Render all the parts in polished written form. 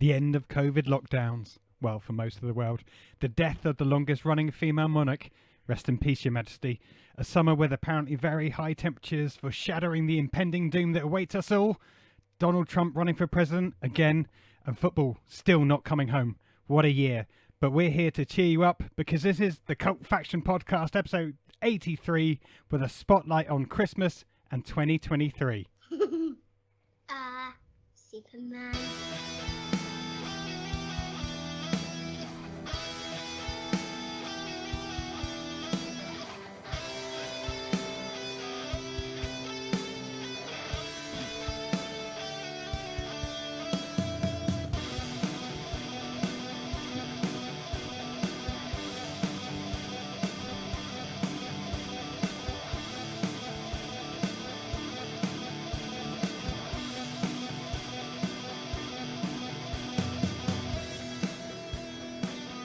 The end of COVID lockdowns. Well, for most of the world. The death of the longest-running female monarch. Rest in peace, Your Majesty. A summer with apparently very high temperatures foreshadowing the impending doom that awaits us all. Donald Trump running for president again. And football still not coming home. What a year. But we're here to cheer you up because this is the Cult Faction Podcast, episode 83, with a spotlight on Christmas and 2023. Superman.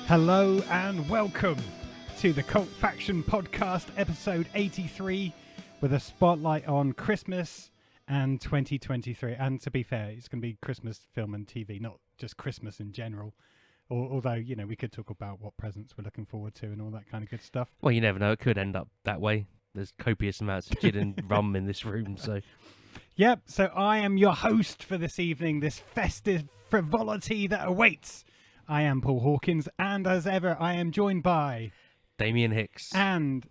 Hello and welcome to the Cult Faction Podcast, episode 83, with a spotlight on Christmas and 2023. And to be fair, it's going to be Christmas film and TV, not just Christmas in general. Although, you know, we could talk about what presents we're looking forward to and all that kind of good stuff. Well, you never know. It could end up that way. There's copious amounts of gin and rum in this room, so... Yep, so I am your host for this evening, this festive frivolity that awaits. I am Paul Hawkins, and as ever, I am joined by... Damien Hicks. And...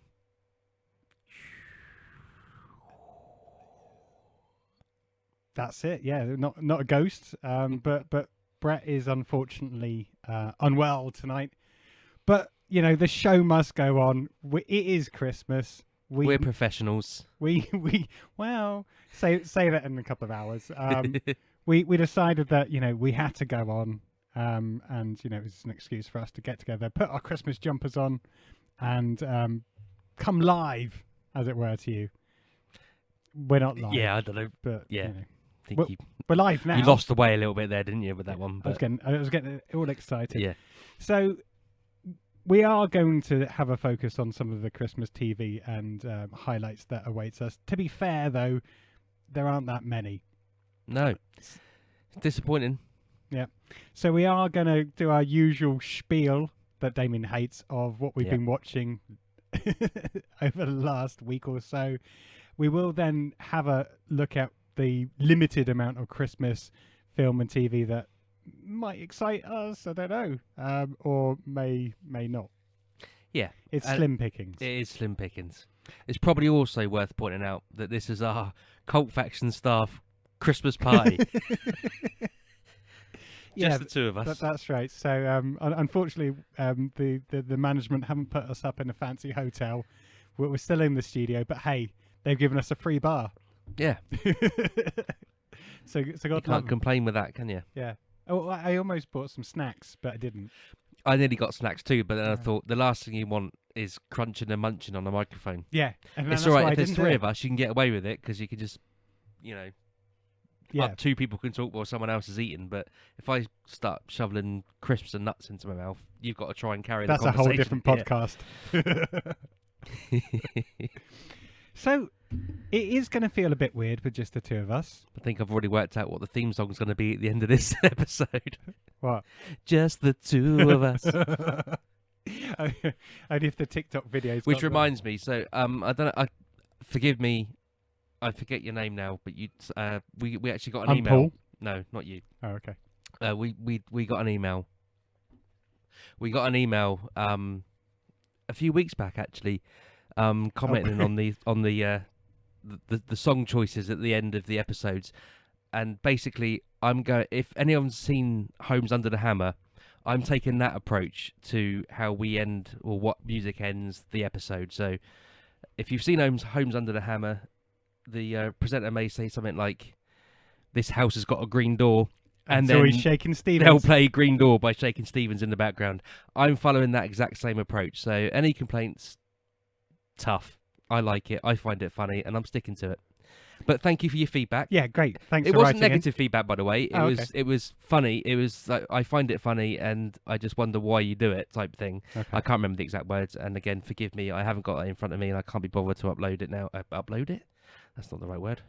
That's it, yeah, not a ghost, but Brett is unfortunately unwell tonight. But, you know, the show must go on. It is Christmas. We're professionals. Well, say that in a couple of hours. We decided that, you know, we had to go on. And, you know, it was an excuse for us to get together, put our Christmas jumpers on, and come live, as it were, to you. We're not live. Yeah, I don't know. But, yeah, you know, we're live now. You lost the way a little bit there, didn't you, with that one? But... I was getting all excited. Yeah. So we are going to have a focus on some of the Christmas TV and highlights that awaits us. To be fair, though, there aren't that many. No. It's disappointing. Yeah. So we are going to do our usual spiel that Damien hates of what we've been watching over the last week or so. We will then have a look at the limited amount of Christmas film and TV that might excite us, I don't know, or may not. Yeah. It's slim pickings. It is slim pickings. It's probably also worth pointing out that this is our Cult Faction staff Christmas party. Just the two of us. That's right. So, unfortunately, the management haven't put us up in a fancy hotel. We're still in the studio, but hey, they've given us a free bar. Yeah. so you can't complain with that, can you? Yeah. Oh, I almost bought some snacks, but I didn't. I nearly got snacks too, but then I thought the last thing you want is crunching and munching on a microphone. Yeah. And it's all right. If there's three of us, you can get away with it because you can just, you know... Yeah. Two people can talk while someone else is eating, but if I start shoveling crisps and nuts into my mouth, you've got to try and carry the conversation. That's a whole different podcast. So, it is going to feel a bit weird with just the two of us. I think I've already worked out what the theme song's going to be at the end of this episode. What? Just the two of us. Only if the TikTok videos. Which reminds me, so I don't know. Forgive me. I forget your name now, but you we actually got an email. Paul? No, not you. Oh, okay. We got an email. We got an email a few weeks back actually, commenting on the song choices at the end of the episodes, and basically if anyone's seen Homes Under the Hammer, I'm taking that approach to how we end or what music ends the episode. So if you've seen Homes Under the Hammer, the presenter may say something like, "This house has got a green door," and so then he's Shaking Stevens. They'll play "Green Door" by Shaking Stevens in the background. I'm following that exact same approach. So any complaints, tough. I like it. I find it funny, and I'm sticking to it. But thank you for your feedback. Yeah, great. Thanks. It for wasn't writing negative feedback, by the way. It was funny. It was like, I find it funny, and I just wonder why you do it, type thing. Okay. I can't remember the exact words, and again, forgive me. I haven't got it in front of me, and I can't be bothered to upload it now. Upload it? That's not the right word.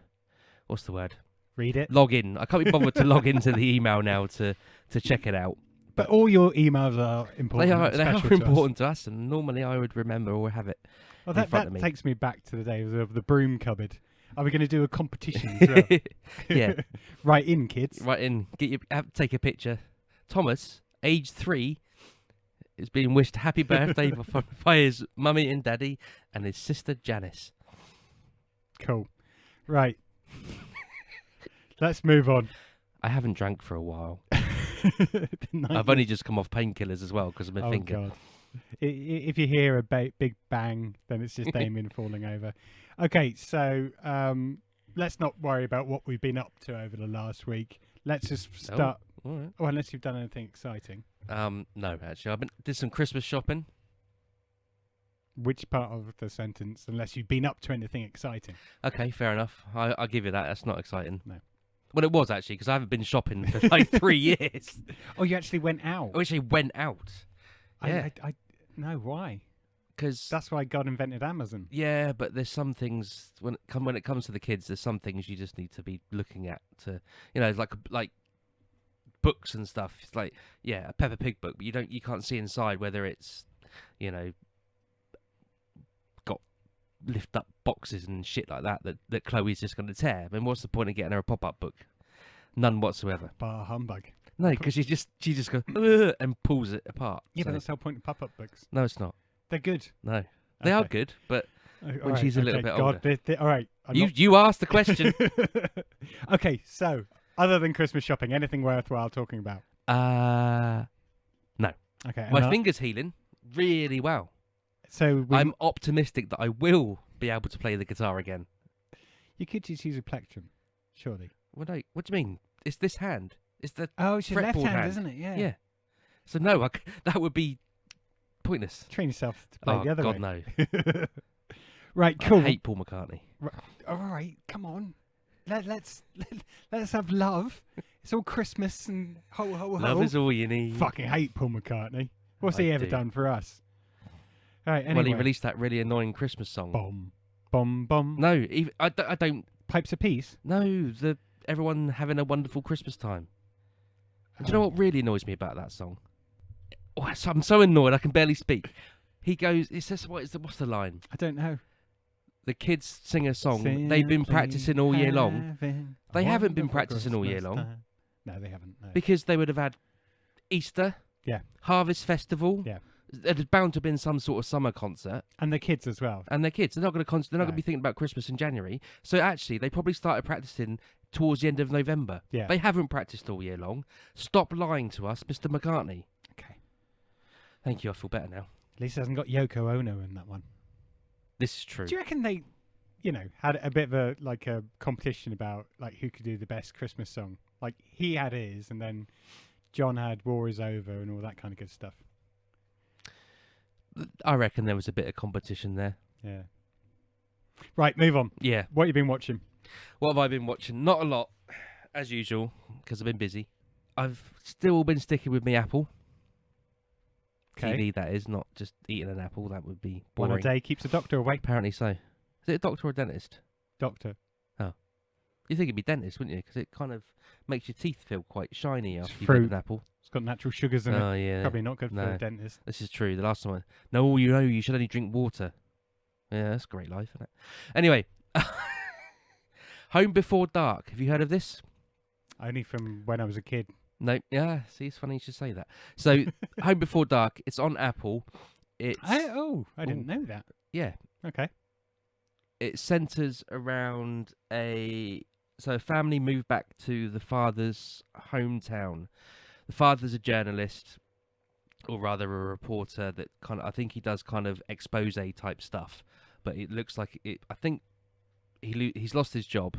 What's the word? Read it. Log in. I can't be bothered to log into the email now to to check it out. But all your emails are important. They are special to us. important to us, and normally I would remember or have it Well, in front of that me. takes me back to the days of the broom cupboard. Are we going to do a competition as well? Yeah. Right in, kids. Right in, take a picture. Thomas, age 3, is being wished happy birthday by his mummy and daddy and his sister Janice. Cool. Right. Let's move on. I haven't drank for a while. Didn't I've only just come off painkillers as well because of my Oh, finger. God. If you hear a big bang, then it's just Damien falling over. Okay, so let's not worry about what we've been up to over the last week. Let's just start. All right. Oh, unless you've done anything exciting. No, actually, did some Christmas shopping. Which part of the sentence? Unless you've been up to anything exciting. Okay, fair enough. I'll give you that. That's not exciting. No. Well, it was actually because I haven't been shopping for like 3 years. Oh, you actually went out. I actually went out. Yeah, I no, why? because That's why God invented Amazon. yeah, but there's some things when it comes to the kids, there's some things you just need to be looking at to, like books and stuff. It's like, yeah, a Peppa Pig book, but you can't see inside whether it's, got lift up boxes and shit like that Chloe's just going to tear. I mean, what's the point of getting her a pop-up book? None whatsoever. Bar humbug. No, because she just goes "Ugh," and pulls it apart. Yeah, So- but that's the whole point of pop-up books. no, it's not. They're good. No, they are Okay. good, but All right, she's a little okay, bit God, older. all right. I'm you asked the question. not- Okay, so other than Christmas shopping, anything worthwhile talking about? Okay, My finger's healing really well. So I'm optimistic that I will be able to play the guitar again. you could just use a plectrum, surely. What do you mean? It's this hand. It's the Oh, it's your left fretboard hand, hand. isn't it? Yeah. yeah. So no, that would be pointless. Train yourself to play Oh the other God, way. no! Right, cool. I hate Paul McCartney. All right, come on. Let's have love. It's all Christmas and ho ho ho. Love is all you need. Fucking hate Paul McCartney. What's I he ever do. done for us? All right, anyway. Well, he released that really annoying Christmas song. Bom, bom, bom. No, I don't. Pipes of Peace. No, everyone having a wonderful Christmas time. And do you know what really annoys me about that song? Oh, I'm so annoyed I can barely speak. He says, what's the line? I don't know. The kids sing a song. They've been practicing all year long. They haven't been practicing all year long. No, they haven't. No. Because they would have had Easter, Yeah. Harvest Festival. Yeah. There's bound to have been some sort of summer concert, And the kids as well. and their kids. They're not going to No. be thinking about Christmas in January. So actually, they probably started practicing towards the end of November. Yeah. They haven't practiced all year long. Stop lying to us, Mr. McCartney. Okay. Thank you. I feel better now. At least it hasn't got Yoko Ono in that one. This is true. Do you reckon they, had a bit of a competition about like who could do the best Christmas song? Like he had his, and then John had War Is Over and all that kind of good stuff. I reckon there was a bit of competition there. Yeah. Right, move on. Yeah. What have you been watching? What have I been watching? Not a lot, as usual, because I've been busy. I've still been sticking with me Apple. Okay. TV, that is, not just eating an apple. That would be One a boring. day keeps the doctor away. Apparently so. Is it a doctor or a dentist? Doctor. You think it'd be dentist, wouldn't you? Because it kind of makes your teeth feel quite shiny after you've fruit. had an apple. It's got natural sugars in it. Oh, yeah. Probably not good for No. a dentist. This is true. The last time no, you should only drink water. Yeah, that's a great life, isn't it? Anyway, Home Before Dark. Have you heard of this? Only from when I was a kid. No. Yeah, see, it's funny you should say that. So, Home Before Dark, it's on Apple. It's I didn't know that. yeah. Okay. It centres around a family moved back to the father's hometown. The father's a journalist, or rather a reporter that I think he does kind of expose type stuff. But it looks like I think he's lost his job,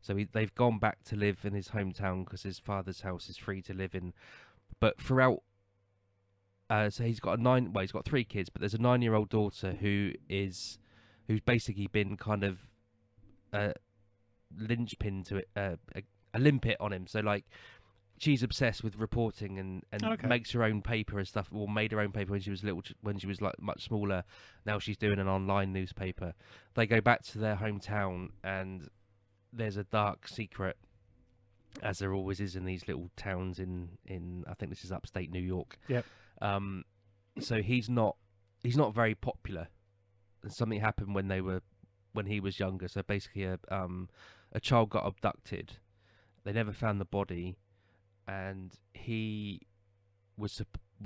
so they've gone back to live in his hometown because his father's house is free to live in. But throughout, so he's got he's got 3 kids, but there's a 9-year-old daughter who's basically been kind of linchpin to it, a limpet on him. So like, she's obsessed with reporting and Okay. makes her own paper and stuff. Or made her own paper when she was when she was like much smaller. Now she's doing an online as there always is in these little towns in I think this is upstate New York. Yep. So he's not very popular. And something happened when he was younger. So basically, a child got abducted. They never found the body, and he was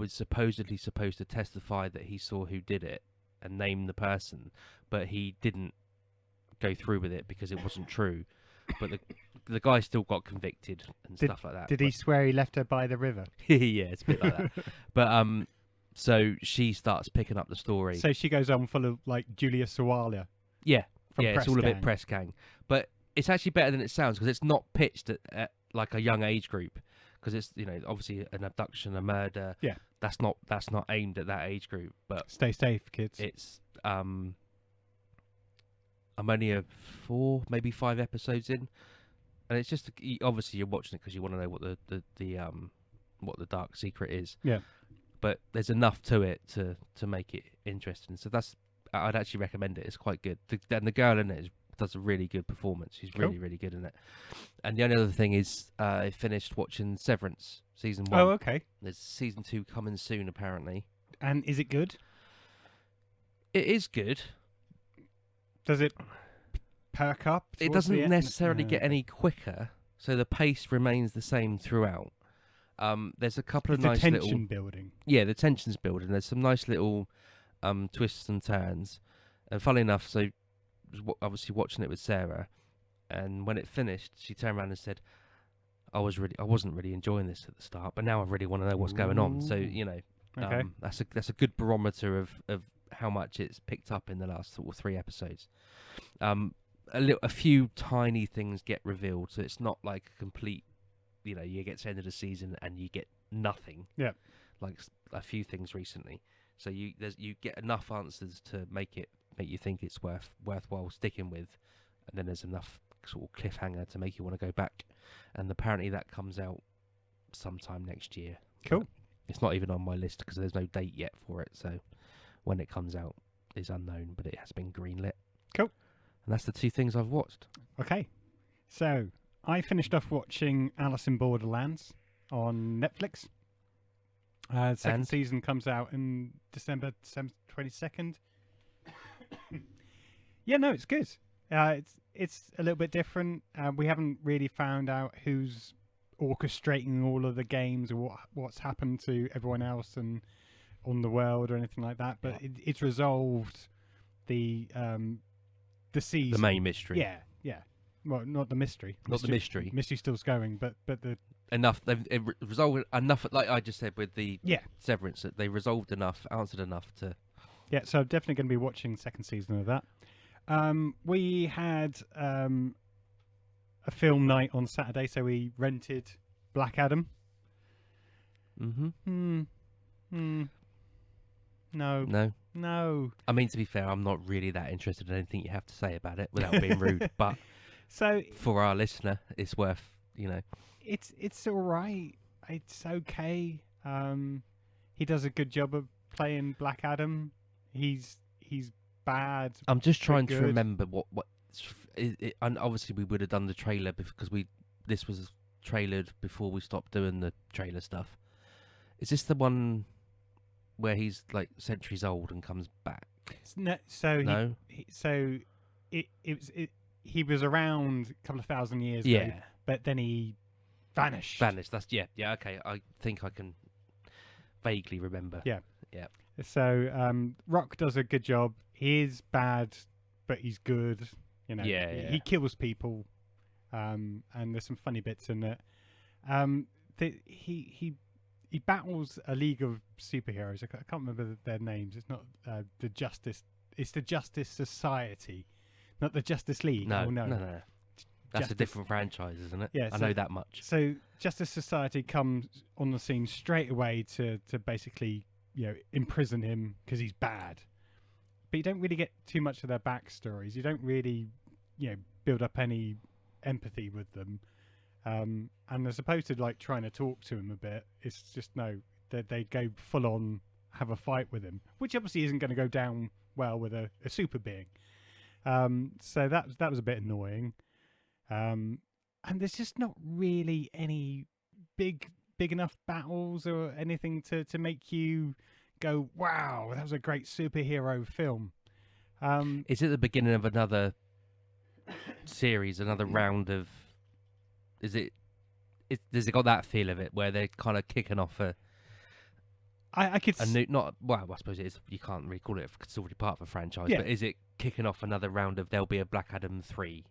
supposedly supposed to testify that he saw who did it and name the person, but he didn't go through with it because it wasn't true. But the guy still got convicted and stuff like that. Did he swear he left her by the river? Yeah, it's a bit like that. But so she starts picking up the story. So she goes on full of like Julia Sawalha. Yeah, From yeah, it's Press all a bit Gang. press gang, but it's actually better than it sounds because it's not pitched at like a young age group, because it's, you know, obviously an abduction, a murder. Yeah. That's not aimed at that age group, but Stay safe, kids. it's I'm only 4, maybe 5 episodes in, and it's just obviously you're watching it because you want to know what the dark secret is. Yeah. But there's enough to it to make it interesting. So I'd actually recommend it. It's quite good. And the girl in it does a really good performance. She's Cool. really, really good in it. And the only other thing is, I finished watching Severance season 1. Oh, okay. There's season 2 coming soon, apparently. And is it good? It is good. Does it perk up? It towards doesn't the end? necessarily No, get okay. any quicker, so the pace remains the same throughout. There's a couple of It's the nice tension little building. yeah, the tension's building. There's some nice little twists and turns. And funnily enough, so I was obviously watching it with Sarah, and when it finished, she turned around and said, I wasn't really enjoying this at the start, but now I really want to know what's going on." So, Ooh. you know, Okay. that's a good barometer of how much it's picked up in the last sort of 3 episodes. A few tiny things get revealed, so it's not like a complete, you know, you get to the end of the season and you get nothing. Yeah. Like a few things recently. So you get enough answers to make you think it's worthwhile sticking with, and then there's enough sort of cliffhanger to make you want to go back. And apparently that comes out sometime next year. Cool. But it's not even on my list because there's no date yet for it. So when it comes out is unknown, but it has been greenlit. Cool. And that's the 2 things I've watched. Okay. So I finished off watching Alice in Borderlands on Netflix. Second And? season comes out in December 22nd. Yeah, no, it's good. It's a little bit different. We haven't really found out who's orchestrating all of the games or what's happened to everyone else and on the world or anything like that. But it's resolved the season. The main mystery. Yeah, yeah. Well, not the mystery. Not the mystery. Mystery's still going, but the Enough. They've resolved enough. Like I just said with the yeah. Severance, that they resolved enough, answered enough to. Yeah, so I'm definitely going to be watching the second season of that. We had a film night on Saturday, so we rented Black Adam. Mm-hmm. No. No. I mean, to be fair, I'm not really that interested in anything you have to say about it without being rude. But So for our listener, it's worth, you know. it's all right. It's okay. He does a good job of playing Black Adam. He's bad. I'm just trying to good. remember what and obviously we would have done the trailer because this was trailered before we stopped doing the trailer stuff. Is this the one where he's like centuries old and comes back? No, he was around a couple of thousand years ago, Yeah. but then he vanished. That's yeah, okay. I think I can vaguely remember. Yeah. Yeah. So Rock does a good job. He is bad, but he's good. You know, Yeah. he kills people, and there's some funny bits in it. He battles a league of superheroes. I can't remember their names. It's not the Justice. It's the Justice Society, not the Justice League. No, Oh, no. That's Justice- a different franchise, isn't it? Yeah, I so- know that much. So Justice Society comes on the scene straight away to basically, you know, imprison him because he's bad. But you don't really get too much of their backstories. You don't really, you know, build up any empathy with them. And they're supposed to like trying to talk to him a bit. It's just no, they go full on have a fight with him, which obviously isn't going to go down well with a super being. So that was a bit annoying. And and there's just not really any big enough battles or anything to make you go, wow, that was a great superhero film. Is it the beginning of another series, another round of? Is it? Does it got that feel of it where they're kind of kicking off I could a new? Not well. I suppose it is. You can't really call it because it's already part of a franchise. Yeah. But is it kicking off another round of? There'll be a Black Adam 3.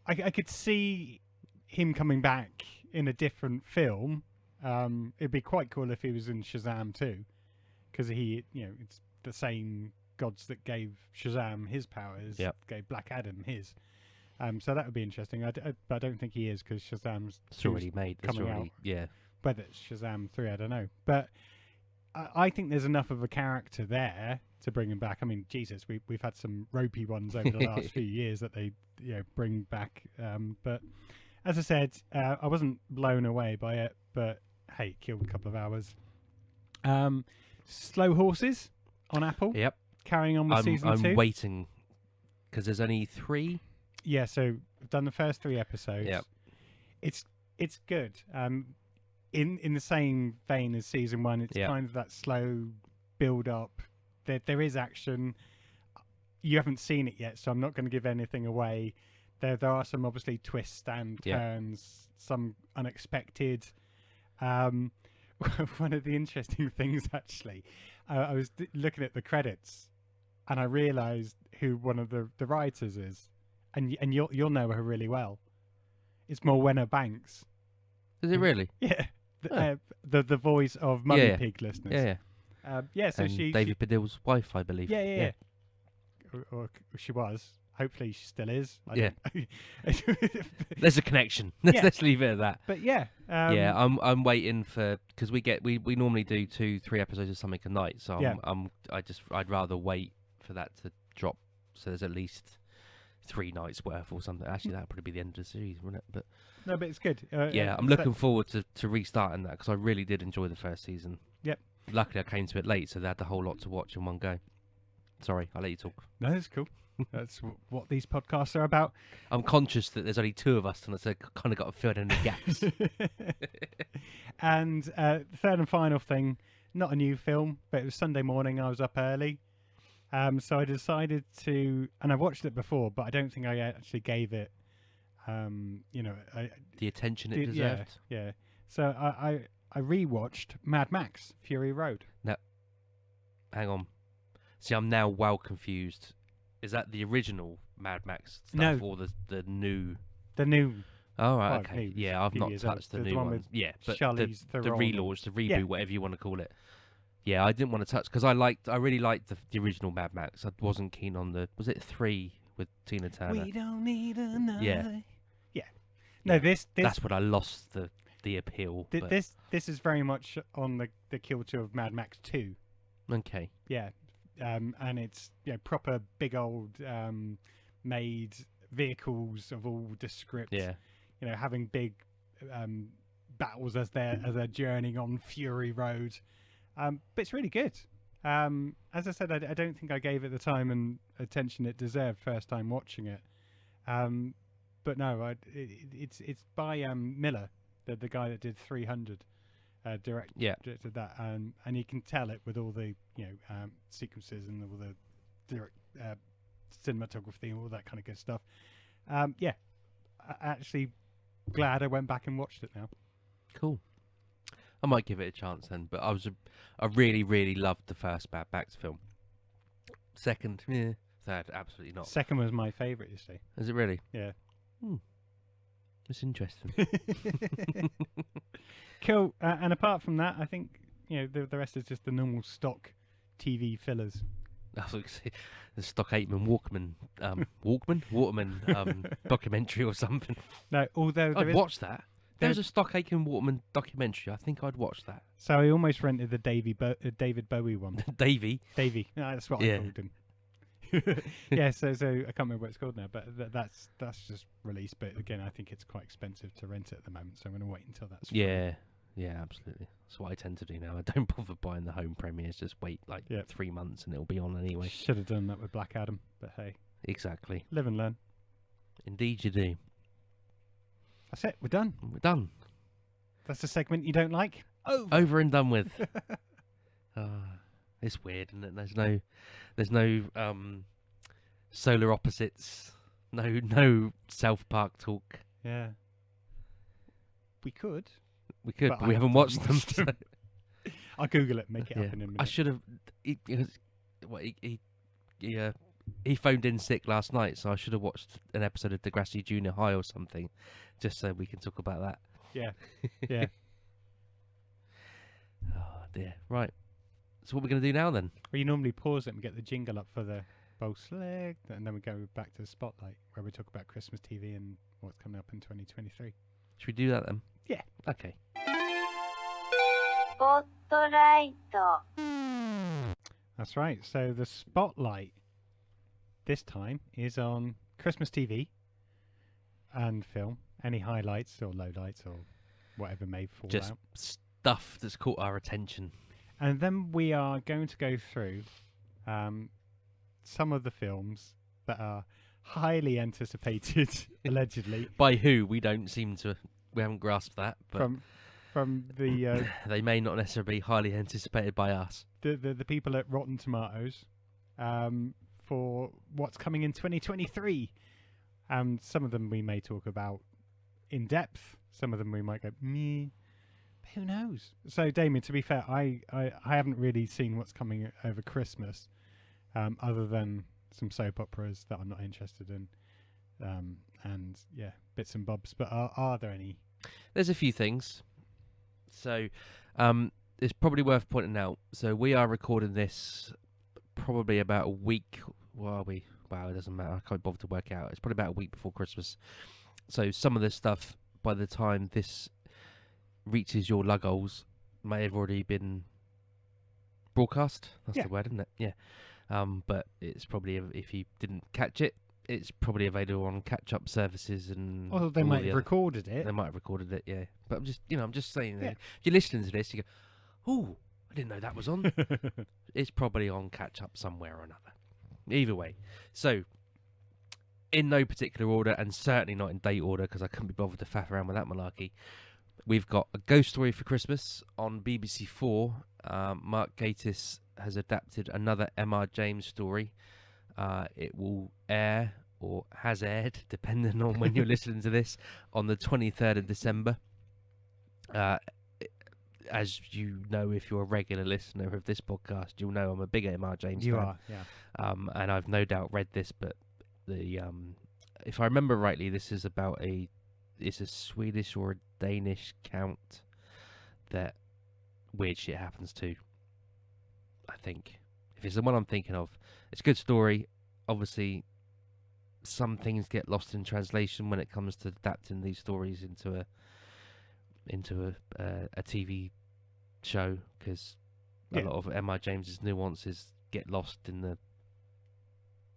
I could see him coming back in a different film. It'd be quite cool if he was in Shazam too, because it's the same gods that gave Shazam his powers, gave Black Adam his. So that would be interesting. But I don't think he is, because Shazam's It's already made. It's coming already out. yeah. Whether it's Shazam 3, I don't know. But I think there's enough of a character there to bring him back. I mean, Jesus, we've had some ropey ones over the last few years that they bring back. But as I said, I wasn't blown away by it. But hey, it killed a couple of hours. Slow Horses on Apple. Yep. Carrying on with season 2. I'm waiting because there's only 3. Yeah, so I've done the first 3 episodes. Yep. It's good. In the same vein as season 1, it's kind of that slow build up. There is action. You haven't seen it yet, so I'm not going to give anything away. There are some obviously twists and turns, some unexpected. One of the interesting things, actually, I was looking at the credits, and I realised who one of the writers is, and you'll know her really well. It's Morwenna Banks. Is it really? Yeah. The voice of Mummy Pig listeners. Yeah. So and she David Baddiel's wife, I believe. Yeah. Or she was. Hopefully she still is. Yeah. Don't- There's a connection. Yeah. Let's leave it at that. But yeah. I'm waiting for, because we normally do 2-3 episodes of something a night, so I'd rather wait for that to drop, so there's at least 3 nights worth or something. Actually, that'd probably be the end of the series, wouldn't it? But No, but it's good. I'm looking forward to restarting that, because I really did enjoy the first season. Yep. Luckily, I came to it late, so they had the whole lot to watch in one go. Sorry, I'll let you talk. No, that's cool. That's what these podcasts are about. I'm conscious that there's only 2 of us, and so I kind of got to fill in the gaps. And the third and final thing, not a new film, but it was Sunday morning. I was up early. So I decided to, and I watched it before, but I don't think I actually gave it, The attention it deserved. Yeah. So I rewatched Mad Max: Fury Road. Hang on. See, I'm now well confused. Is that the original Mad Max stuff, No. or the new? The new. Oh, right, Well, okay. new, Yeah, I've few not years old. touched the The new one one. with Yeah, but Charlize the Theron. relaunch, the reboot, Yeah. whatever you want to call it. Yeah, I didn't want to touch, because I really liked the original Mad Max. I wasn't keen on was it 3 with Tina Turner? We don't need another. Yeah. No, Yeah. this That's what I lost the appeal. but- this is very much on the kilter of Mad Max 2. okay. Yeah. And it's proper big old made vehicles of all descript. Yeah. Having big battles as they're journeying on Fury Road. But it's really good. As I said, I don't think I gave it the time and attention it deserved first time watching it. But no, it's by Miller, the guy that did 300. Directed that, and you can tell it with all the sequences and all the direct cinematography and all that kind of good stuff. Actually glad I went back and watched it now. Cool. I might give it a chance then, but I really, really loved the first Mad Max film. Second, third, absolutely not. Second was my favourite, you see. Is it really? Yeah. It's interesting. Cool. And apart from that, I think the rest is just the normal stock TV fillers. I was going to say the Stock Aitman Waterman documentary or something. No, although there I'd is. watch that. There's a Stock Aitken Waterman documentary. I think I'd watch that. So I almost rented the David Bowie one. Davey. No, that's what I called him. Yeah, so I can't remember what it's called now, but that's just released. But again, I think it's quite expensive to rent it at the moment, so I'm going to wait until that's free. Yeah, absolutely. That's what I tend to do now. I don't bother buying the home premieres. Just wait 3 months and it'll be on anyway. Should have done that with Black Adam, but hey, Exactly. live and learn. Indeed, you do. That's it. We're done. We're done. That's the segment you don't like. Over and done with. It's weird, isn't it? There's no solar opposites. No South Park talk. Yeah. We could. We could, But but I we haven't haven't watched them. watched them. I'll Google it and make it Yeah. up in a minute. I should have. He phoned in sick last night, so I should have watched an episode of Degrassi Junior High or something, just so we can talk about that. Yeah. Yeah. Oh dear. Right. So what we're going to do now then? Well, you normally pause it and get the jingle up for the bowl select, and then we go back to the spotlight where we talk about Christmas TV and what's coming up in 2023. Should we do that then? Yeah. Okay. スポットライト That's right. So the spotlight this time is on Christmas TV and film. Any highlights or lowlights or whatever may fall Just out. stuff that's caught our attention. And then we are going to go through some of the films that are highly anticipated, allegedly, By who? We haven't grasped that, but from the they may not necessarily be highly anticipated by us. the people at Rotten Tomatoes for what's coming in 2023. Some of them we may talk about in depth. Some of them we might go, meh. Who knows? So, Damien, to be fair, I haven't really seen what's coming over Christmas, other than some soap operas that I'm not interested in, and yeah, bits and bobs. But are there any? There's a few things. So, it's probably worth pointing out. So we are recording this probably about a week. What are we? Wow, it doesn't matter. I can't bother to work out. It's probably about a week before Christmas. So some of this stuff, by the time this reaches your lugholes, may have already been broadcast. That's Yeah. the word, isn't it? Yeah. But it's probably, if you didn't catch it, it's probably available on catch-up services and. Well, they all might the have other- recorded it. They might have recorded it, yeah. But I'm just saying. Yeah. If you're listening to this, you go, "Oh, I didn't know that was on." It's probably on catch-up somewhere or another. Either way, so in no particular order, and certainly not in date order, because I couldn't be bothered to faff around with that malarkey. We've got A Ghost Story for Christmas on BBC 4. Mark Gatiss has adapted another M.R. James story. It will air, or has aired, depending on when you're listening to this, on the 23rd of December. As you know, if you're a regular listener of this podcast, you'll know I'm a big M.R. James You fan. are, yeah. And I've no doubt read this, but if I remember rightly, this is about it's a Swedish or a Danish count that weird shit happens to. I think if it's the one I'm thinking of, it's a good story. Obviously, some things get lost in translation when it comes to adapting these stories into a TV show, because a lot of M.R. James's nuances get lost in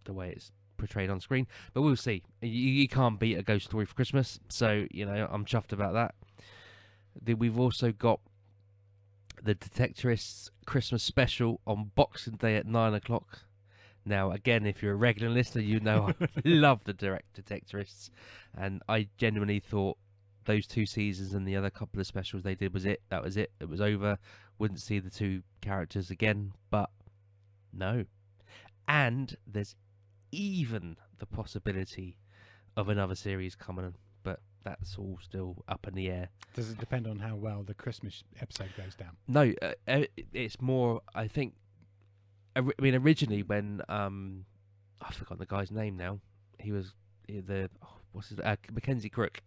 the way it's portrayed on screen. But we'll see. You can't beat A Ghost Story for Christmas, so I'm chuffed about that. We've also got the Detectorists Christmas special on Boxing Day at 9:00. Now, again, if you're a regular listener, you know I love the Detectorists, and I genuinely thought those 2 seasons and the other couple of specials they did was it. That was it. It was over. Wouldn't see the 2 characters again, but no. And there's even the possibility of another series coming, but that's all still up in the air. Does it depend on how well the Christmas episode goes down? No, it's more, I think. I mean, originally when I've forgotten the guy's name now. He was Mackenzie Crook.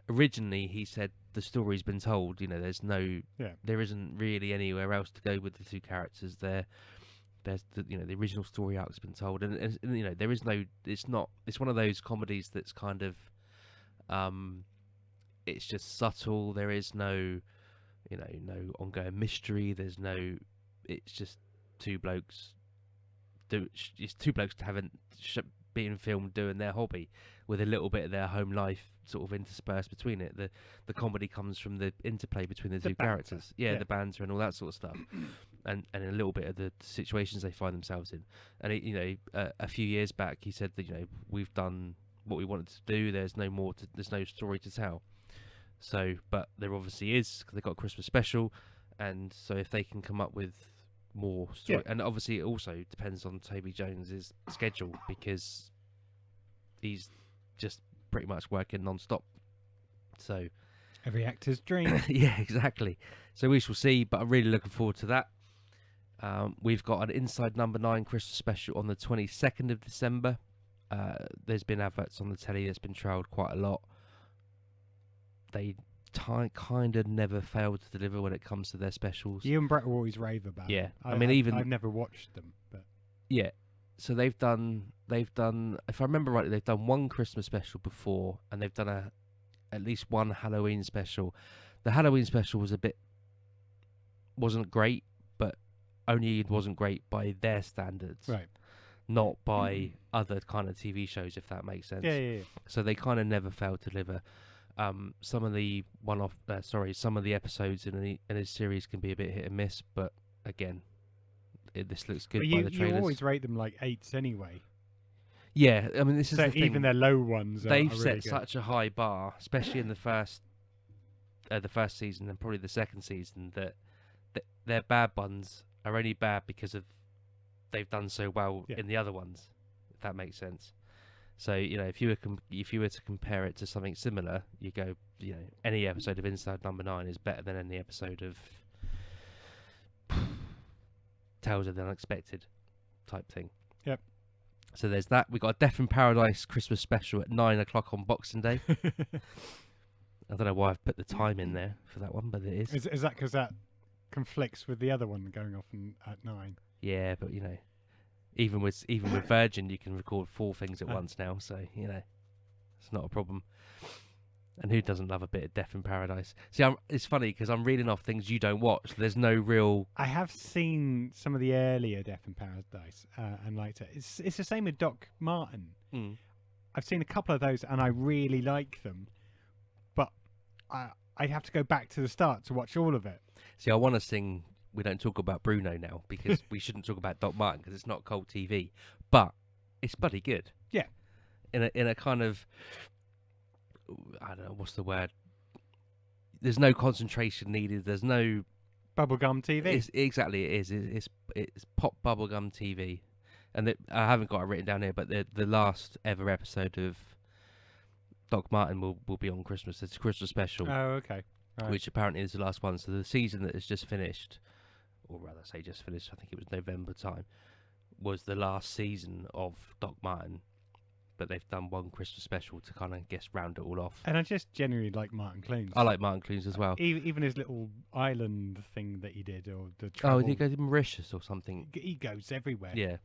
Originally, he said the story's been told. There isn't really anywhere else to go with the 2 characters. There's the original story arc's been told, and there is no. It's not. It's one of those comedies that's kind of, it's just subtle. There is no, no ongoing mystery. There's no. It's just 2 blokes. It's 2 blokes being filmed doing their hobby, with a little bit of their home life sort of interspersed between it. The comedy comes from the interplay between the 2 banter. characters. Yeah, the banter and all that sort of stuff. And a little bit of the situations they find themselves in. And a few years back, he said that we've done what we wanted to do. There's no more. There's no story to tell. So, but there obviously is. 'Cause they've got a Christmas special, and so if they can come up with more story, and obviously it also depends on Toby Jones's schedule because he's just pretty much working non-stop. So Every actor's dream. yeah, exactly. So we shall see, but I'm really looking forward to that. We've got an Inside Number 9 Christmas special on the 22nd of December. There's been adverts on the telly that's been trialled quite a lot. They kind of never fail to deliver when it comes to their specials. You and Brett always rave about Yeah, them. I've never watched them, but yeah. So they've done. If I remember rightly, they've done one Christmas special before, and they've done at least one Halloween special. The Halloween special wasn't great, but only it wasn't great by their standards, right. not by other kind of TV shows, if that makes sense. Yeah. So they kind of never failed to deliver. Some of the some of the episodes in a series can be a bit hit and miss, but again, this looks good by the trailers. You always rate them like 8s anyway. Yeah, I mean, this is So the thing. even their low ones They've are set really good. such a high bar, especially in the first season and probably the second season, that their bad ones are only bad because of they've done so well in the other ones. If that makes sense. So if you were to compare it to something similar, you go, any episode of Inside Number 9 is better than any episode of Tales of the Unexpected type thing. Yep. So there's that. We got a Death in Paradise Christmas special at 9 o'clock on Boxing Day. I don't know why I've put the time in there for that one, but it is. Is that because that conflicts with the other one going off at 9? Yeah, but even with Virgin, you can record 4 things at once now, so it's not a problem. And who doesn't love a bit of Death in Paradise? See, it's funny because I'm reading off things you don't watch. There's no real. I have seen some of the earlier Death in Paradise and liked it. It's the same with Doc Martin. Mm. I've seen a couple of those and I really like them, but I'd have to go back to the start to watch all of it. See, I want to sing. We don't talk about Bruno now because we shouldn't talk about Doc Martin because it's not cult TV, but it's bloody good. Yeah. In a kind of, I don't know what's the word. There's no concentration needed. There's no bubblegum TV. It is. It's pop bubblegum TV, and I haven't got it written down here, but the last ever episode of Doc Martin will be on Christmas. It's a Christmas special. Oh, okay. Right. Which apparently is the last one. So the season that has just finished, or rather say just finished, I think it was November time, was the last season of Doc Martin. But they've done one Christmas special to kind of, round it all off. And I just genuinely like Martin Clunes. I like Martin Clunes as well. Even his little island thing that he did, or the Oh, travel. did he go to Mauritius or something? He goes everywhere. Yeah.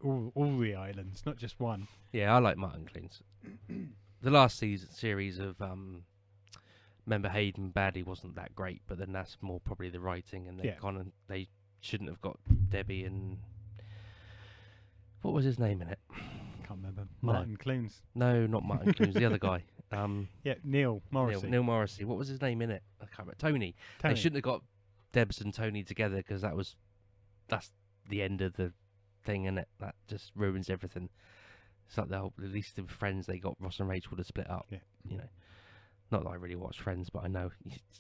All the islands, not just one. Yeah, I like Martin Clunes. The last series of Remember Hayden Baddy wasn't that great, but then that's more probably the writing, and they shouldn't have got Debbie and what was his name in it? Can't remember. Martin Clunes. No, not Martin Clunes. The other guy. Yeah, Neil Morrissey. Neil Morrissey. What was his name in it? I can't remember. Tony. They shouldn't have got Debs and Tony together because that's the end of the thing, and that just ruins everything. It's like at least the Friends, they got Ross and Rachel to split up. Yeah. Not that I really watch Friends, but I know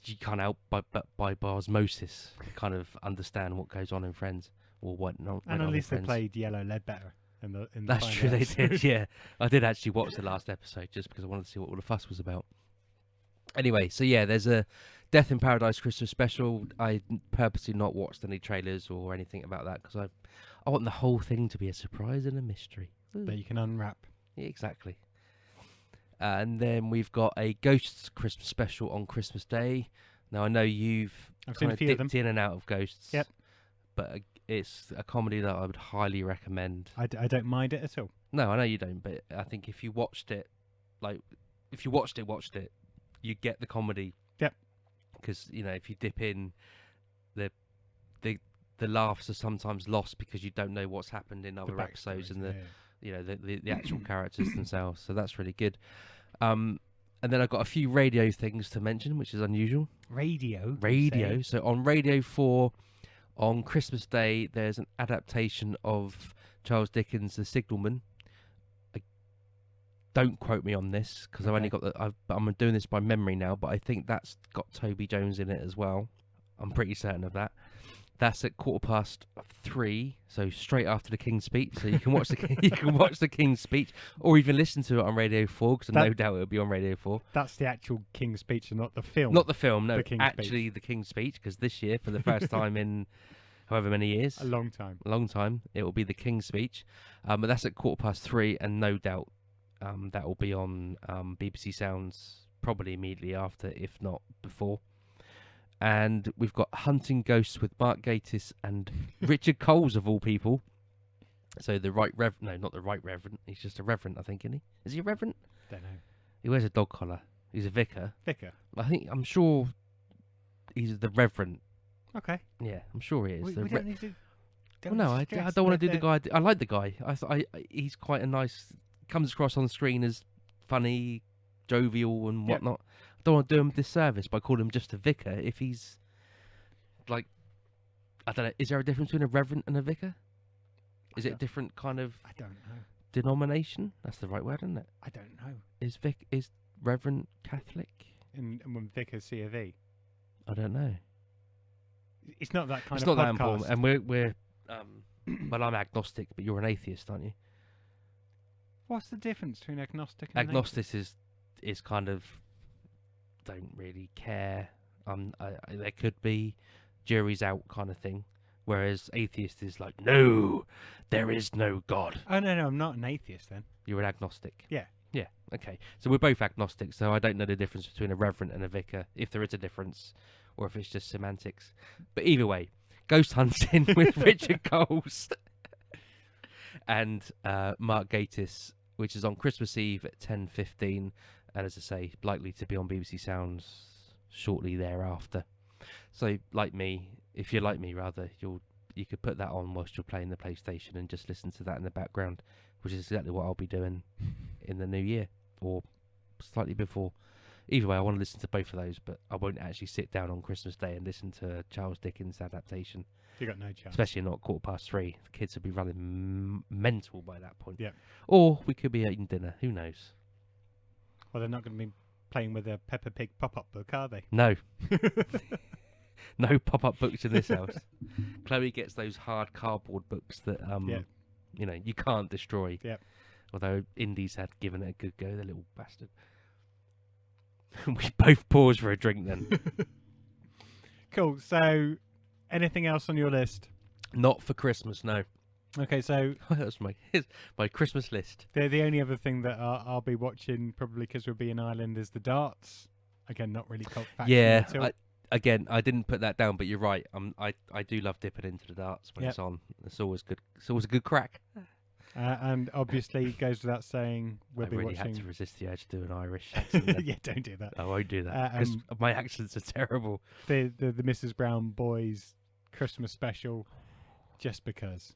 you can't help by osmosis kind of understand what goes on in Friends or what not. And at least they played Yellow Ledbetter in the That's true, they did. Yeah, I did actually watch the last episode just because I wanted to see what all the fuss was about. Anyway, so yeah, there's a Death in Paradise Christmas special. I purposely not watched any trailers or anything about that because I want the whole thing to be a surprise and a mystery that you can unwrap. Yeah, exactly. And then we've got a Ghosts Christmas special on Christmas Day. Now I know I've seen a few of them. dipped in and out of Ghosts. Yep. But it's a comedy that I would highly recommend. I don't mind it at all. No, I know you don't, but I think if you watched it, watched it, you get the comedy. Yep. Because if you dip in, the laughs are sometimes lost because you don't know what's happened in other episodes and the actual characters themselves. So that's really good. And then I've got a few radio things to mention, which is unusual. Radio. So on Radio 4 on Christmas Day, there's an adaptation of Charles Dickens' The Signalman. don't quote me on this because I've only Okay. got I'm doing this by memory now, but I think that's got Toby Jones in it as well. I'm pretty certain of that. That's at 3:15, so straight after the King's Speech. So you can watch you can watch the King's Speech, or even listen to it on Radio 4, because no doubt it'll be on Radio 4. That's the actual King's Speech and not the film. Not the film, no, The King's actually the King's Speech, because this year, for the first time in however many years, A long time. it will be the King's Speech. But that's at 3:15, and no doubt that will be on BBC Sounds probably immediately after, if not before. And we've got Hunting Ghosts with Mark Gatiss and Richard Coles, of all people. So the Right Reverend, no, not the Right Reverend. He's just a Reverend, I think, isn't he? Is he a Reverend? Don't know. He wears a dog collar. He's a vicar. Vicar. I'm sure he's the Reverend. Okay. Yeah, I'm sure he is. We The don't need to. Well, no, I don't want to do the guy. I like the guy. He's quite a nice. Comes across on the screen as funny, jovial, and Yep. whatnot. I don't want to do him a disservice by calling him just a vicar. If he's like, I don't know. Is there a difference between a reverend and a vicar? Is it a different kind of I don't know. denomination? That's the right word, isn't it? I don't know. Is Reverend Catholic? And when Vicar's C of E. I don't know. It's not that kind It's of not podcast. that important. And we're well, I'm agnostic, but you're an atheist, aren't you? What's the difference between agnostic and Agnostic is kind of don't really care. There could be jury's out kind of thing, whereas atheist is like, no, there is no God. Oh no, I'm not an atheist then. You're an agnostic. Yeah. Yeah. Okay. So we're both agnostic. So I don't know the difference between a reverend and a vicar, if there is a difference, or if it's just semantics. But either way, Ghost Hunting with Richard Coles and Mark Gatiss, which is on Christmas Eve at 10:15, and as I say, likely to be on BBC Sounds shortly thereafter. So, like me, if you're like me, rather, you could put that on whilst you're playing the PlayStation and just listen to that in the background, which is exactly what I'll be doing in the new year or slightly before. Either way, I want to listen to both of those, but I won't actually sit down on Christmas Day and listen to a Charles Dickens adaptation. You got no chance. Especially not 3:15. The kids will be running mental by that point. Yeah. Or we could be eating dinner. Who knows? Well, they're not going to be playing with a Peppa Pig pop-up book, are they? No. No pop-up books in this house. Chloe gets those hard cardboard books that you can't destroy. Yep. Although Indies had given it a good go, the little bastard. We both paused for a drink then. Cool. So, anything else on your list? Not for Christmas, no. Okay, so That's my Christmas list. the only other thing that I'll be watching, probably because we'll be in Ireland, is the darts. Again, not really cult factual Yeah, at all. I didn't put that down, but you're right. I do love dipping into the darts when Yep. it's on. It's always good. It's always a good crack. And obviously, it goes without saying, we'll I be really had watching. to resist the urge to do an Irish accent. Then. Yeah, don't do that. I won't do that because my accents are terrible. The Mrs. Brown Boys Christmas special, just because.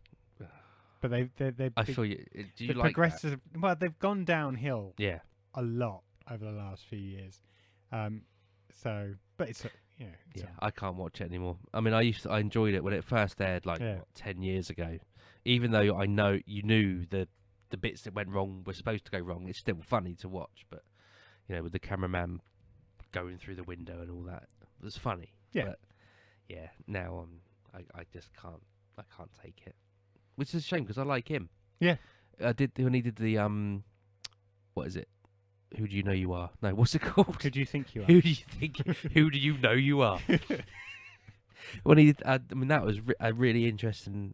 But they I feel you. Do you the like that? progressive. Well, they've gone downhill Yeah. a lot over the last few years. So, but it's Yeah, I can't watch it anymore. I mean, I enjoyed it when it first aired, like Yeah. 10 years ago. Even though I know you knew the bits that went wrong were supposed to go wrong, it's still funny to watch. But with the cameraman going through the window and all that, it was funny. Yeah. But yeah, now I just can't. I can't take it, which is a shame because I like him. Yeah. I did when he did the what is it? Who do you know you are? No, what's it called? Who do you think you are? Who do you think? Who do you know you are? When he, I mean, that was a really interesting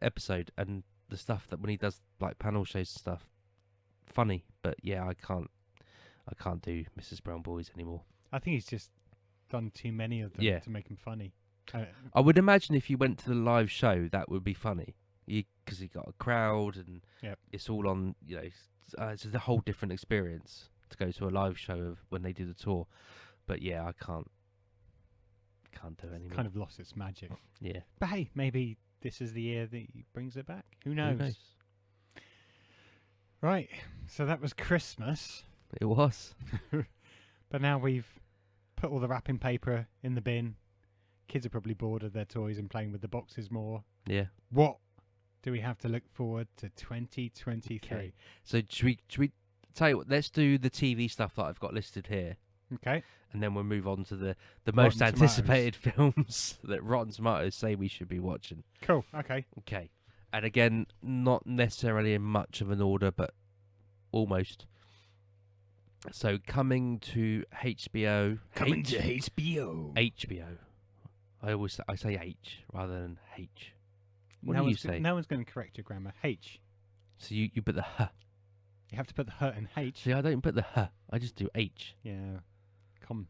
episode, and the stuff that when he does like panel shows and stuff, funny. But yeah, I can't do Mrs. Brown Boys anymore. I think he's just done too many of them Yeah. to make him funny. I would imagine if you went to the live show, that would be funny, because he got a crowd and Yep. it's all on. It's a whole different experience to go to a live show of when they do the tour. But yeah, I can't do it anymore. Kind of lost its magic. Yeah. But hey, maybe this is the year that he brings it back. Who knows? Right. So that was Christmas. It was. But now we've put all the wrapping paper in the bin. Kids are probably bored of their toys and playing with the boxes more. Yeah. What do we have to look forward to 2023? Okay. So should we Tell you what, let's do the TV stuff that I've got listed here, Okay. and then we'll move on to the most Rotten Tomatoes. anticipated films that Rotten Tomatoes say we should be watching. Cool. Okay. Okay. And again, not necessarily in much of an order, but almost. So coming to HBO. HBO. HBO. I say H rather than H. What no do you one's say? No one's going to correct your grammar. H. So you put the H. You have to put the H in H. See, I don't put the H. I just do H. Yeah. Common.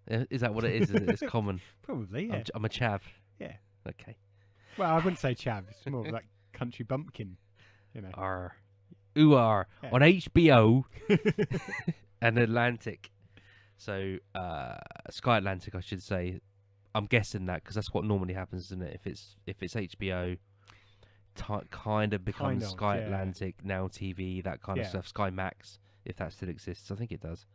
Is that what it is? It's common. Probably. Yeah. I'm a chav. Yeah. Okay. Well, I wouldn't say chav. It's more like country bumpkin. You know. R. Ooh, R. Yeah. On HBO and Atlantic. So, Sky Atlantic, I should say. I'm guessing that because that's what normally happens, isn't it? If it's HBO, kind of becomes Kind of, Sky yeah. Atlantic, Now TV, that kind of Yeah. stuff. Sky Max, if that still exists, I think it does.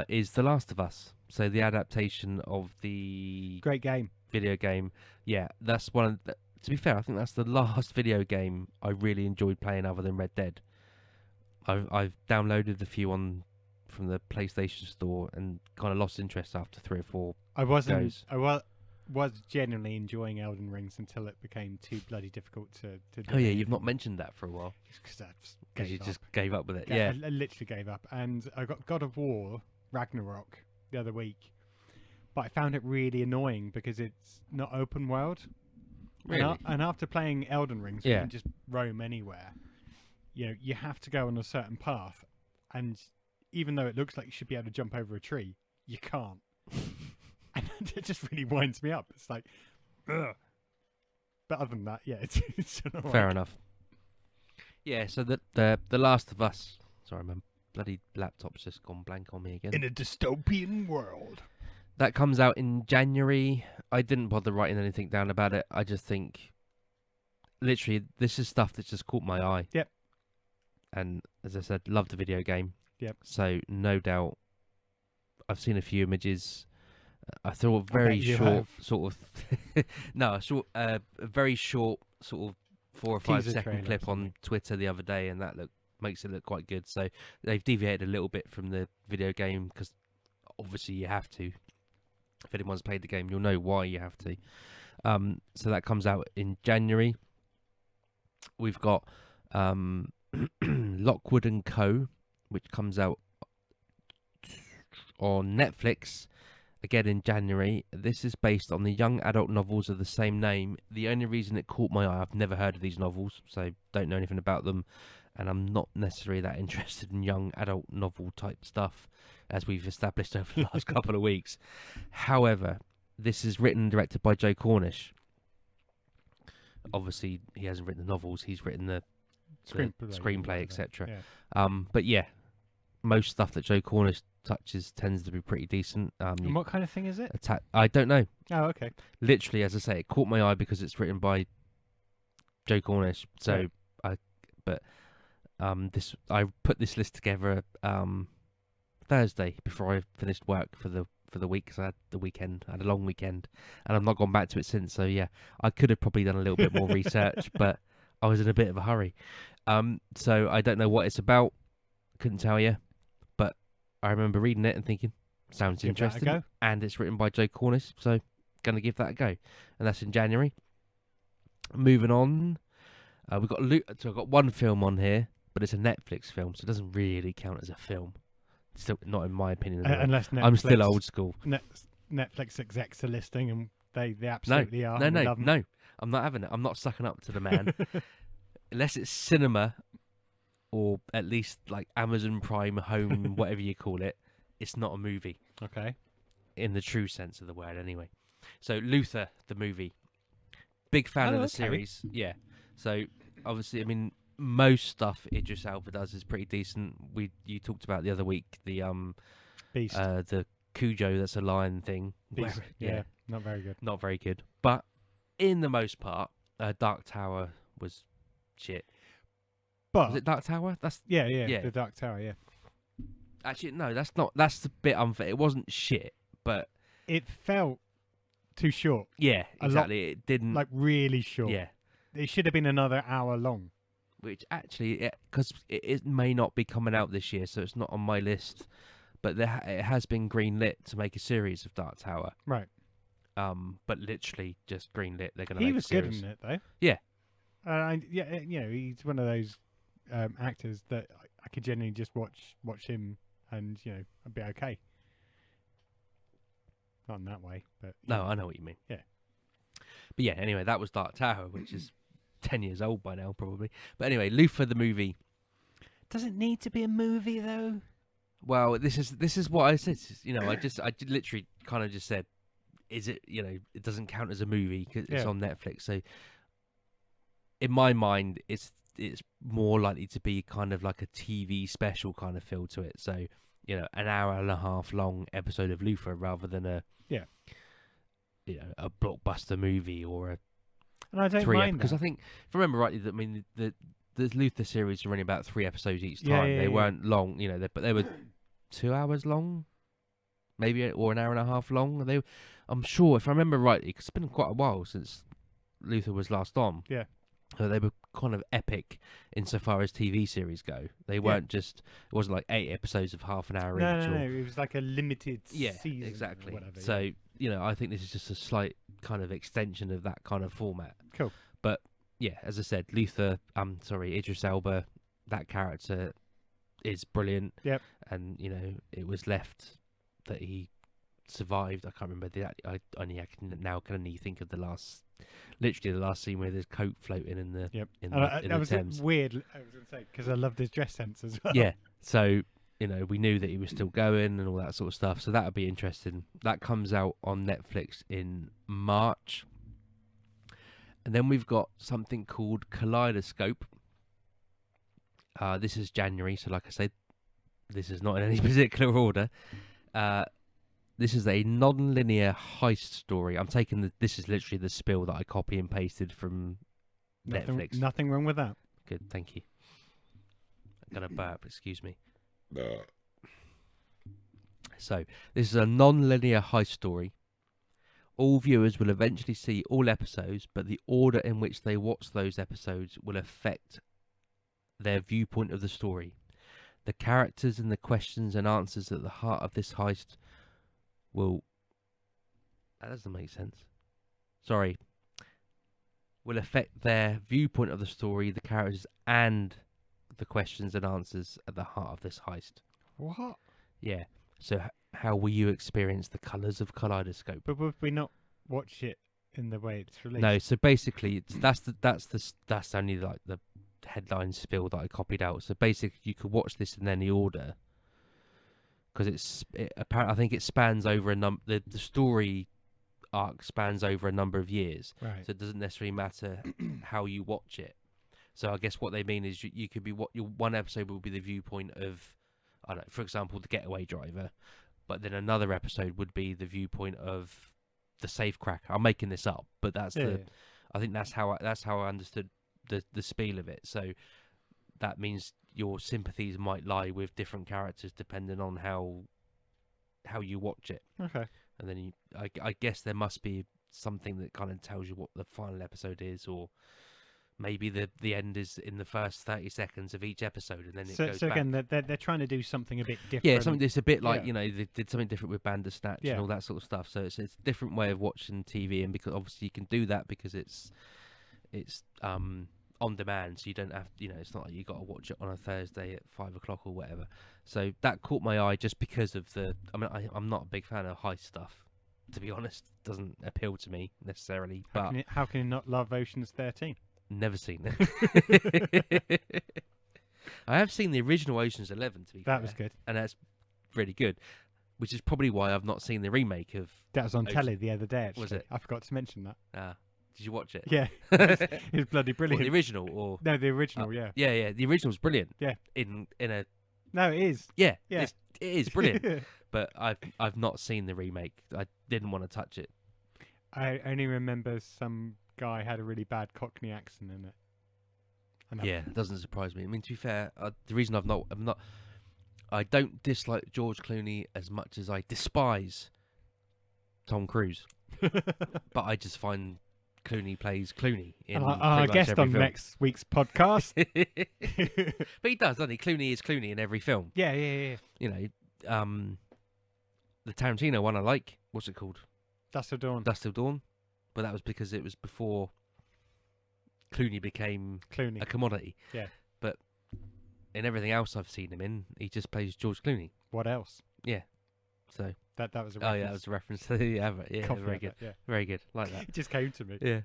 Is The Last of Us. So the adaptation of the Great game. video game. Yeah, that's one of the, to be fair, I think that's the last video game I really enjoyed playing other than Red Dead. I've downloaded a few from the PlayStation Store and kind of lost interest after 3 or 4 I wasn't. goes. I was genuinely enjoying Elden Rings until it became too bloody difficult to do. Oh yeah, you've not mentioned that for a while. Because I just Because you gave just up. gave up with it. Yeah, Yeah. I literally gave up. And I got God of War Ragnarok the other week, but I found it really annoying because it's not open world. Really? And after playing Elden Rings, you Yeah. can just roam anywhere. You know, you have to go on a certain path, and even though it looks like you should be able to jump over a tree, you can't. And it just really winds me up. It's like, ugh. But other than that, yeah, it's alright. Fair enough. Yeah, so the Last of Us. Sorry, my bloody laptop's just gone blank on me again. In a dystopian world. That comes out in January. I didn't bother writing anything down about it. I just think, literally, this is stuff that's just caught my eye. Yep. And as I said, love the video game. Yep. So no doubt, I've seen a few images. I thought I very bet you short, have. sort of. No, a very short, sort of 4 or 5 Teaser second trailer or clip on something. Twitter the other day, and that makes it look quite good. So they've deviated a little bit from the video game because obviously you have to. If anyone's played the game, you'll know why you have to. So that comes out in January. We've got Lockwood and Co., which comes out on Netflix again in January. This is based on the young adult novels of the same name. The only reason it caught my eye, I've never heard of these novels, so don't know anything about them, and I'm not necessarily that interested in young adult novel type stuff, as we've established over the last couple of weeks. However, this is written and directed by Joe Cornish. Obviously, he hasn't written the novels; he's written the screenplay, whatever. etc. Yeah. But yeah, most stuff that Joe Cornish touches tends to be pretty decent. And what kind of thing is it? I don't know. Oh, okay. Literally, as I say, it caught my eye because it's written by Joe Cornish. So Right. I put this list together Thursday before I finished work for the week, because I had the weekend. I had a long weekend, and I've not gone back to it since. So yeah, I could have probably done a little bit more research, but I was in a bit of a hurry. So I don't know what it's about. Couldn't tell you, but I remember reading it and thinking, sounds Give that a interesting. go. And it's written by Joe Cornish, so gonna give that a go. And that's in January. Moving on, we've got so I've got one film on here, but it's a Netflix film, so it doesn't really count as a film. Still, not in my opinion. anyway. Unless Netflix, I'm still old school. Netflix execs are listing, and they absolutely are. No, and we no, love 'em. no. I'm not having it. I'm not sucking up to the man. Unless it's cinema, or at least like Amazon Prime Home, whatever you call it, it's not a movie Okay. in the true sense of the word, anyway. So Luther, the movie, big fan of the Okay. series. Yeah. So obviously, I mean, most stuff Idris Elba does is pretty decent. You talked about the other week Beast. the Cujo that's a lion thing. Beast. Where- Yeah. Not very good. not very good. But in the most part, Dark Tower was shit. But Was it Dark Tower? That's yeah, Yeah. the Dark Tower. Yeah. actually no. That's not. That's a bit unfair. It wasn't shit, but It felt too short. yeah, A lot- exactly. It didn't. Like really short. yeah. It should have been another hour long. which actually, because it may not be coming out this year, so it's not on my list, but it has been greenlit to make a series of Dark Tower. Right. But literally just greenlit. They're going to He make was a series. good in it, though. Yeah. Yeah, he's one of those actors that I could genuinely just watch him, and I'd be okay. Not in that way, but No, I know what you mean. Yeah. But yeah, anyway, that was Dark Tower, which is 10 years old by now, probably. But anyway, Luther the movie. Does it need to be a movie though? Well, this is what I said. I literally kind of just said, is it? It doesn't count as a movie because it's on Netflix. So in my mind, it's more likely to be kind of like a TV special kind of feel to it. So an hour and a half long episode of Luther rather than a blockbuster movie or a And I don't 3 mind because that. I think if I remember rightly, the Luther series are only about 3 episodes each Yeah, time. yeah, They yeah. weren't long, but they were 2 hours long, maybe, or an hour and a half long. I'm sure, if I remember rightly, because it's been quite a while since Luther was last on. Yeah. They were kind of epic insofar as TV series go. They weren't just. It wasn't like 8 episodes of half an hour No, each. no, it was like a limited season. Exactly. Or whatever, So I think this is just a slight kind of extension of that kind of format. Cool. But yeah, as I said, Luther. Idris Elba. That character is brilliant. Yep. And it was left that he survived. I can't remember I can only think of the last scene where there's coke floating in the in that the was Thames. weird. I was going to say because I loved his dress sense as well. Yeah. So we knew that he was still going and all that sort of stuff. So that would be interesting. That comes out on Netflix in March. And then we've got something called Kaleidoscope. This is January, so like I said, this is not in any particular order. This is a non-linear heist story. I'm taking this is literally the spiel that I copy and pasted from Netflix. Nothing wrong with that. Good, thank you. I'm gonna burp. Excuse me. So this is a non-linear heist story. All viewers will eventually see all episodes, but the order in which they watch those episodes will affect their viewpoint of the story. The characters and the questions and answers at the heart of this heist will... That doesn't make sense. Sorry. Will affect their viewpoint of the story, the characters, and the questions and answers at the heart of this heist. What? Yeah. So how will you experience the colours of Kaleidoscope? But would we not watch it in the way it's released? No, so basically, that's only like the headline spiel that I copied out. So basically, you could watch this in any order because apparently I think it spans over a number. The story arc spans over a number of years, Right. so it doesn't necessarily matter how you watch it. So I guess what they mean is you could be your one episode will be the viewpoint of, I don't know, for example, the getaway driver, but then another episode would be the viewpoint of the safecracker. I'm making this up, but that's I think that's how I understood the spiel of it. So that means your sympathies might lie with different characters depending on how you watch it. Okay. And then I guess there must be something that kind of tells you what the final episode is, or maybe the end is in the first 30 seconds of each episode, and then it goes so back. again, they're trying to do something a bit different. Yeah, something that's a bit like, Yeah. they did something different with Bandersnatch Yeah. and all that sort of stuff. So it's a different way of watching TV, and because obviously you can do that because it's on demand, so you don't have, it's not like you got to watch it on a Thursday at 5 o'clock or whatever. So that caught my eye just because of I'm not a big fan of heist stuff, to be honest. Doesn't appeal to me necessarily, but How can you not love Ocean's 13? never seen it. I have seen the original Ocean's 11, to be fair. That was good. And that's really good, which is probably why I've not seen the remake of... That was on Ocean- telly the other day, actually. Was it? I forgot to mention that. Did you watch it? Yeah. It was bloody What, brilliant. the original, or... No, the original, yeah. Yeah, the original's brilliant. Yeah. In a... No, it is. Yeah, Yeah. it is brilliant. But I've not seen the remake. I didn't want to touch it. I only remember some guy had a really bad Cockney accent in it. And that- Yeah, it doesn't surprise me. I mean, to be fair, the reason I don't dislike George Clooney as much as I despise Tom Cruise. But I just find Clooney plays Clooney in And pretty our much guest every on film. next week's podcast. But he does, doesn't he? Clooney is Clooney in every film. Yeah, yeah, yeah. You know, the Tarantino one I like. What's it called? Dust of Dawn. Dust Till Dawn. But that was because it was before Clooney became Clooney. a commodity. Yeah. But in everything else I've seen him in, he just plays George Clooney. What else? Yeah. So. That was a reference. Oh yeah, that was a reference to the advert. Yeah, Coffee very advert, good. Yeah. Very good. Like that. It just came to me. Yeah.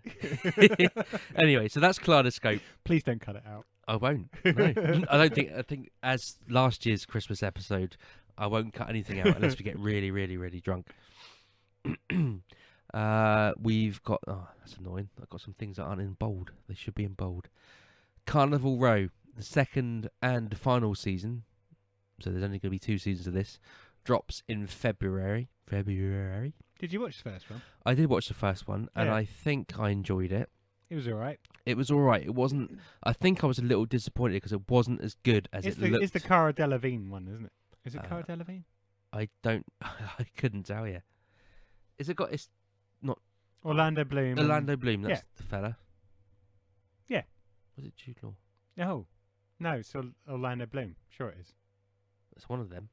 Anyway, so that's Kaleidoscope. Please don't cut it out. I won't. No. I think as last year's Christmas episode, I won't cut anything out unless we get really, really, really drunk. We've got that's annoying. I've got some things that aren't in bold. They should be in bold. Carnival Row, the second and final season. So there's only going to be 2 seasons of this. Drops in February. Did you watch the first one? I did watch the first one, and Yeah. I think I enjoyed it. It was all right. It was all right. It wasn't. I think I was a little disappointed because it wasn't as good as It's it looked. the Cara Delevingne one, isn't it? Is it Uh, Cara Delevingne? I don't. I couldn't tell you. Is it got? It's Orlando Bloom. Orlando Bloom. That's yeah. the fella. Yeah. Was it Jude Law? No. No, it's Orlando Bloom. Sure it is. It's one of them.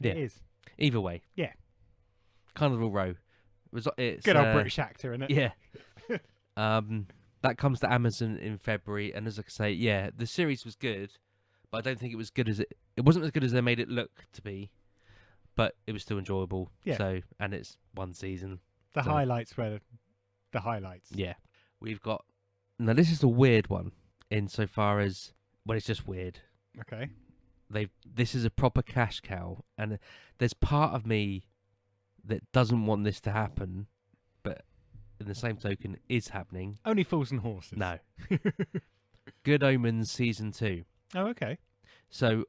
It is. Either way. Yeah. Carnival Row. It's Good old British actor, innit? Yeah. That comes to Amazon in February, and as I say, yeah, the series was good, but I don't think it was good as it wasn't as good as they made it look to be, but it was still enjoyable. Yeah. So, and it's 1 season. The So- highlights were the highlights. Yeah. We've got now. This is a weird one insofar as it's just weird. Okay. This is a proper cash cow, and there's part of me that doesn't want this to happen, but in the same token is happening. Only Fools and Horses. No. Good Omens season 2. Oh, okay. So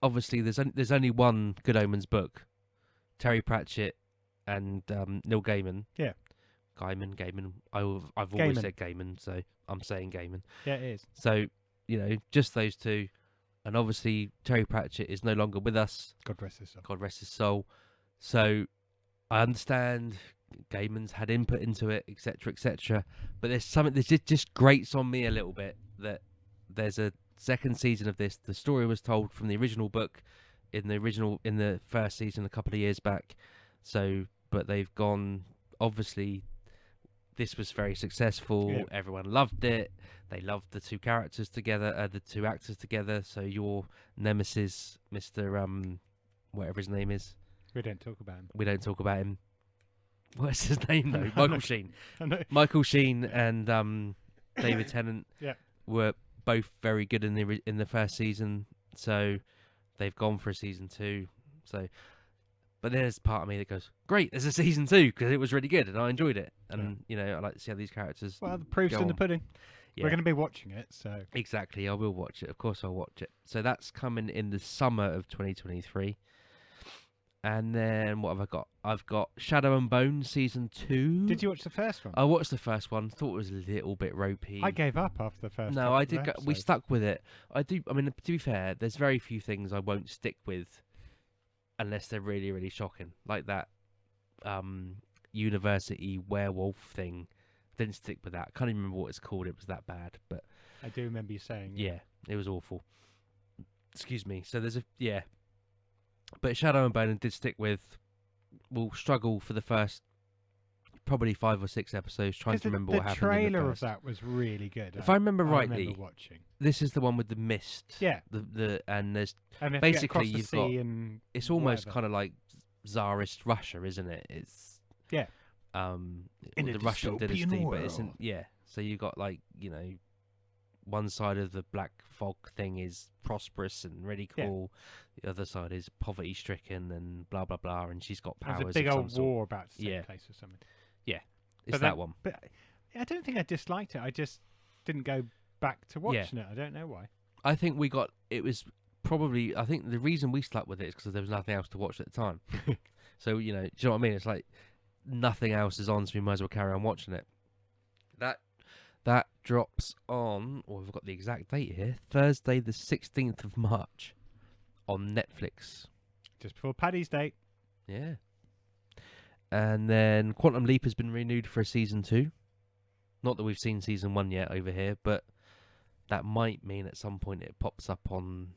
obviously there's only one Good Omens book. Terry Pratchett and Neil Gaiman. Yeah. Gaiman. I've always Gaiman. said Gaiman, so I'm saying Gaiman. Yeah, it is. So, just those two. And obviously Terry Pratchett is no longer with us. God rest his soul. God rest his soul. So I understand Gaiman's had input into it, etc., etc. But there's something that just grates on me a little bit that there's a second season of this. The story was told from the original book in the first season a couple of years back. So, but they've gone. Obviously, this was very successful. Yeah. Everyone loved it. They loved the 2 characters together, the 2 actors together. So your nemesis, Mr. Whatever his name is. We don't talk about him. We don't talk about him. What's his name though? Michael Sheen. I know. Michael Sheen and David Tennant Yeah. were both very good in the first season. So they've gone for a season 2. So, but there's part of me that goes, "Great, there's a season 2 because it was really good and I enjoyed it." And I like to see how these characters. Well, the proof's Go in the on. pudding. Yeah. We're going to be watching it, so. Exactly, I will watch it. Of course, I'll watch it. So that's coming in the summer of 2023. And then what have I got? I've got Shadow and Bone season 2. Did you watch the first one? I watched the first one. Thought it was a little bit ropey. I gave up after the first. No, couple I of did. We episodes. stuck with it. I do. I mean, to be fair, there's very few things I won't stick with, unless they're really, really shocking, like that university werewolf thing. Didn't stick with that. Can't even remember what it's called. It was that bad, but I do remember you saying. yeah, it was awful. Excuse me. So there's but Shadow and Bone did stick with. We'll struggle for the first probably 5 or 6 episodes trying to remember what happened. The trailer in the of first. that was really good. If I remember rightly, remember watching. this is the one with the mist. Yeah. And there's And if basically you get you've across the got- sea and it's almost whatever. kind of like Tsarist Russia, isn't it? It's Yeah. In a the Russian dystopian dynasty, but it's world. so you got like one side of the black fog thing is prosperous and really Yeah. cool. The other side is poverty stricken and blah blah blah. And she's got powers. There's a big of some old sort. war about to take Yeah. place or something. It's but that then- one. But I don't think I disliked it. I just didn't go back to watching it. I don't know why. I think it was probably. I think the reason we stuck with it is because there was nothing else to watch at the time. So do you know what I mean? It's like nothing else is on, so we might as well carry on watching it. That drops on. Oh, we've got the exact date here. Thursday, the 16th of March, on Netflix. Just before Paddy's Day. Yeah. And then Quantum Leap has been renewed for a season 2. Not that we've seen season 1 yet over here, but that might mean at some point it pops up on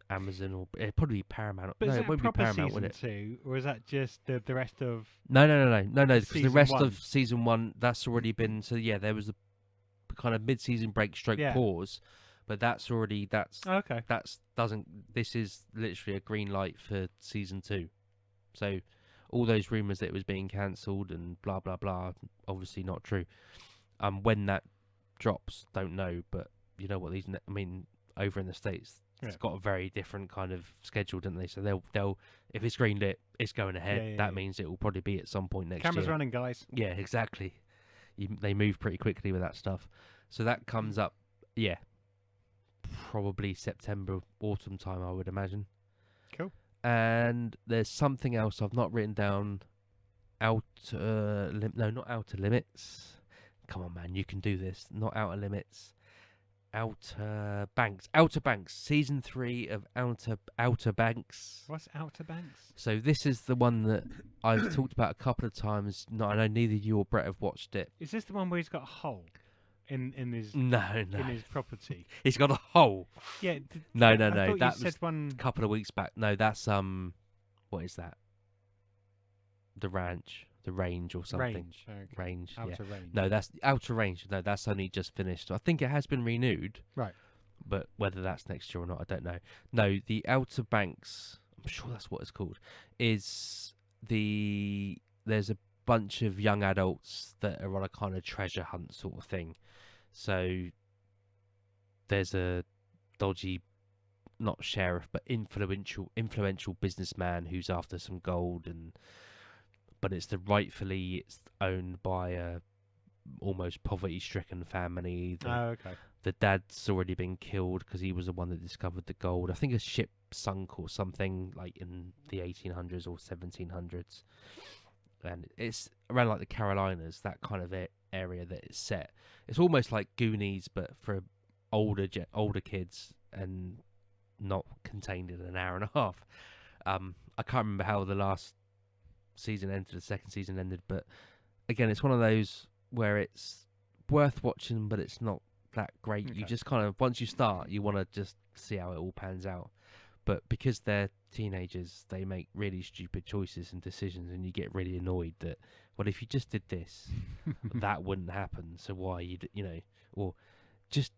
Amazon or it'd probably be Paramount. But No, is it that won't be proper Paramount, would season it? 2, or is that just the rest of? No, because the Season rest 1. of season 1 that's already been. So yeah, there was a kind of mid-season break, stroke Yeah. pause, but that's Okay. This is literally a green light for season 2. So all those rumours that it was being cancelled and blah blah blah, obviously not true. When that drops, don't know, but you know what these. I mean, over in the States, it's Yeah. got a very different kind of schedule, don't they? So they'll if it's greenlit, it's going ahead. Yeah, that yeah. means it will probably be at some point next Cameras year. running, guys. Yeah, exactly. They move pretty quickly with that stuff. So that comes up, yeah, probably September, autumn time, I would imagine. Cool. And there's something else I've not written down. No, not Outer Limits. Come on, man, you can do this. Not Outer Limits. Outer Banks. Season 3 of Outer Banks. What's Outer Banks? So this is the one that I've talked about a couple of times. No, I know neither you or Brett have watched it. Is this the one where he's got a hole in his No. in his property? He's got a hole. Yeah. No. I thought That you was said one. a couple of weeks back. No, that's what is that? The range or something. Range. Okay. Range. Yeah. Outer range. No, that's Outer Range. No, that's only just finished. I think it has been renewed. Right. But whether that's next year or not, I don't know. No, the Outer Banks, I'm sure that's what it's called, there's a bunch of young adults that are on a kind of treasure hunt sort of thing. So there's a dodgy, not sheriff, but influential businessman who's after some gold, but it's owned by a almost poverty-stricken family. Okay. The dad's already been killed because he was the one that discovered the gold. I think a ship sunk or something like in the 1800s or 1700s. And it's around like the Carolinas, that kind of area that it's set. It's almost like Goonies, but for older kids and not contained in an hour and a half. I can't remember how the last season ended, the second season ended, but again, it's one of those where it's worth watching, but it's not that great. Okay. You just kind of, once you start, you want to just see how it all pans out. But because they're teenagers, they make really stupid choices and decisions, and you get really annoyed that, well, if you just did this, that wouldn't happen. So why or just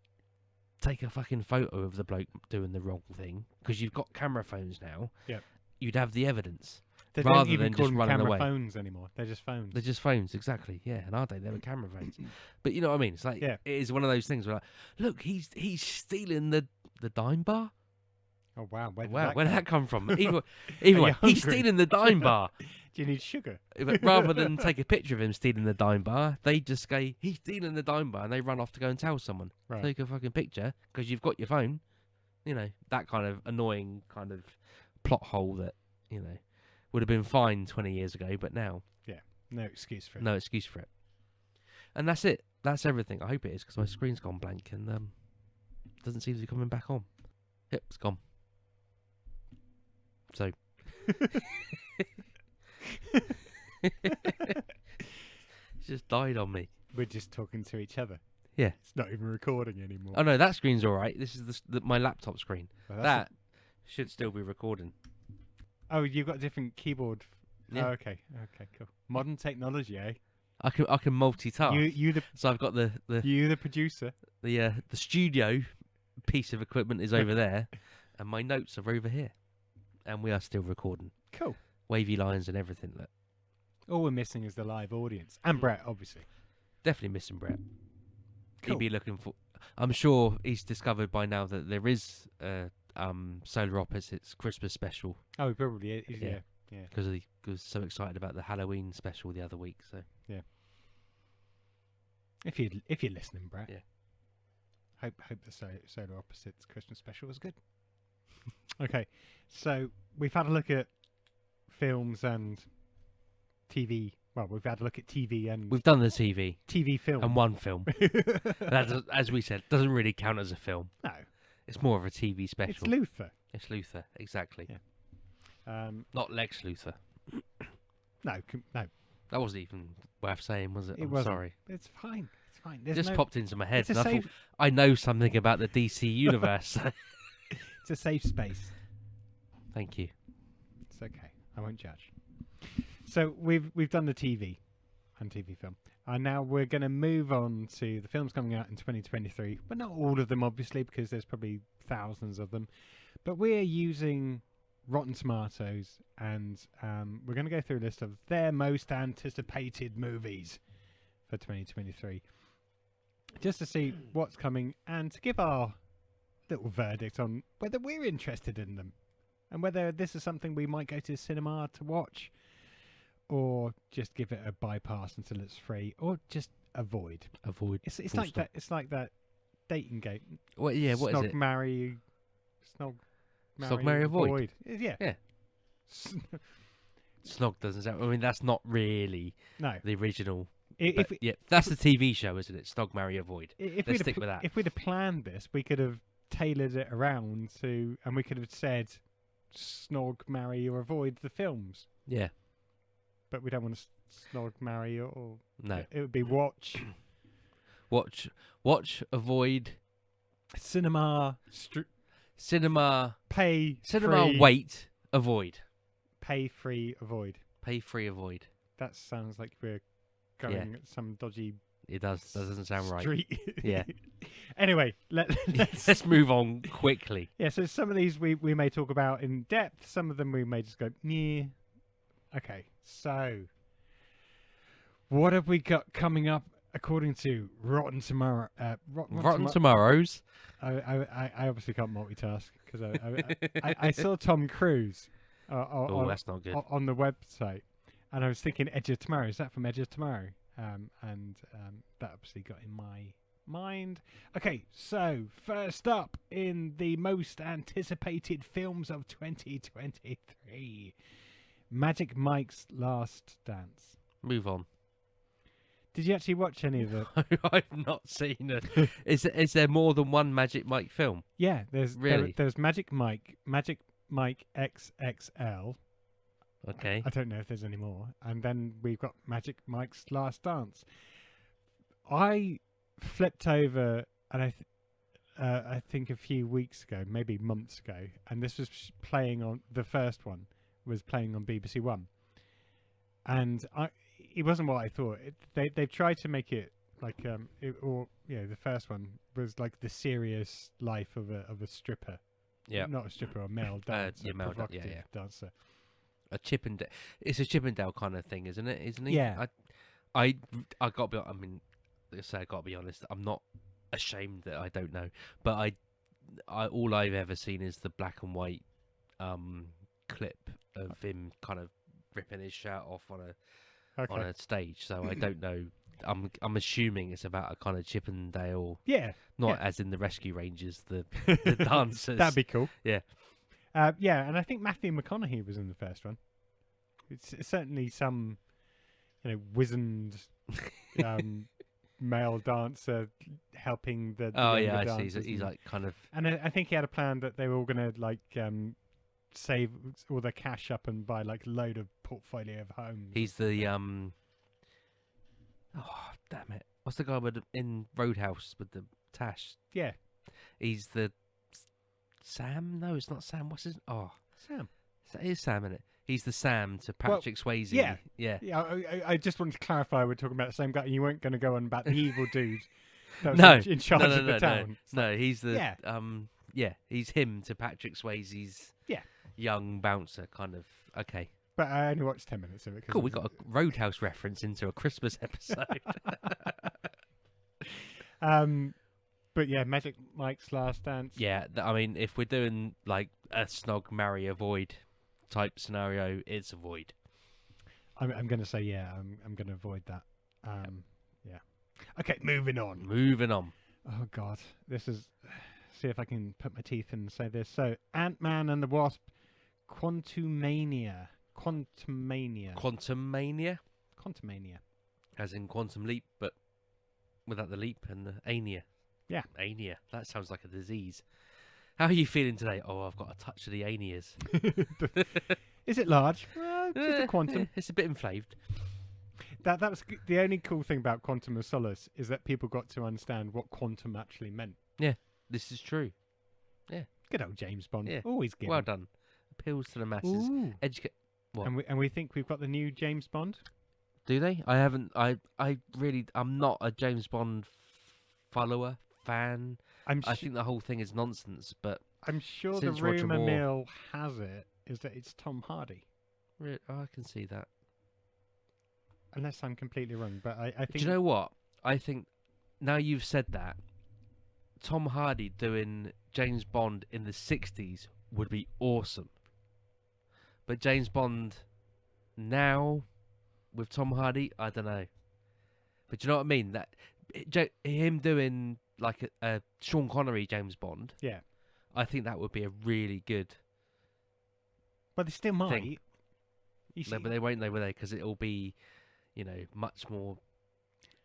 take a fucking photo of the bloke doing the wrong thing because you've got camera phones now. Yep. You'd have the evidence. They rather don't even than call just them running camera away. phones anymore. They're just phones. They're just phones, exactly. Yeah, and aren't they? They were camera phones. But you know what I mean? It's like, Yeah. it is one of those things where, like, look, he's stealing the dime bar. Oh wow! Where'd come? that come from? Either you way, he's hungry? stealing the dime bar. Do you need sugar? But rather than take a picture of him stealing the dime bar, they just go, he's stealing the dime bar, and they run off to go and tell someone. Right. Take a fucking picture because you've got your phone. You know, that kind of annoying kind of plot hole that, you know, would have been fine 20 years ago, but now No excuse for it. no excuse for it. And that's it. That's everything. I hope it is, because my screen's gone blank and doesn't seem to be coming back on. Yep, it's gone. So it's just died on me. We're just talking to each other. Yeah. It's not even recording anymore. Oh no, that screen's all right. This is my laptop screen. Well, That should still be recording. Oh, you've got a different keyboard. Yeah. Oh, okay. Okay, cool. Modern technology, eh? I can multitask. You the So I've got the producer. the studio piece of equipment is over there, and my notes are over here, and we are still recording. Cool. Wavy lines and everything. Look, All we're missing is the live audience and Brett, obviously. definitely missing Brett. Cool. He'd be looking for. I'm sure he's discovered by now that there is Solar Opposites Christmas special, Oh, he probably is. Yeah. Yeah. because he was so excited about the Halloween special the other week. So If you're listening, Brett. Yeah. Hope the Solar Opposites Christmas special was good. Okay, so we've had a look at films and TV. Well, we've had a look at TV and we've done the TV TV film. and one film. That does, as we said, doesn't really count as a film. No, It's more of a TV it's special. Luther. It's Luthor, exactly. Yeah. Not Lex Luthor. No, That wasn't even worth saying, was it? It I'm wasn't. sorry. It's fine. It's fine. It There's just no, popped into my head, it's a and I thought safe, I know something about the DC universe. it's a safe space. Thank you. It's okay. I won't judge. So we've done the TV and TV film, and now we're going to move on to the films coming out in 2023. But not all of them, obviously, because there's probably thousands of them. But we're using Rotten Tomatoes, and we're going to go through a list of their most anticipated movies for 2023, just to see what's coming and to give our little verdict on whether we're interested in them and whether this is something we might go to the cinema to watch, or just give it a bypass until it's free, or just avoid. It's full like stop. that. It's like that dating game. What? Yeah. What is Snog, it? marry, snog, Snog, marry, avoid. Yeah. Yeah. Snog doesn't sound. I mean, that's not really No. the original. If But, yeah, that's the TV show, isn't it? Snog, marry, avoid. if Let's we'd stick have, with that. if we'd have planned this, we could have tailored it around to, and we could have said, snog, marry, or avoid the films. Yeah. But we don't want to snog, marry, or No. it would be watch, Watch, avoid, cinema, cinema, pay, free, wait, avoid, pay free, avoid. pay free, avoid. That sounds like we're going at some dodgy It does. That doesn't sound right. street. Yeah. Anyway, Let's move on quickly. Yeah, so some of these we may talk about in depth. Some of them we may just go, yeah. Okay, so what have we got coming up according to Rotten Tomorrow? Rotten Tomorrows. I obviously can't multitask because I saw Tom Cruise Oh, that's not good. on the website, and I was thinking Edge of Tomorrow. Is that from Edge of Tomorrow? And that obviously got in my mind. Okay, so first up in the most anticipated films of 2023, Magic Mike's Last Dance. Move on. Did you actually watch any of it? I've not seen it. Is there more than one Magic Mike film? Yeah, Really? there's Magic Mike XXL. Okay. I don't know if there's any more. And then we've got Magic Mike's Last Dance. I flipped over, and I think a few weeks ago, maybe months ago, and this was playing on, the first one was playing on BBC One. And it wasn't what I thought. They've tried to make it like, the first one was like the serious life of a stripper. Yeah. Not a stripper, a male dancer. Yeah, male provocative yeah. dancer. A Chippendale. It's a Chippendale kind of thing, isn't it? Isn't he? Yeah. I got to be. I mean, I got to be honest. I'm not ashamed that I don't know, but I all I've ever seen is the black and white clip of him kind of ripping his shirt off on a stage. So I don't know. I'm assuming it's about a kind of Chippendale. Yeah. Not as in the Rescue Rangers, the dancers. That'd be cool. Yeah. Yeah, and I think Matthew McConaughey was in the first one. It's certainly some, wizened male dancer helping the younger I dancers. see. He's like kind of. And I think he had a plan that they were all going to save all their cash up and buy like a load of portfolio of homes. He's the Oh damn it! What's the guy in Roadhouse with the tash? Yeah, He's the Sam. No, it's not Sam. What's his? Oh, Sam. It is Sam in it. He's the Sam to Patrick Swayze. yeah. Yeah. Yeah, I just wanted to clarify we're talking about the same guy. You weren't going to go on about the evil dude that was No, in charge of the town. No, he's the Yeah. he's him to Patrick Swayze's young bouncer kind of. Okay. But I only watched 10 minutes of it. Cool, we got a Roadhouse reference into a Christmas episode. But yeah, Magic Mike's Last Dance. Yeah, I mean, if we're doing like a snog, marry, avoid type scenario, it's avoid. I'm going to say I'm going to avoid that. Yeah. Okay, moving on. Moving on. Oh God, this is. See if I can put my teeth in and say this. So, Ant-Man and the Wasp, Quantumania. As in Quantum Leap, but without the leap and the ania. Yeah. Ania. That sounds like a disease. How are you feeling today? Oh, I've got a touch of the anias. Is it large? Just a quantum. It's a bit inflamed. that was the only cool thing about Quantum of Solace is that people got to understand what quantum actually meant. This is true. Good old James Bond. Yeah. Always giving. Well done. Appeals to the masses. Ooh. What? And we think we've got the new James Bond. Do they? I haven't. I'm not a James Bond follower fan. I think the whole thing is nonsense. But I'm sure the since Roger rumor Moore- mill has it is that it's Tom Hardy. I can see that. Unless I'm completely wrong, but I think. Do you know what? I think now you've said that, Tom Hardy doing James Bond in the 60s would be awesome. But James Bond now with Tom Hardy, I don't know. But do you know what I mean? That him doing like a Sean Connery James Bond. Yeah. I think that would be a really good. But they still might. thing. You see, No, but they won't know, will they? Because it'll be, much more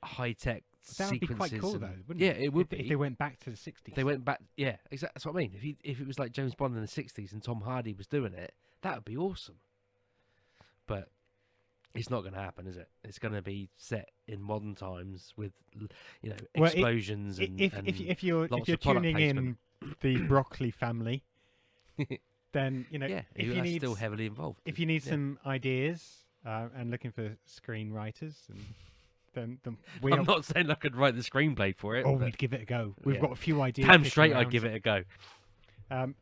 high tech that would be sequences. quite cool, and- though, wouldn't yeah, it? it would if be. they went back to the 60s. If they went back, yeah, exactly. That's what I mean. If it was like James Bond in the 60s and Tom Hardy was doing it, that would be awesome. But it's not going to happen, is it? It's going to be set in modern times with, Well, explosions and if you're lots tuning of product in placement. the Broccoli family, then yeah, if that's you need still heavily involved. if you need Yeah. some ideas and looking for screenwriters, and then we I'm not saying I could write the screenplay for it. oh, but we'd give it a go. We've yeah. got a few ideas. damn kicking straight, around. I'd give it a go.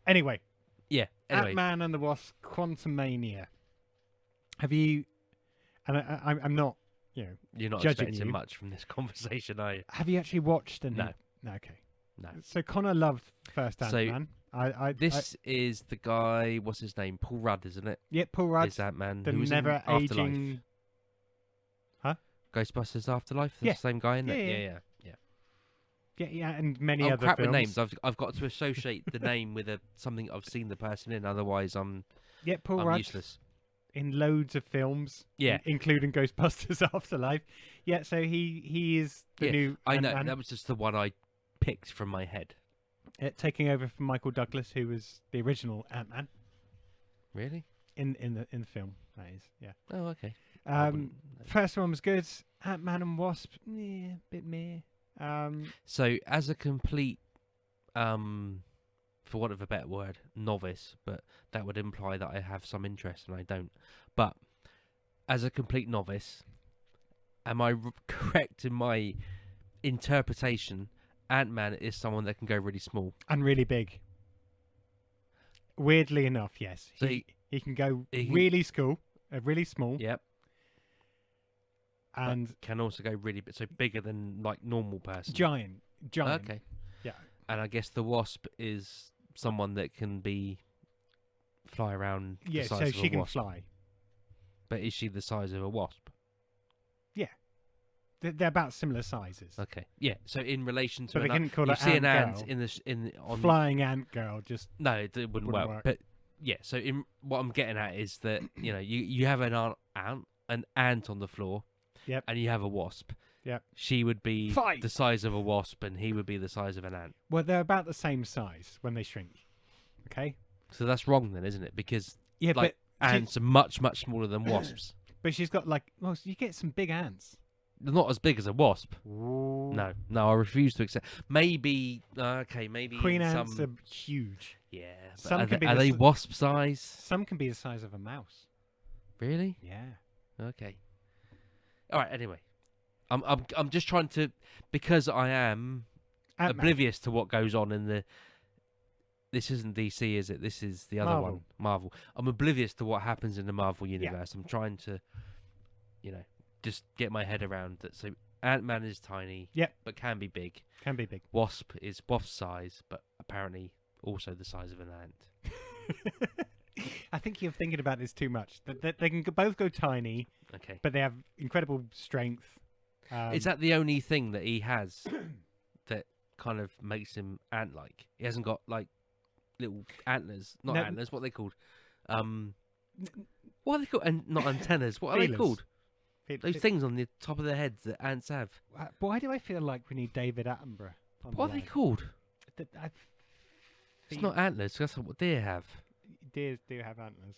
Anyway, Yeah. Anyway, Ant-Man and the Wasp: Quantumania. Have you? And I'm not, you're not judging expecting you. much from this conversation, are you? Have you actually watched? And No. No. Okay. No. So Connor loved first So, Ant-Man. This is the guy. What's his name? Paul Rudd, isn't it? Yeah, Paul Rudd, Is Ant-Man the who was never in Afterlife. aging. Ghostbusters Afterlife. The Yeah. same guy in Yeah, it. yeah. Yeah. Yeah, and many I'm other crap films. with names. I've got to associate the name with something I've seen the person in. Otherwise, I'm Yeah, Paul Rudd useless. in loads of films. Yeah. Including Ghostbusters Afterlife. Yeah, so he is the Yeah, new I know. Ant-Man, That was just the one I picked from my head. taking over from Michael Douglas, who was the original Ant-Man Really? in the film. That is, yeah. Oh, okay. I wouldn't know. First one was good. Ant-Man and Wasp, bit meh. So, as a complete, for want of a better word, novice, but that would imply that I have some interest and I don't. But as a complete novice, am I correct in my interpretation? Ant-Man is someone that can go really small. and really big. Weirdly enough, yes. So He can go he can- really small, Yep. and But can also go really big, so bigger than like normal person. giant. Okay. Yeah. And I guess the Wasp is someone that can fly around Yeah, the size so of she a can wasp. fly. But is she the size of a wasp? They're about similar sizes. Okay. Yeah. So in relation to But they an ant, couldn't call you her see an Ant ant Girl. on Flying ant girl, just no, it wouldn't wouldn't work. work. But yeah. So in what I'm getting at is that you have an ant on the floor. Yep. And you have a wasp. Yep. She would be Fight! the size of a wasp, and he would be the size of an ant. well, they're about the same size when they shrink. Okay. So that's wrong then, isn't it? Because Yeah, like but ants are much smaller than wasps. she's got you get some big ants. They're not as big as a wasp. Ooh. No, I refuse to accept. Maybe maybe Queen in ants some. are huge. Yeah, but Some are can they, be are the they s- wasp size? Some can be the size of a mouse. Really? Yeah. Okay. All right. Anyway, I'm just trying to, because I am Ant-Man. oblivious to what goes on in the. This isn't DC, is it? This is the other Marvel. one, Marvel. I'm oblivious to what happens in the Marvel universe. I'm trying to, just get my head around that. So Ant-Man is tiny, Yep. but can be big. Can be big. Wasp is wasp size, but apparently also the size of an ant. I think you're thinking about this too much. They can both go tiny, Okay. but they have incredible strength. Is that the only thing that he has that kind of makes him ant-like? He hasn't got like little antlers, not No. antlers. What are they called? What are they called? And not antennas. What are they Feelers. called? It- Those it- things on the top of their heads that ants have. Why do I feel like we need David Attenborough? On What the are they line? called? I It's not antlers. 'Cause that's what deer have. Deers do have antlers.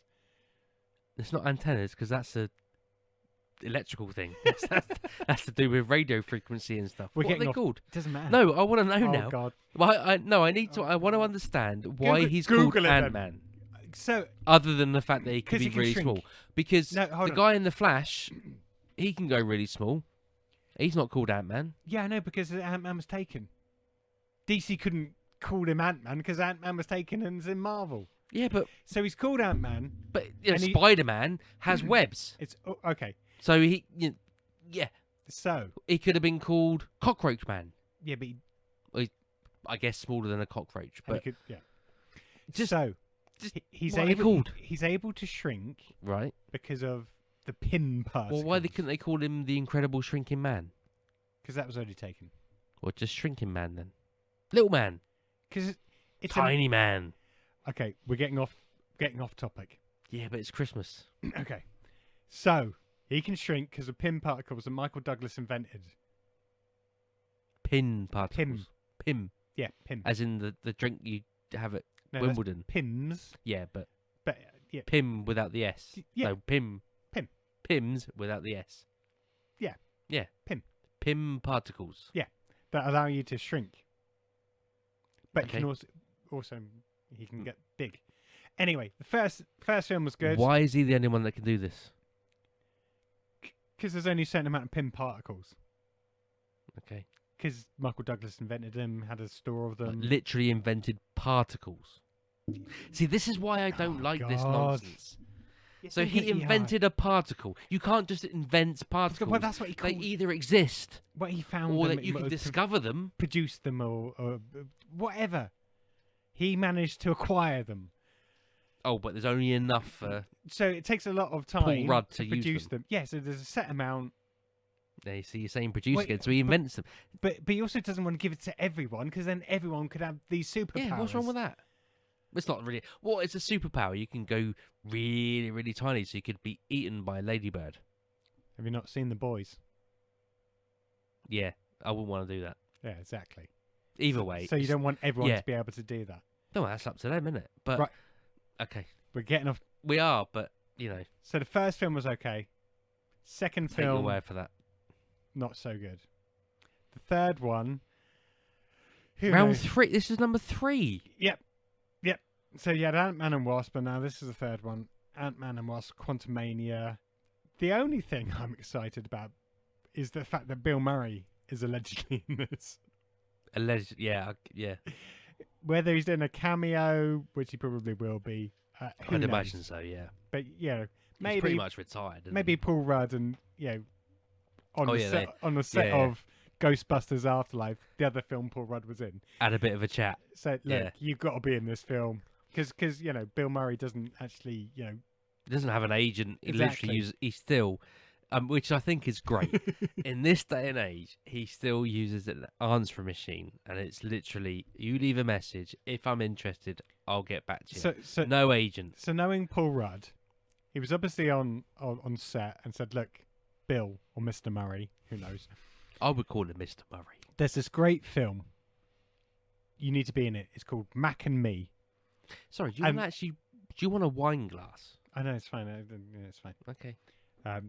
It's not antennas because that's a electrical thing. That's to do with radio frequency and stuff. We're What are getting they off- called? Doesn't matter. No, I want to know Oh now. God. Well, I need to. Oh, I want to God. understand why Google- he's Google called it then. Ant-Man, So other than the fact that he can 'Cause be he can really shrink. small. Because No, hold the on. guy in the Flash, he can go really small. He's not called Ant-Man. yeah, I know because Ant-Man was taken. DC couldn't call him Ant-Man because Ant-Man was taken and is in Marvel. Yeah, but So he's called Ant-Man. you know, And he- Spider-Man has webs, It's okay. so yeah, So he could have been called Cockroach Man. yeah, but he, I guess smaller than a cockroach, and he but could yeah. just- so just he's what are they able. called? He's able to shrink right. because of the pin part. Well, why couldn't they call him the Incredible Shrinking Man? Because that was already taken. Or just Shrinking Man then? Little Man, Because it's Tiny Man. okay, we're getting off topic. Yeah, but it's Christmas. Okay, so he can shrink because of pin particles that Michael Douglas invented. Pin particles. Pim. Yeah, pin. As in the drink you have at No, that's Wimbledon. Pims, Yeah, but but yeah, Pim without the S. Yeah. No, Pim. Pim. Pims without the S. Yeah. Yeah. Pim. Pim particles. that allow you to shrink. But Okay. you can also he can get big. Anyway, the first film was good Why is he the only one that can do this? because there's only a certain amount of pin particles. Okay. Because Michael Douglas invented them, had a store of Like, them. literally invented particles. See, this is why I don't Oh, like this God. nonsense. Yes, So yeah, he invented a particle. You can't just invent particles. Well, that's what he They called. either exist What he found, or them, that you can or discover them. produce them, or whatever. He managed to acquire them. Oh, but there's only enough for... So it takes a lot of time Rudd to use produce them. them. Yeah, so there's a set amount, There you see, you're saying produce Wait, again, so he invents them. but he also doesn't want to give it to everyone because then everyone could have these superpowers. Yeah, what's wrong with that? It's not really... Well, it's a superpower. You can go really, really tiny, so you could be eaten by a ladybird. Have you not seen The Boys? Yeah, I wouldn't want to do that. Yeah, exactly. Either way. So you it's- don't want everyone yeah. to be able to do that. No, that's up to them, isn't it? But... Right. Okay. We're getting off. We are, but, you know, So the first film was okay. Second take your film, word for that. not so good. The third one. Who Round knows? 3. This is number 3. Yep. So you had Ant-Man and Wasp, and now this is the third one. Ant-Man and Wasp, Quantumania. The only thing I'm excited about is the fact that Bill Murray is allegedly in this. Alleged, yeah, yeah. Whether he's in a cameo, which he probably will be, who I'd knows? imagine so, yeah. But yeah, He's maybe pretty much retired. isn't maybe he? Paul Rudd and on Oh, the yeah, set, on the set yeah. of Ghostbusters Afterlife, the other film Paul Rudd was in. Had a bit of a chat. So look, Yeah. you've got to be in this film because Bill Murray doesn't actually He doesn't have an agent. He Exactly. literally uses. He still, which I think is great. In this day and age, he still uses an answer machine, and it's literally you leave a message. If I'm interested, I'll get back to you. so No agent. So knowing Paul Rudd, he was obviously on set and said, "Look, Bill or Mr. Murray, who knows? I would call him Mr. Murray. There's this great film. You need to be in it. It's called Mac and Me. Sorry, do you want actually? Do you want a wine glass? I know it's fine. It's fine. Okay. That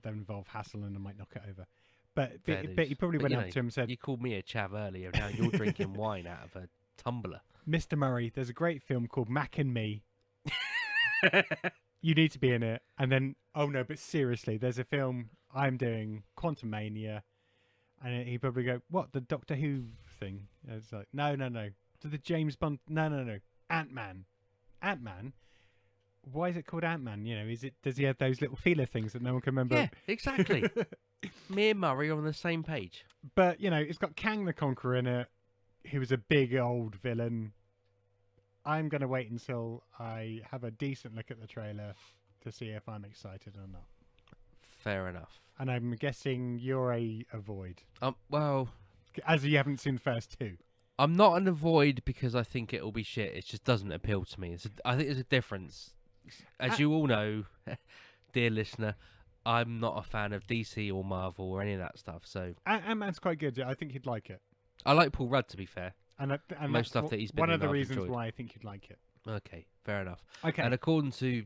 involve hassle and I might knock it over. But Fair but he dues. probably But, went you up know, to him and said, You called me a chav earlier. Now you're drinking wine out of a tumbler. "Mr. Murray, there's a great film called Mac and Me. You need to be in it." And then, oh no, but seriously, there's a film I'm doing, Quantumania, and he'd probably go, "What, the Doctor Who thing?" And it's like, no. To the James Bond, no. Ant-Man. Why is it called Ant-Man? Does he have those little feeler things that no one can remember? Yeah, exactly. Me and Murray are on the same page. But, it's got Kang the Conqueror in it, who was a big old villain. I'm going to wait until I have a decent look at the trailer to see if I'm excited or not. Fair enough. And I'm guessing you're a avoid, Well, as you haven't seen the first two. I'm not an avoid because I think it'll be shit. It just doesn't appeal to me. I think there's a difference. As you all know, dear listener, I'm not a fan of DC or Marvel or any of that stuff. So Ant-Man's quite good. I think you'd like it. I like Paul Rudd, to be fair. And Most that's stuff that he's been one in of the I've reasons enjoyed. why I think you'd like it. Okay, fair enough. Okay. And according to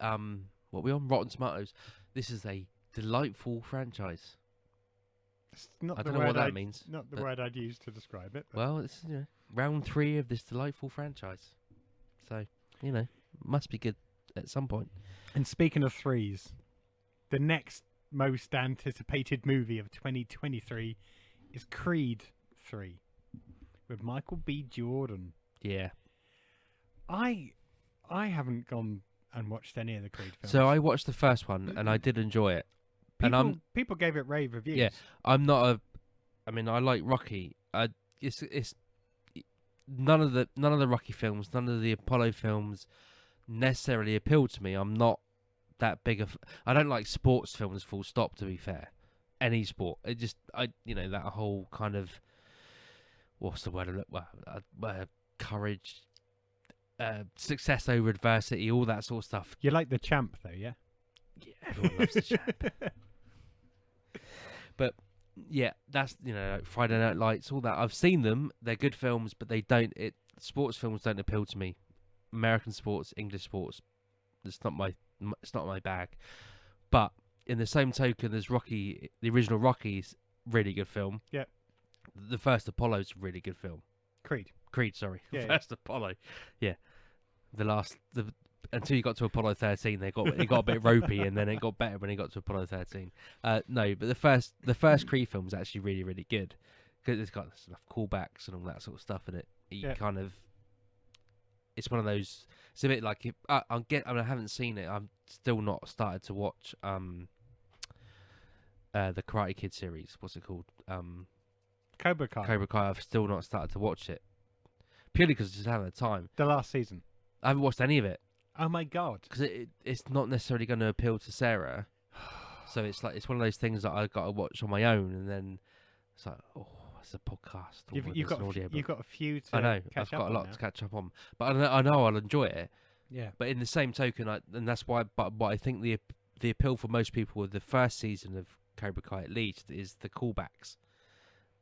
what we on Rotten Tomatoes, this is a Delightful franchise. It's not I the don't know what word that means. Not the but- word I'd use to describe it. But Well, it's round 3 of this delightful franchise. So, must be good at some point. And speaking of threes, the next most anticipated movie of 2023 is Creed 3 with Michael B. Jordan. Yeah. I haven't gone and watched any of the Creed films. So I watched the first one and I did enjoy it. People gave it rave reviews. Yeah. I'm not a. I mean, I like Rocky. It's none of the Rocky films, none of the Apollo films necessarily appeal to me. I'm not that big of. I don't like sports films. Full stop. To be fair, any sport. It just that whole kind of what's the word? Courage, success over adversity, all that sort of stuff. You like The Champ though, yeah? Yeah, everyone loves the champ. But yeah, that's like Friday Night Lights, all that. I've seen them; they're good films, but they don't. Sports films don't appeal to me. American sports, English sports, it's not my bag. But in the same token, there's Rocky, the original Rocky's really good film. Yep. The first Apollo's a really good film. Creed, sorry. Yeah, First Apollo. Yeah. Until you got to Apollo 13, it got a bit ropey, and then it got better when it got to Apollo 13. No, but the first Creed film is actually really, really good because it's got enough callbacks and all that sort of stuff in it. It's one of those. It's a bit like I haven't seen it. I'm still not started to watch the Karate Kid series. What's it called? Cobra Kai. Cobra Kai. I've still not started to watch it purely because I just haven't had time. The last season. I haven't watched any of it. Oh my god! Because it's not necessarily going to appeal to Sarah, so it's one of those things that I got to watch on my own, and then it's like, oh, it's a podcast. Or You've got an audiobook. you've got a few to. I know catch I've up got a lot on to catch up on, but I know I'll enjoy it. Yeah. But in the same token, and that's why. But what I think the appeal for most people with the first season of Cobra Kai at least is the callbacks,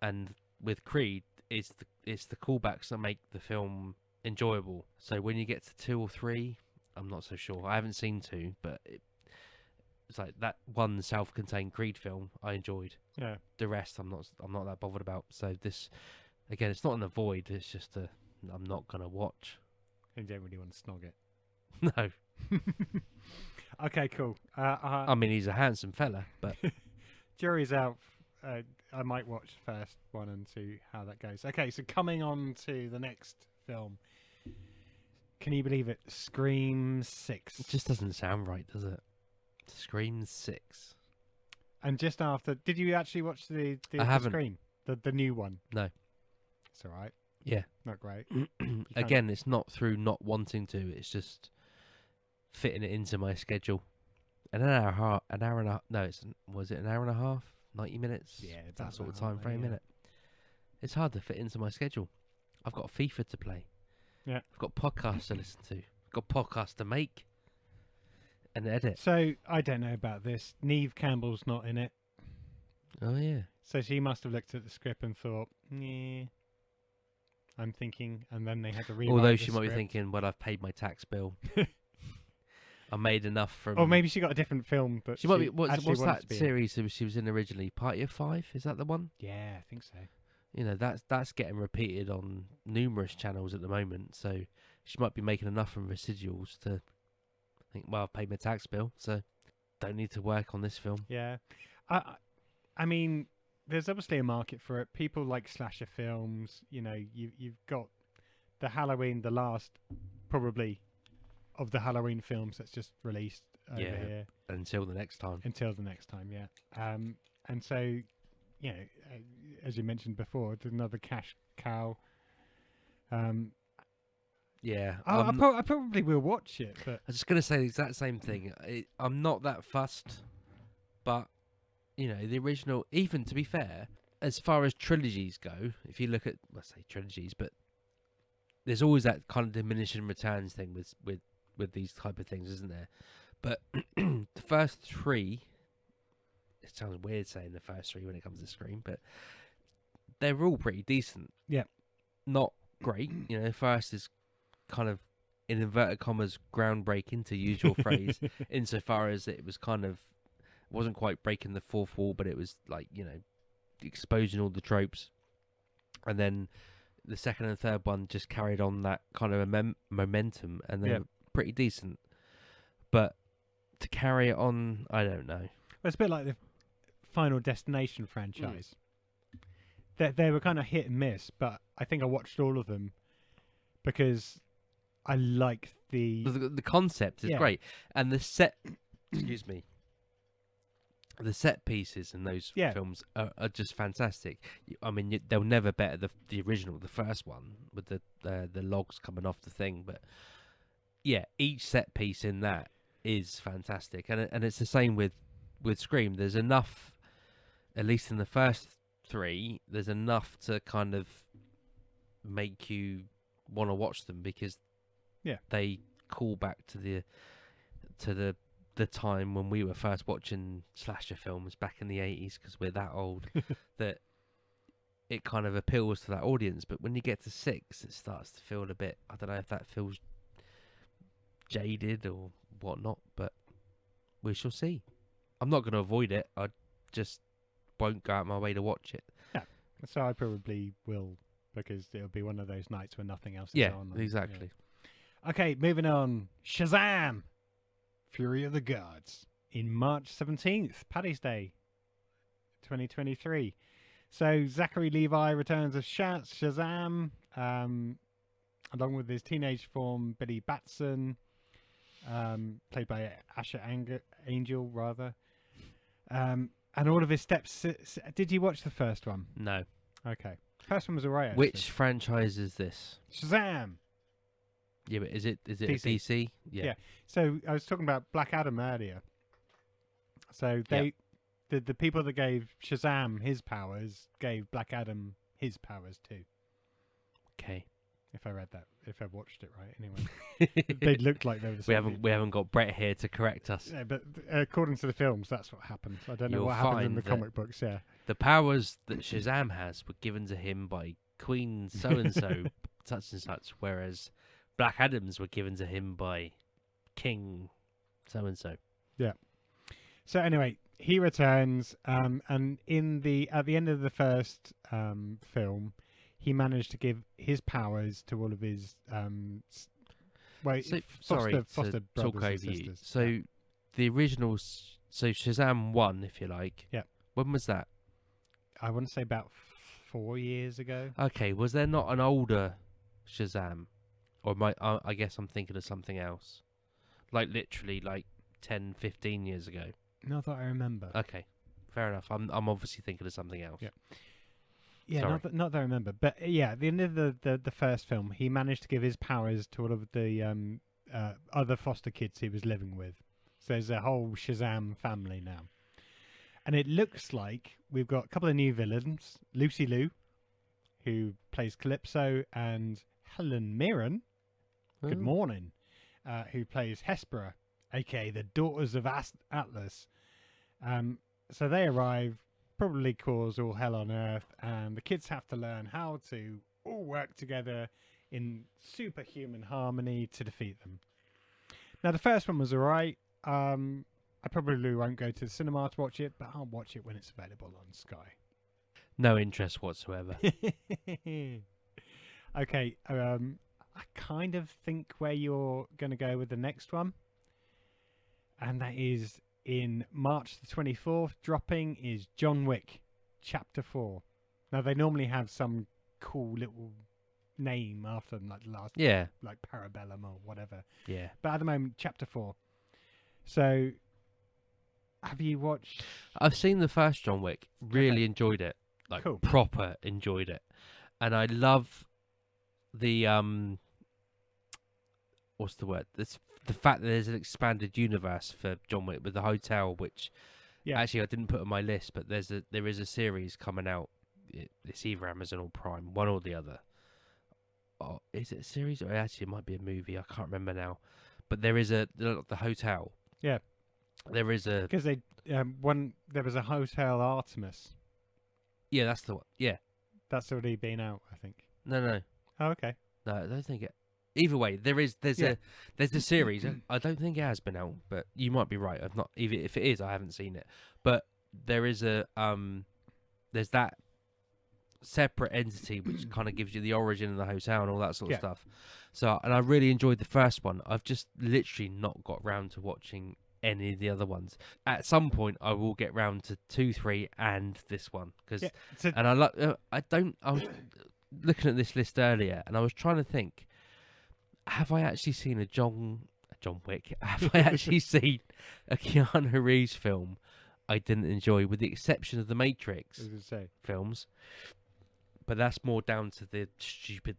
and with Creed, it's the callbacks that make the film enjoyable. So when you get to 2 or 3. I'm not so sure. I haven't seen 2, but it's like that one self-contained Creed film I enjoyed. Yeah. The rest I'm not that bothered about. So this, again, it's not an avoid. It's just I'm not gonna watch. You don't really want to snog it. No. Okay, cool. I mean, he's a handsome fella, but Jury's out. I might watch the first one and see how that goes. Okay, so coming on to the next film. Can you believe it? Scream 6. it just doesn't sound right, does it? Scream 6. And just after, did you actually watch the haven't. Scream? The new one? No. It's all right. Yeah. Not great. Again, it's not through not wanting to. It's just fitting it into my schedule. An hour and a half. No, was it an hour and a half? 90 minutes? Yeah, that sort of about time that, frame, yeah. innit? It's hard to fit into my schedule. I've got FIFA to play. Yeah. I've got podcasts to listen to. I've got podcasts to make and edit. So, I don't know about this. Neve Campbell's not in it. Oh, yeah. So she must have looked at the script and thought, yeah, I'm thinking, and then they had to rewrite Although the she might be script. thinking, well, I've paid my tax bill. I made enough from... Or maybe she got a different film, but She might be... actually What's wanted that to be in. series that she was in originally? Party of 5? Is that the one? Yeah, I think so. That's getting repeated on numerous channels at the moment, so she might be making enough from residuals to think, well, I've paid my tax bill, so don't need to work on this film. Yeah. I mean, there's obviously a market for it. People like slasher films. You've got the Halloween, the last probably of the Halloween films that's just released over Yeah. here. Until the next time. Until the next time, yeah. And so, as you mentioned before, it's another cash cow. Yeah. I probably will watch it, but I was just going to say the exact same thing. I'm not that fussed, but, the original, even to be fair, as far as trilogies go, if you look at, let's say trilogies, but there's always that kind of diminishing returns thing with these type of things, isn't there? But the first 3, it sounds weird saying the first 3 when it comes to Scream, but they're all pretty decent. Yeah. Not great. First is kind of, in inverted commas, groundbreaking, to use your phrase, insofar as it was kind of wasn't quite breaking the fourth wall, but it was like, exposing all the tropes. And then the second and third one just carried on that kind of momentum, and they're pretty decent. But to carry it on, I don't know. Well, it's a bit like the Final Destination franchise. They were kind of hit and miss, but I think I watched all of them because I like the concept is great, and the set. Excuse me. The set pieces in those films are just fantastic. I mean, they'll never better the original, the first one with the logs coming off the thing. But yeah, each set piece in that is fantastic, and it's the same with Scream. There's enough, at least in the first three, there's enough to kind of make you want to watch them because they call back to the time when we were first watching slasher films back in the 80s, because we're that old that it kind of appeals to that audience. But when you get to 6, it starts to feel a bit, I don't know if that feels jaded or whatnot, but we shall see. I'm not going to avoid it. I just won't go out my way to watch it. Yeah, so I probably will, because it'll be one of those nights when nothing else is on. Exactly. Yeah. Okay, moving on. Shazam! Fury of the Gods in March 17th, Paddy's Day 2023. So Zachary Levi returns as Shazam, along with his teenage form Billy Batson, played by Asher Angel, rather. And all of his steps. Did you watch the first one? No. Okay. First one was alright. Which franchise is this? Shazam! Yeah, but is it DC. DC? Yeah. So I was talking about Black Adam earlier. So they, the people that gave Shazam his powers gave Black Adam his powers too. Okay. If I read that, if I watched it right, anyway, they looked like they were. We haven't got Brett here to correct us. Yeah, but according to the films, that's what happened. I don't know what happened in the comic books. Yeah. The powers that Shazam has were given to him by Queen so and so, such and such, whereas Black Adams were given to him by King so and so. Yeah. So anyway, he returns, and at the end of the first film, he managed to give his powers to all of his foster brothers and sisters. So the original, so Shazam 1, if you like. Yeah. When was that? I want to say about 4 years ago. Okay, was there not an older Shazam? Or I guess I'm thinking of something else. Like literally like 10, 15 years ago. Not that I remember. Okay, fair enough. I'm obviously thinking of something else. Yeah. Yeah, Sorry. not that I remember. But yeah, at the end of the first film, he managed to give his powers to all of the other foster kids he was living with. So there's a whole Shazam family now. And it looks like we've got a couple of new villains. Lucy Liu, who plays Calypso, and Helen Mirren, good morning, who plays Hespera, a.k.a. the Daughters of Atlas. So they arrive, probably cause all hell on earth, and the kids have to learn how to all work together in superhuman harmony to defeat them. Now, the first one was alright. I probably won't go to the cinema to watch it, but I'll watch it when it's available on Sky. No interest whatsoever. Okay, I kind of think where you're going to go with the next one. And that is in March the 24th, dropping is John Wick, Chapter 4. Now, they normally have some cool little name after them, like the last, like Parabellum or whatever. Yeah. But at the moment, Chapter 4. So, have you watched? I've seen the first John Wick. Really enjoyed it. Like, cool. Proper enjoyed it. And I love the what's the word? The fact that there's an expanded universe for John Wick with the hotel, which actually I didn't put on my list, but there is a series coming out. It's either Amazon or Prime, one or the other. Oh, is it a series or actually it might be a movie? I can't remember now. But there is the hotel. Yeah, there is a because there was a Hotel Artemis. Yeah, that's the one. Yeah, that's already been out, I think. No. Oh, okay. No, I don't think it. Either way, there's Yeah. a series. I don't think it has been out, but you might be right. I've not, even if it is, I haven't seen it. But there is there's that separate entity which kind of gives you the origin of the hotel and all that sort of Yeah. stuff. So, and I really enjoyed the first one. I've just literally not got round to watching any of the other ones. At some point, I will get round to 2, 3, and this one because. Yeah. So, And I was looking at this list earlier, and I was trying to think: have I actually seen a John Wick? Have I actually seen a Keanu Reeves film I didn't enjoy, with the exception of the Matrix as I say, films? But that's more down to the stupid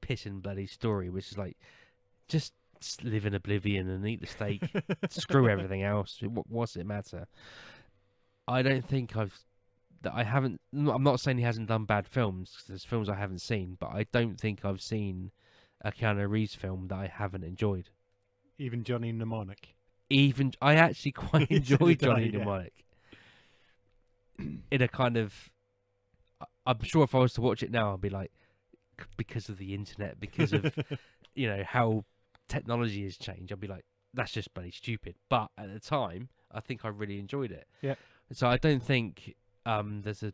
pissing bloody story, which is like, just live in oblivion and eat the steak, screw everything else. What's it matter? I don't think I haven't. I'm not saying he hasn't done bad films. 'Cause there's films I haven't seen, but I don't think I've seen a Keanu Reeves film that I haven't enjoyed. even Johnny Mnemonic. Even I actually quite enjoyed Johnny Yeah. Mnemonic. In a kind of, I'm sure if I was to watch it now, I'd be like, because of the internet, because of how technology has changed, I'd be like, that's just bloody stupid. But at the time, I think I really enjoyed it. Yeah. So I don't think there's a.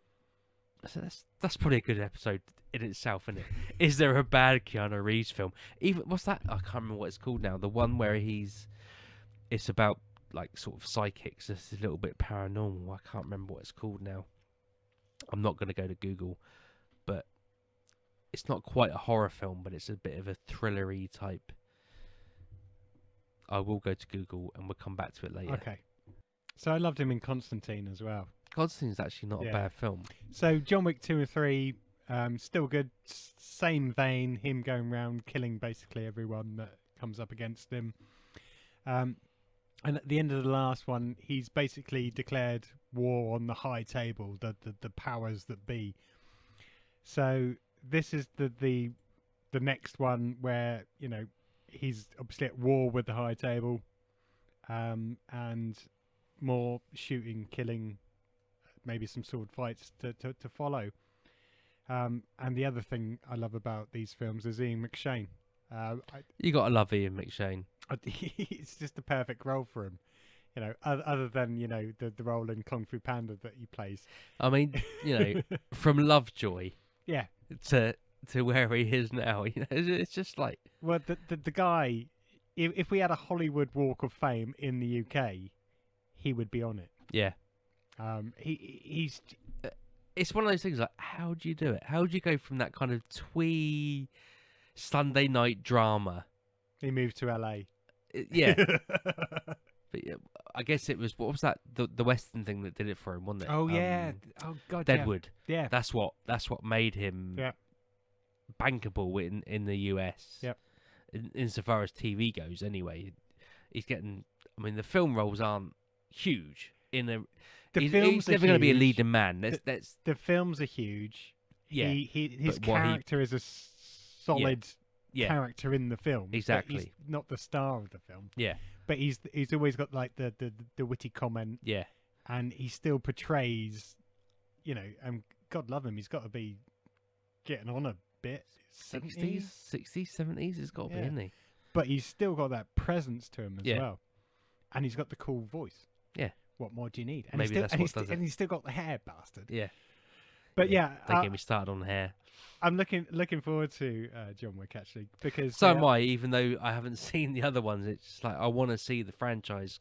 So that's probably a good episode in itself, isn't it? Is there a bad Keanu Reeves film? Even what's that? I can't remember what it's called now. The one where it's about like sort of psychics. It's a little bit paranormal. I can't remember what it's called now. I'm not going to go to Google, but it's not quite a horror film, but it's a bit of a thrillery type. I will go to Google and we'll come back to it later. Okay. So I loved him in Constantine as well. Constantine's actually not a Yeah. bad film. So John Wick 2 and 3, still good. Same vein, him going around killing basically everyone that comes up against him. And at the end of the last one, he's basically declared war on the high table, the powers that be. So this is the next one where, he's obviously at war with the high table, and more shooting, killing, maybe some sword fights to follow. And the other thing I love about these films is Ian McShane. You got to love Ian McShane. It's just the perfect role for him. Other than the role in Kung Fu Panda that he plays. I mean, from Lovejoy Yeah. to where he is now, it's just like, Well, the guy, if we had a Hollywood Walk of Fame in the UK, he would be on it. yeah. He's It's one of those things like, how do you do it? How do you go from that kind of twee Sunday night drama? he moved to LA. Yeah. But yeah, I guess it was, what was that? The Western thing that did it for him, wasn't it? Oh yeah. Oh god. Deadwood. Yeah. That's what made him Yeah. bankable in the US. Yep. Insofar as TV goes, anyway, he's getting. I mean, the film roles aren't huge. He's never going to be a leading man. That's The films are huge. yeah. His But what he- character is a solid Yeah. character in the film. but Exactly. he's not the star of the film. Yeah. But he's always got like the witty comment, Yeah. and he still portrays, and God love him, he's got to be getting on a bit. 60s, 70s, it's got to be, Yeah. isn't he? But he's still got that presence to him as Yeah. well, and he's got the cool voice. Yeah. What more do you need? And Maybe that's what does it. and he's still got the hair, bastard. Yeah. But yeah, Don't get me started on hair. I'm looking forward to John Wick actually, because So am I, even though I haven't seen the other ones. It's just like I want to see the franchise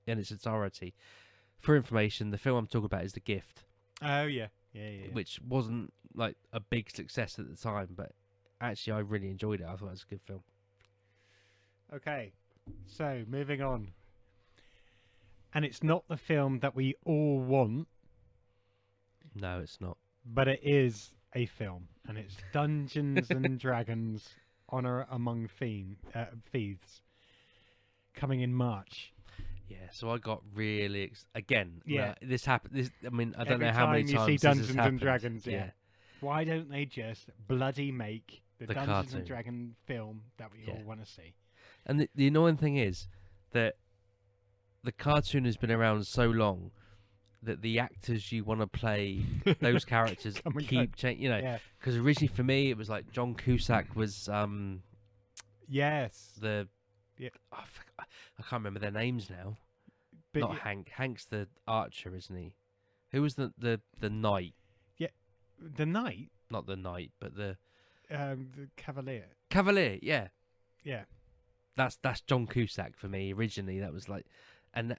in its entirety. For information, the film I'm talking about is The Gift, Oh yeah. which wasn't like a big success at the time, but actually I really enjoyed it. I thought it was a good film. Okay, so moving on, and it's not the film that we all want, No, it's not. but it is a film, and it's Dungeons and Dragons: Honor Among Thieves, coming in March. Yeah, so I got really again. Yeah. This happened. I mean, I don't Every know how many time you times see this has Dungeons and happened. Dragons, yeah. Why don't they just bloody make the The Dungeons cartoon. and Dragon film that we all want to see? And the annoying thing is that the cartoon has been around so long that the actors you want to play those characters Come and keep changing. Yeah, Because originally for me it was like John Cusack was Yes. The Yeah. I can't remember their names now. But Not Hank. Hank's the archer, isn't he? Who was the knight? the knight, Not the knight, but the the cavalier. cavalier. Yeah, Yeah. that's John Cusack for me originally. That was like, and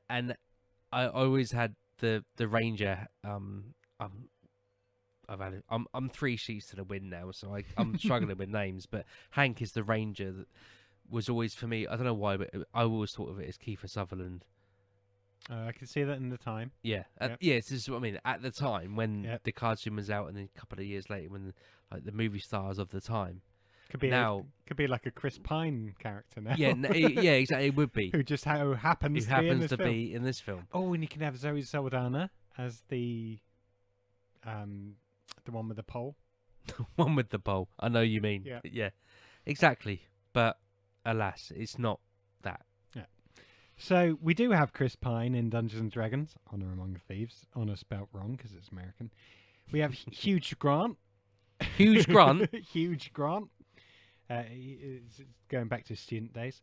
I always had the ranger. I'm 3 sheets to the wind now, so I'm struggling with names. But Hank is the ranger that was always for me. I don't know why, but I always thought of it as Kiefer Sutherland. I can see that in the time. Yeah, Yep. yeah. This is what I mean. At the time when Yep. the cartoon was out, and then a couple of years later, when the movie stars of the time. Could be Now- could be like a Chris Pine character now. Yeah, yeah, exactly. It would be. Who just happens Who to be in happens this to film. be in this film? Oh, and you can have Zoe Saldana as the one with the pole. One with the bowl. I know you mean. Yeah. Yeah, exactly. But alas, it's not that. So we do have Chris Pine in Dungeons and Dragons: Honor Among Thieves. Honor spelt wrong because it's American. We have Hugh Grant. Huge Grant. Huge Grant. It's going back to student days.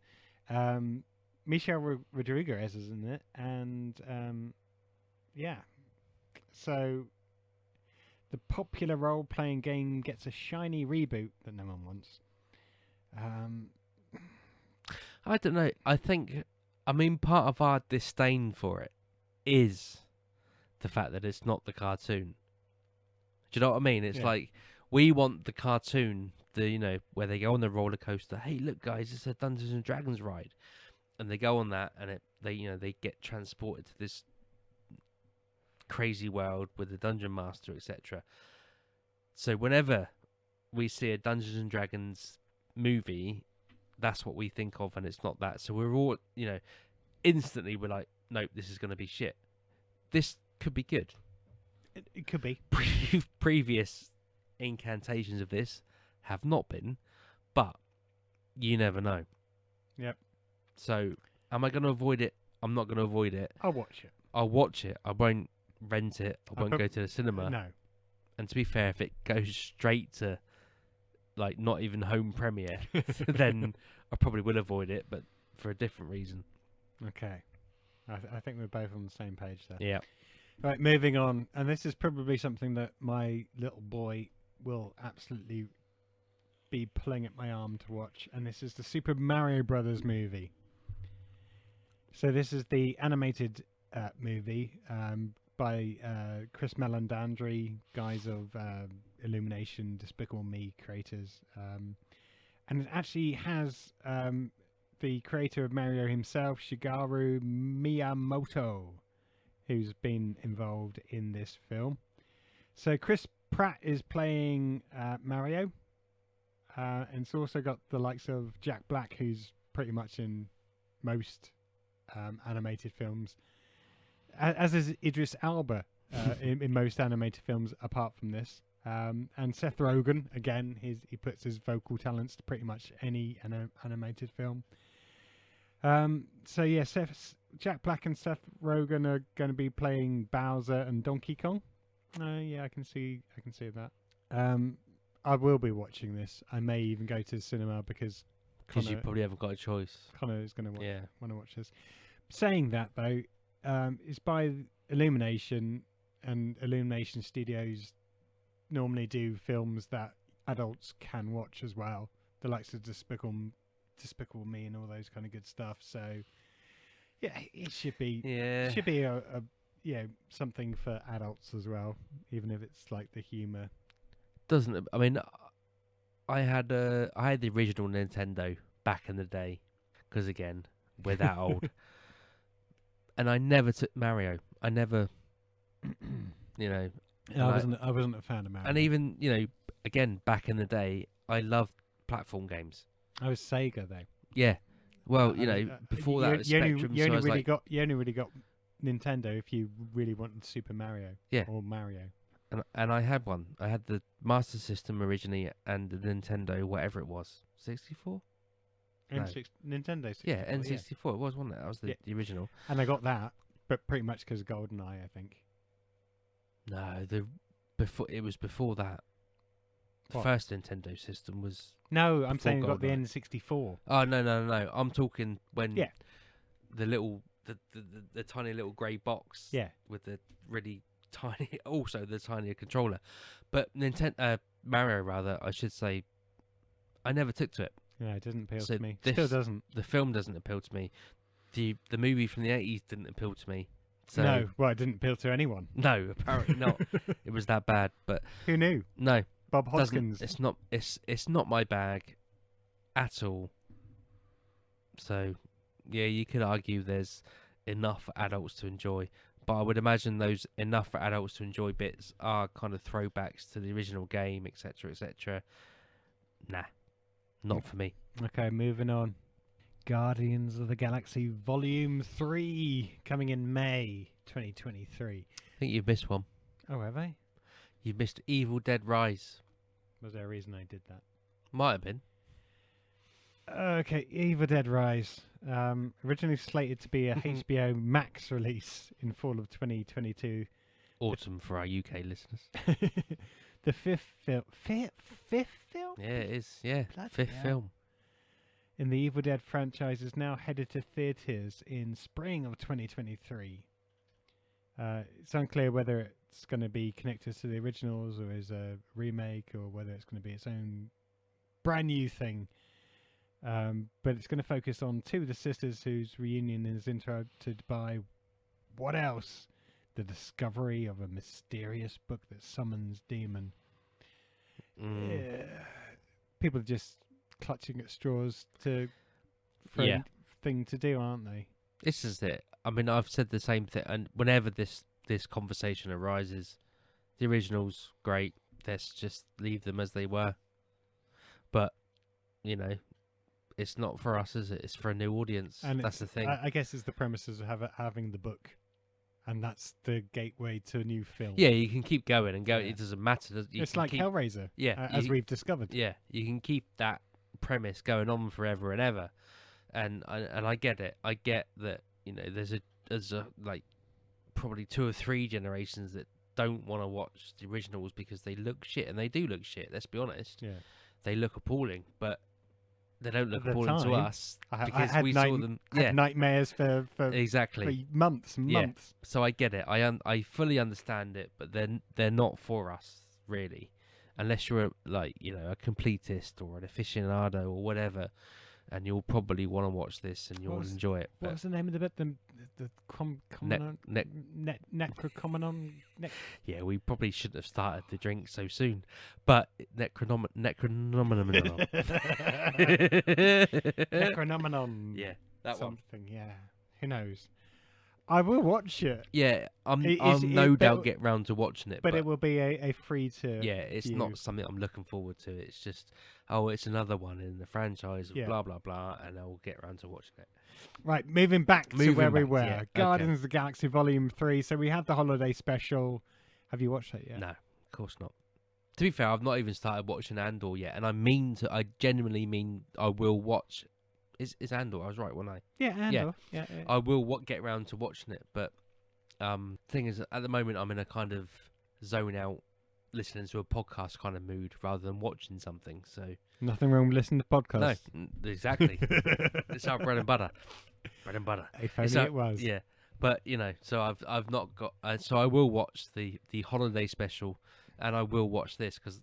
Michelle Rodriguez is in it, and yeah. So the popular role-playing game gets a shiny reboot that no one wants. I don't know. I mean, part of our disdain for it is the fact that it's not the cartoon. Do you know what I mean? It's Yeah. like we want the cartoon, where they go on the roller coaster. Hey, look, guys, it's a Dungeons and Dragons ride, and they go on that, and they get transported to this crazy world with the dungeon master, etc. So whenever we see a Dungeons and Dragons movie, that's what we think of, and it's not that. So we're all, instantly we're like, nope, this is going to be shit. This could be good. It could be. Previous incantations of this have not been, but you never know. Yep. So am I going to avoid it? I'm not going to avoid it. I'll watch it. I'll watch it. I won't rent it. I won't prob- go to the cinema. No. And to be fair, if it goes straight to like not even home premiere, then I probably will avoid it, but for a different reason. Okay. I think we're both on the same page there. Yeah. Right, moving on. And this is probably something that my little boy will absolutely be pulling at my arm to watch. And this is the Super Mario Brothers movie. So this is the animated movie by Chris Melandandri, guys of Illumination, Despicable Me creators. And it actually has the creator of Mario himself, Shigeru Miyamoto, who's been involved in this film. So Chris Pratt is playing Mario. And it's also got the likes of Jack Black, who's pretty much in most animated films. As is Idris Elba in most animated films apart from this. And Seth Rogen, again, he puts his vocal talents to pretty much any animated film. So yeah, Jack Black and Seth Rogen are going to be playing Bowser and Donkey Kong. Yeah, I can see that. I will be watching this. I may even go to the cinema because You probably haven't got a choice. Connor is going to Yeah. want to watch this. Saying that though, it's by Illumination, and Illumination Studios normally do films that adults can watch as well. The likes of Despicable Me and all those kind of good stuff. So yeah, it should be Yeah. should be a something for adults as well, even if it's like the humor. Doesn't it? I mean, I had the original Nintendo back in the day, because again, we're that old. And I never took Mario. I never, I and wasn't a fan of Mario. and even again back in the day, I loved platform games. I was Sega though. Yeah. Well, I before that, it was Spectrum. you So I only was really like, got Nintendo if you really wanted Super Mario. Yeah. Or Mario. and I had one. I had the Master System originally and the Nintendo, whatever it was, 64. No. Nintendo 64. Yeah, N64. It was, wasn't it? That was the original. And I got that, but pretty much because of GoldenEye, I think. No, it was before that. The What? first Nintendo system was. No, I'm Before saying you got the GoldenEye. N64. Oh no! I'm talking when Yeah. the little the tiny little grey box Yeah. with the really tiny, also the tinier controller. But Mario rather, I should say, I never took to it. Yeah, it doesn't appeal So to me. this- Still doesn't. The film doesn't appeal to me. The movie from the 80s didn't appeal to me. So No, well, it didn't appeal to anyone. no, apparently not. It was that bad. But Who knew? no, Bob doesn't. Hoskins. It's not my bag at all. So yeah, you could argue there's enough for adults to enjoy, but I would imagine those enough for adults to enjoy bits are kind of throwbacks to the original game, etc., etc. Nah, not for me. Okay, moving on. Guardians of the Galaxy Volume 3 coming in May 2023. I think you've missed one. Oh, have I? You've missed Evil Dead Rise. Was there a reason I did that? Might have been. Okay, Evil Dead Rise. Originally slated to be a HBO Max release in fall of 2022. Autumn for our UK listeners. The fifth film. Fifth film? Yeah, it is. Yeah, Bloody fifth hell. film. In the Evil Dead franchise is now headed to theatres in spring of 2023. It's unclear whether it's going to be connected to the originals or is a remake or whether it's going to be its own brand new thing. But it's going to focus on two of the sisters whose reunion is interrupted by what else? The discovery of a mysterious book that summons demon. People are just clutching at straws for Yeah. a thing to do, aren't they? This is it. I mean, I've said the same thing, and whenever this conversation arises, the originals great. Let's just leave them as they were. But you know, it's not for us, is it? It's for a new audience. And That's the thing. I guess it's the premises of having the book, and that's the gateway to a new film. Yeah, you can keep going and go. Yeah. It doesn't matter. You It's can like keep, Hellraiser, Yeah, as you- we've discovered. Yeah, you can keep that premise going on forever and ever, and I get it. I get that. You know, there's a like probably 2 or 3 generations that don't want to watch the originals because they look shit, and they do look shit. Let's be honest. Yeah. They look appalling, but they don't look At the appalling to time, us I because had we night- saw them. Had Yeah, nightmares for exactly. months and Yeah. months. So I get it. I fully understand it, but they're not for us really, unless you're a completist or an aficionado or whatever, and you'll probably want to watch this and you'll was- enjoy it. What But was the name of the bit? The Necrocomonon. yeah, we probably shouldn't have started the drink so soon. But Necronomenon. Necronomenon. Yeah, that one. something. Yeah. Who knows? I will watch it, Yeah, It is- I'll no but- doubt get round to watching it. but it will be a free to. yeah, it's view. not something I'm looking forward to. It's just, it's another one in the franchise of Yeah. blah blah blah, and I'll get around to watching it. Right, moving back to Moving where we back, were. yeah, okay. Guardians of the Galaxy Volume 3. So we had the holiday special. Have you watched that yet? No, of course not. To be fair, I've not even started watching Andor yet, and I genuinely mean I will watch. Is Andor? I was right, wasn't I? Yeah, Andor. Yeah. I will get round to watching it, but thing is, at the moment I'm in a kind of zone out, listening to a podcast kind of mood rather than watching something. So Nothing wrong with listening to podcasts. exactly. It's our bread and butter. Bread and butter. If It's only our- it was. Yeah, but so I've not got. So I will watch the holiday special, and I will watch this because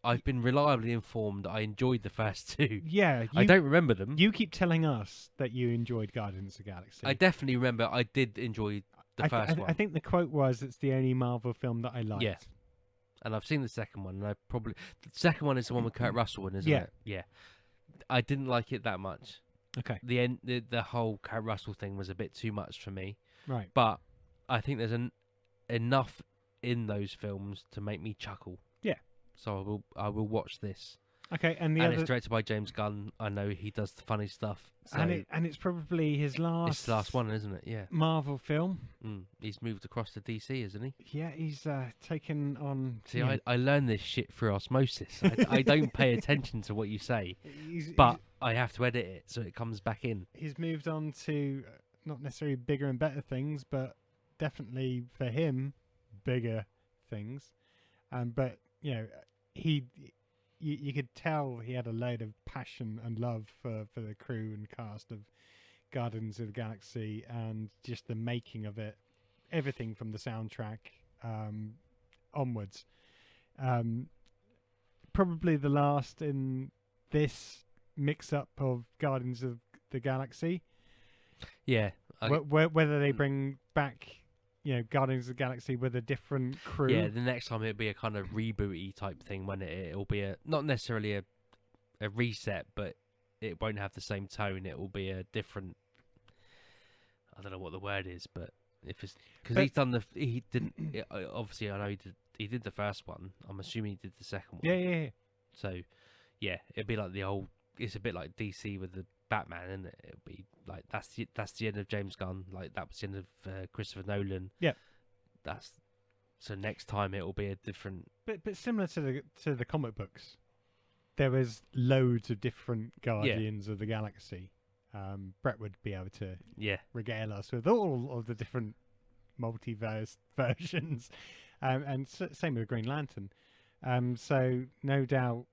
I've been reliably informed I enjoyed the first 2. Yeah, I don't remember them. You keep telling us that you enjoyed Guardians of the Galaxy. I definitely remember I did enjoy the first one. I think the quote was, "It's the only Marvel film that I liked." Yeah. And I've seen the second one, and the second one is the one with Kurt Russell in, isn't Yeah. it? Yeah. I didn't like it that much. Okay. The whole Kurt Russell thing was a bit too much for me. Right. But I think there's enough in those films to make me chuckle. Yeah. So I will watch this. Okay. And the And other, it's directed by James Gunn. I know he does the funny stuff. So and it's probably his last. it's the last one, isn't it? Yeah. Marvel film. He's moved across to DC, isn't he? Yeah, he's taken on. See, you know, I learn this shit through osmosis. I don't pay attention to what you say, he's, but I have to edit it so it comes back in. he's moved on to not necessarily bigger and better things, but definitely for him, bigger things. But you know, you could tell he had a load of passion and love for the crew and cast of Guardians of the Galaxy, and just the making of it, everything from the soundtrack onwards. Probably the last in this mix-up of Guardians of the Galaxy. Yeah. Whether they bring back, Guardians of the Galaxy with a different crew. Yeah, the next time it'll be a kind of rebooty type thing, when it'll be not necessarily a reset, but it won't have the same tone. It will be a different. I don't know what the word is, but if it's because he didn't. Obviously, I know he did the first one. I'm assuming he did the second one. Yeah. So, yeah, it'd be like the old. It's a bit like DC with the Batman, isn't it? It'll be like that's the end of James Gunn. Like that was the end of Christopher Nolan. Yeah. So next time it will be a different. But similar to the comic books, there was loads of different Guardians of the Galaxy. Brett would be able to regale us with all of the different multiverse versions, and same with the Green Lantern. So no doubt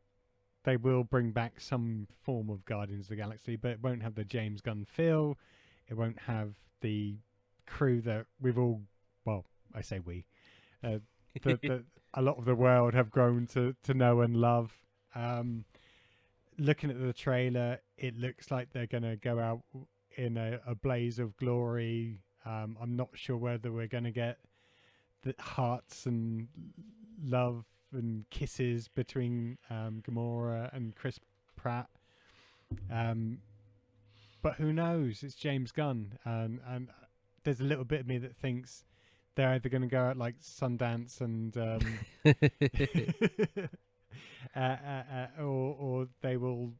they will bring back some form of Guardians of the Galaxy, but it won't have the James Gunn feel. It won't have the crew that we've all, well, I say we, that a lot of the world have grown to know and love. Looking at the trailer, it looks like they're going to go out in a blaze of glory. I'm not sure whether we're going to get the hearts and love and kisses between Gamora and Chris Pratt. But who knows? It's James Gunn. And there's a little bit of me that thinks they're either going to go out like Sundance and... or they will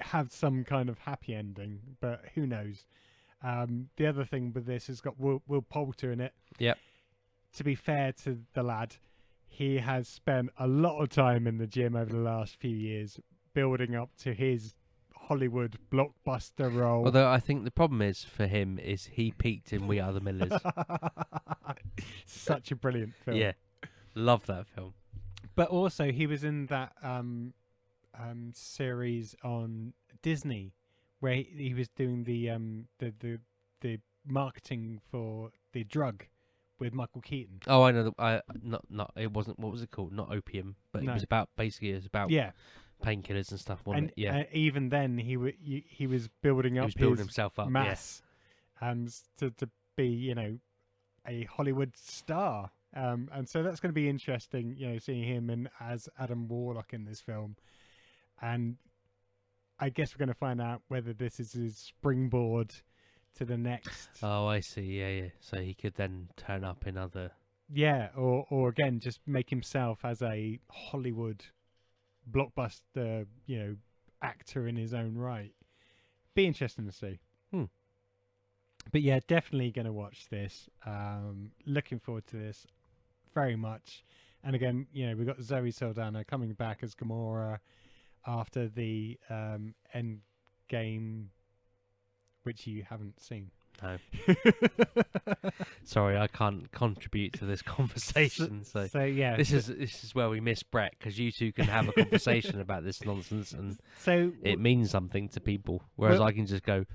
have some kind of happy ending, but who knows? The other thing with this has got Will Poulter in it. Yep. To be fair to the lad, he has spent a lot of time in the gym over the last few years building up to his Hollywood blockbuster role. Although I think the problem is for him is he peaked in We Are the Millers. Such a brilliant film. Yeah, love that film. But also, he was in that series on Disney, where he was doing the marketing for the drug with Michael Keaton. Oh, I know. Not it wasn't. What was it called? Not opium, but No. it was about painkillers and stuff. Wasn't it? Yeah. Even then, he was building up. He was building his himself up. mass, to be a Hollywood star. And so that's going to be interesting, seeing him and as Adam Warlock in this film. And I guess we're going to find out whether this is his springboard to the next. Oh, I see. Yeah. So he could then turn up in other. Yeah, or again, just make himself as a Hollywood blockbuster, actor in his own right. Be interesting to see. But yeah, definitely going to watch this. Looking forward to this very much. And again, we've got Zoe Saldana coming back as Gamora after the end game, which you haven't seen. No. Sorry, I can't contribute to this conversation. So yeah, this is where we miss Brett, because you two can have a conversation about this nonsense, and so it means something to people. Whereas I can just go,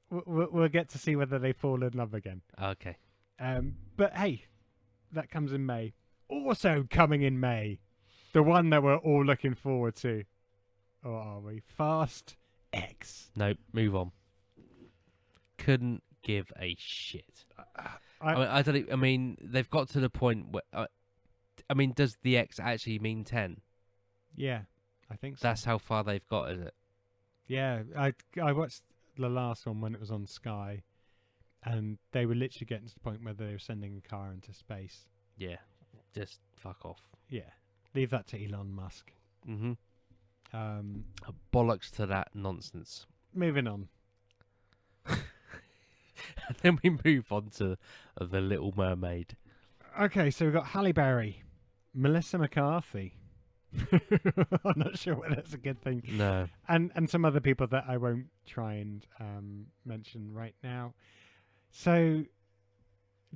We'll get to see whether they fall in love again. Okay. But hey, that comes in May. Also coming in May, the one that we're all looking forward to. Or are we? Fast X. Nope. Move on. Couldn't give a shit. I don't. I mean, they've got to the point where. I mean, does the X actually mean 10? Yeah, I think so. That's how far they've got, is it? Yeah, I watched the last one when it was on Sky, and they were literally getting to the point where they were sending a car into space. Yeah, just fuck off. Yeah, leave that to Elon Musk. Mm-hmm. Bollocks to that nonsense. Moving on. And then we move on to The Little Mermaid. Okay, so we've got Halle Berry, Melissa McCarthy. I'm not sure whether that's a good thing. No. And some other people that I won't try and mention right now. So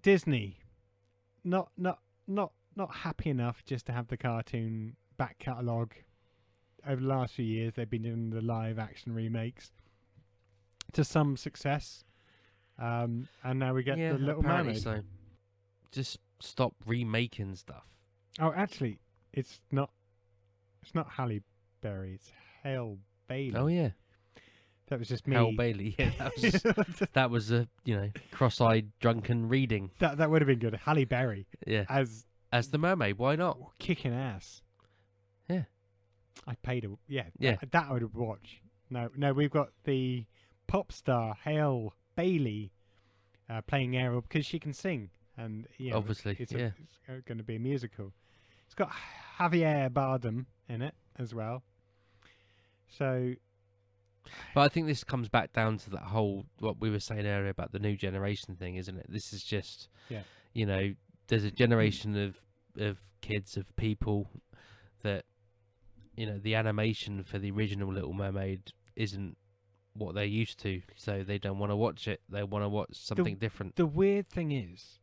Disney, not not happy enough just to have the cartoon back catalogue. Over the last few years, they've been doing the live action remakes to some success, and now we get Yeah, the Little apparently Mermaid. so. Just stop remaking stuff. Oh, actually, it's not. It's not Halle Berry. It's Hale Bailey. Oh yeah, That was just me. Hal Bailey. Yeah, that was a cross-eyed drunken reading. that would have been good. Halle Berry Yeah, as as the mermaid. Why not? kicking ass. Yeah. I paid her. Yeah, Yeah. that I would watch. No, we've got the pop star Hale Bailey playing Ariel because she can sing, and Obviously, it's yeah. going to be a musical. It's got Javier Bardem in it as well. So But I think this comes back down to that whole what we were saying earlier about the new generation thing, isn't it? This is just, Yeah. There's a generation of kids, of people that, the animation for the original Little Mermaid isn't what they're used to, so they don't want to watch it. They want to watch something different. the weird thing is,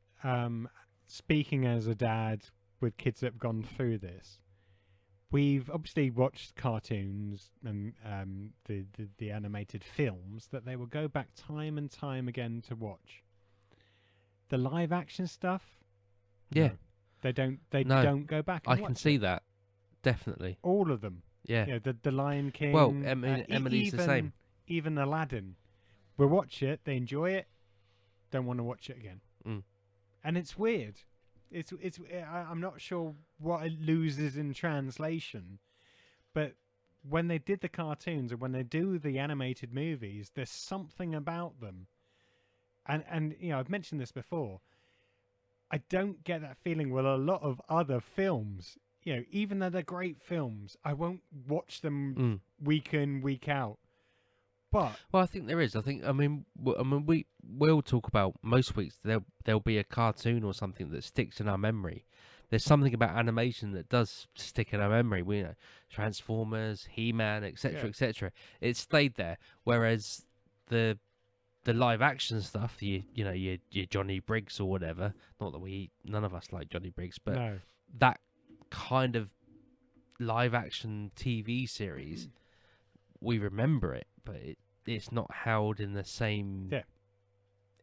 speaking as a dad with kids that have gone through this, we've obviously watched cartoons and the animated films that they will go back time and time again to watch. The live action stuff, Yeah, no, they don't. They No, don't go back. And I can watch see it. that, definitely. All of them. Yeah, The Lion King. Well, I mean, Emily's the even, same. Even Aladdin, we'll watch it. They enjoy it. Don't want to watch it again. Mm. And it's weird. I'm not sure what it loses in translation, but when they did the cartoons and when they do the animated movies, there's something about them. And I've mentioned this before. I don't get that feeling with a lot of other films. Even though they're great films, I won't watch them week in, week out. But Well, I think there is. I mean, we'll talk about most weeks. There'll be a cartoon or something that sticks in our memory. There's something about animation that does stick in our memory. Transformers, He-Man, etc., Yeah. etc. It stayed there. Whereas the live action stuff, your Johnny Briggs or whatever. Not that none of us like Johnny Briggs, but no. that kind of live action TV series, we remember it, but it's not held in the same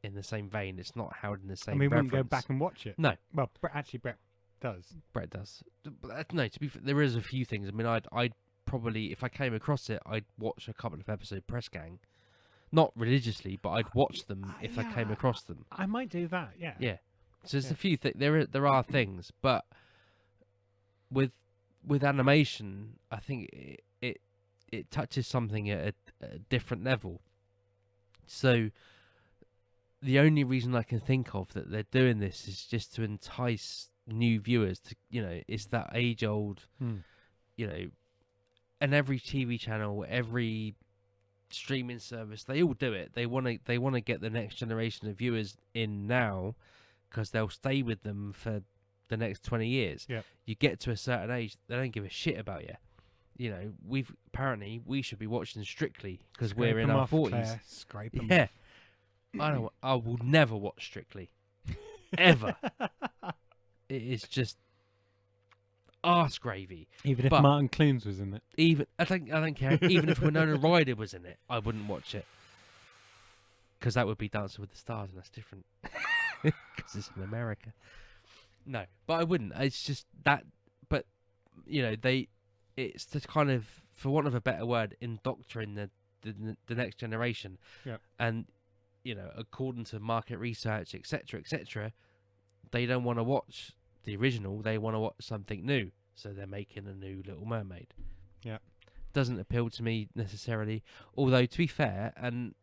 in the same vein. It's not held in the same. I mean, we wouldn't go reference. back and watch it. No. Well, Brett does. Brett does. But, no, to be fair, there is a few things. I mean, I'd probably, if I came across it, I'd watch a couple of episodes of Press Gang, not religiously, but I'd watch them if I came across them. I might do that. Yeah. Yeah. So there's a few things. There are things, but with animation, I think it touches something at a different level. So the only reason I can think of that they're doing this is just to entice new viewers to, it's that age old, and every TV channel, every streaming service, they all do it. They want to get the next generation of viewers in now because they'll stay with them for the next 20 years. Yeah. You get to a certain age, they don't give a shit about you. We should be watching Strictly because we're in our 40s. Claire. Scrape 'em Yeah. I will never watch Strictly. Ever. It is just arse gravy. Even if But- Martin Clunes was in it. I don't care. Even if Winona Ryder was in it, I wouldn't watch it. Because that would be Dancing with the Stars, and that's different. Because it's in America. No, but I wouldn't. It's just that. But it's to kind of, for want of a better word, indoctrinate the next generation. Yeah. And according to market research, etc., they don't want to watch the original. They want to watch something new. So they're making a new Little Mermaid. Yeah. Doesn't appeal to me necessarily. Although, to be fair, and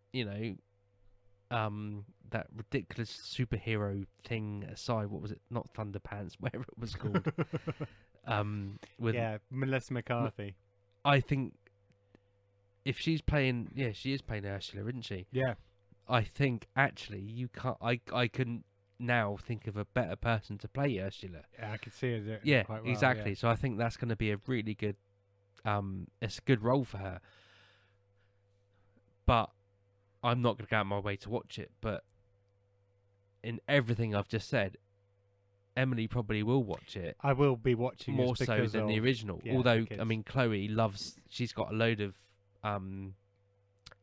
that ridiculous superhero thing aside, what was it? Not Thunderpants, whatever it was called. With Melissa McCarthy. I think if she's playing, she is playing Ursula, isn't she? Yeah. I think actually you can't. I can now think of a better person to play Ursula. Yeah, I could see it. Yeah, quite well, exactly. So I think that's going to be a really good. It's a good role for her. But I'm not going to go out of my way to watch it. But in everything I've just said, Emily probably will watch it I will be watching more this so because than the of- original. yeah, Although, because- I mean, Chloe loves. She's got a load of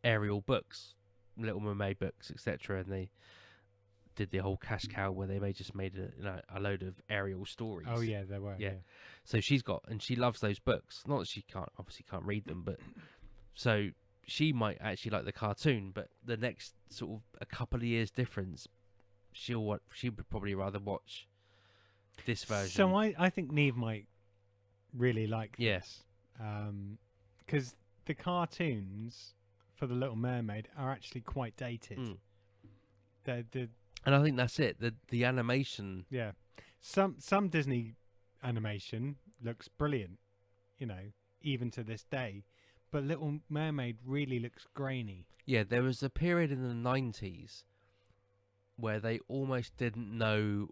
Ariel books, Little Mermaid books, etc. And they did the whole cash cow where they just made a load of Ariel stories. Oh yeah, there were. Yeah. Yeah. So she's got, and she loves those books. Not that she can't read them, but so she might actually like the cartoon. But the next sort of a couple of years difference, she would probably rather watch this version. So I think Neve might really like Yes. this. Because the cartoons for the Little Mermaid are actually quite dated. Mm. The And I think that's it. The animation. yeah, some Disney animation looks brilliant, you know, even to this day. But Little Mermaid really looks grainy. Yeah, there was a period in the 90s where they almost didn't know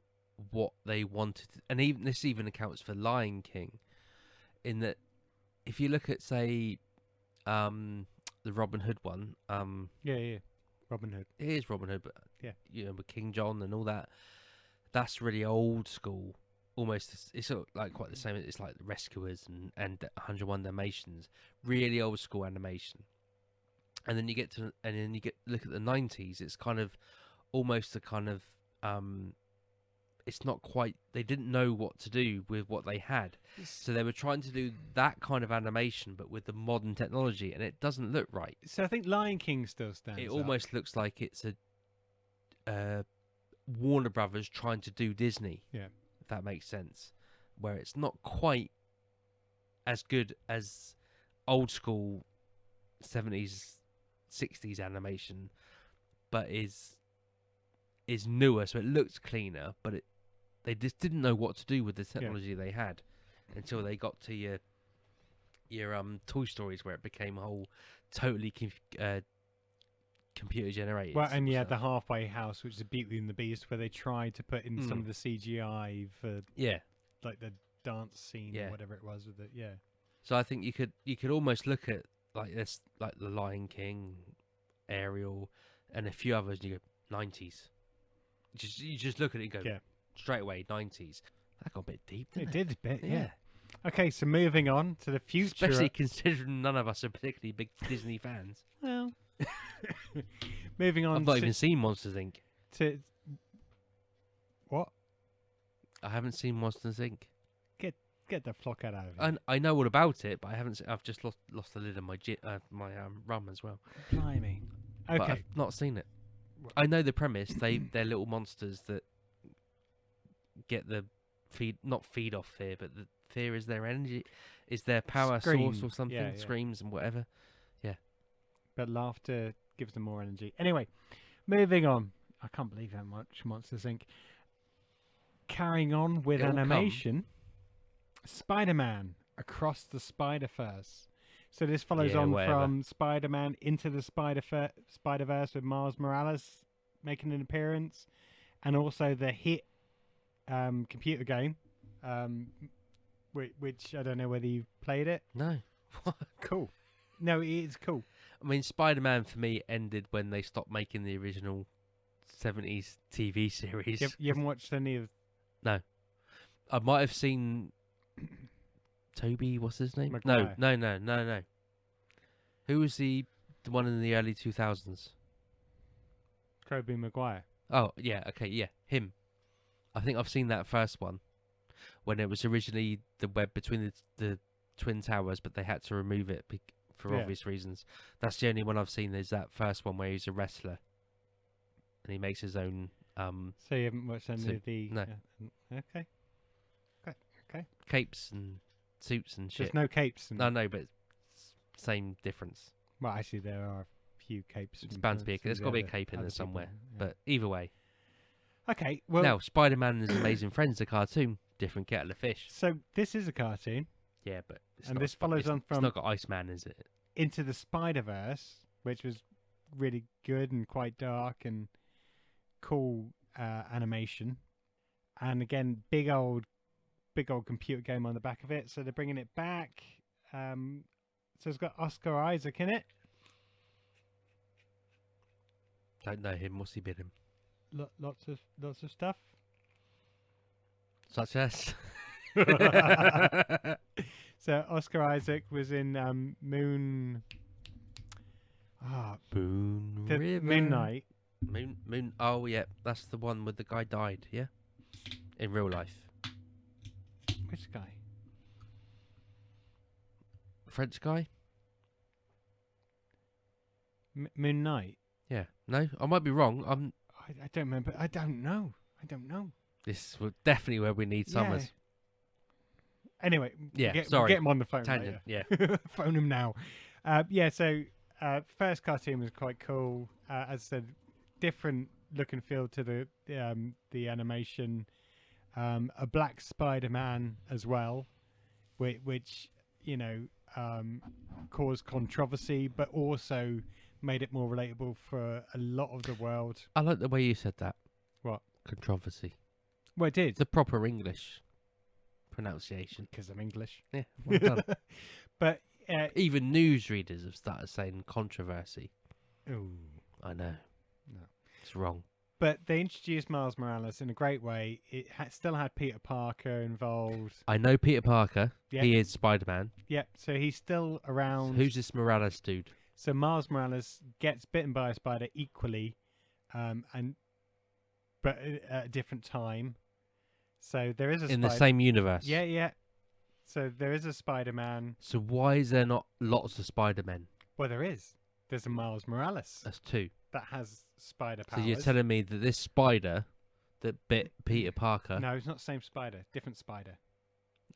what they wanted. And even this even accounts for Lion King, in that if you look at, say, the Robin Hood one, Yeah, Robin Hood. it is Robin Hood, but Yeah. you know, with King John and all that, that's really old school. Almost, it's sort of like quite the same. It's like the Rescuers and 101 Dalmatians, really old school animation. And then you get look at the 90s. It's kind of almost a kind of it's not quite. They didn't know what to do with what they had, so they were trying to do that kind of animation, but with the modern technology, and it doesn't look right. So I think Lion King still stands. It up. almost looks like it's a Warner Brothers trying to do Disney. Yeah. If that makes sense, where it's not quite as good as old school 70s, 60s animation, but is newer, so it looks cleaner. But they just didn't know what to do with the technology they had until they got to your Toy Stories, where it became a whole totally computer generated. Well, and yeah, stuff. the Halfway House, which is Beauty and the Beast, where they tried to put in some of the CGI for yeah. like the dance scene Yeah. or whatever it was with it. Yeah. So I think you could almost look at like this, like the Lion King, Ariel, and a few others. And you go 90s. You just look at it and go Yeah. straight away 90s. That got a bit deep, It didn't did a bit, it? yeah. Okay, so moving on to the future. Especially considering none of us are particularly big Disney fans. Well, moving on I've not to, even seen Monsters Inc. to what? I haven't seen Monsters Inc. Get the flock out of here. I know all about it, but I haven't. I've just lost the lid on my rum as well. Blimey. But Okay. I've not seen it. I know the premise. They're little monsters that get the not feed off fear, but the fear is their energy, is their power Scream. source or something. Yeah, yeah. Screams and whatever. But laughter gives them more energy. Anyway, moving on. I can't believe how much Monsters Inc. Carrying on with It'll come. animation. Spider-Man Across the Spider-Verse. So this follows Yeah, on whatever. from Spider-Man Into the Spider-Verse with Miles Morales making an appearance, and also the hit computer game, which I don't know whether you've played it. No. Cool. No, it is cool. I mean, Spider-Man for me ended when they stopped making the original 70s TV series. You haven't watched any of I might have seen Toby, what's his name? Maguire. No. Who was the one in the early 2000s? Tobey Maguire. Oh, yeah, okay, yeah, him. I think I've seen that first one when it was originally the web between the Twin Towers, but they had to remove it for Yeah. obvious reasons. That's the only one I've seen, is that first one where he's a wrestler and he makes his own So you haven't watched any So, of the... no. Okay. capes and suits and There's shit. no capes. And, No, but same difference. Well, actually, there are a few capes. It's from bound to be. some There's of got to the be a cape in other there people, somewhere. yeah. But either way. Okay, well... Now, Spider-Man and His Amazing Friends, the cartoon, different kettle of fish. So this is a cartoon. Yeah, but it's And not this follows on It's from- not got Iceman, is it? Into the Spider-Verse, which was really good and quite dark and cool animation. And again, big old computer game on the back of it. So they're bringing it back. So it's got Oscar Isaac in it. Don't know him. What's he been in? Lots of stuff. Such as. So Oscar Isaac was in Moon. Moon The River. Moon Knight. Moon. Oh yeah, that's the one where the guy died. Yeah, in real life. Which guy? French guy. Moon Knight. Yeah. No, I might be wrong. I don't remember. I don't know. This is definitely where we need Summers. Anyway, Yeah, we'll sorry. get him on the phone Tangent. later. Yeah. Phone him now. So first cartoon was quite cool. As I said, different look and feel to the animation. A black Spider-Man as well, which caused controversy, but also made it more relatable for a lot of the world. I like the way you said that. What? Controversy. Well, it did. The proper English pronunciation. Because I'm English. Yeah, well done. But Even newsreaders have started saying controversy. ooh, I know. No. It's wrong. but they introduced Miles Morales in a great way. It still had Peter Parker involved. I know Peter Parker. Yeah. He is Spider-Man. Yep. So he's still around. Who's this Morales dude? So Miles Morales gets bitten by a spider equally, but at a different time. So there is a In the same universe. Yeah. So there is a Spider-Man. So why is there not lots of Spider-Men? Well, there is. There's a Miles Morales That's two. that has spider So powers. you're telling me that this spider that bit Peter Parker, No, it's not the same spider. Different spider.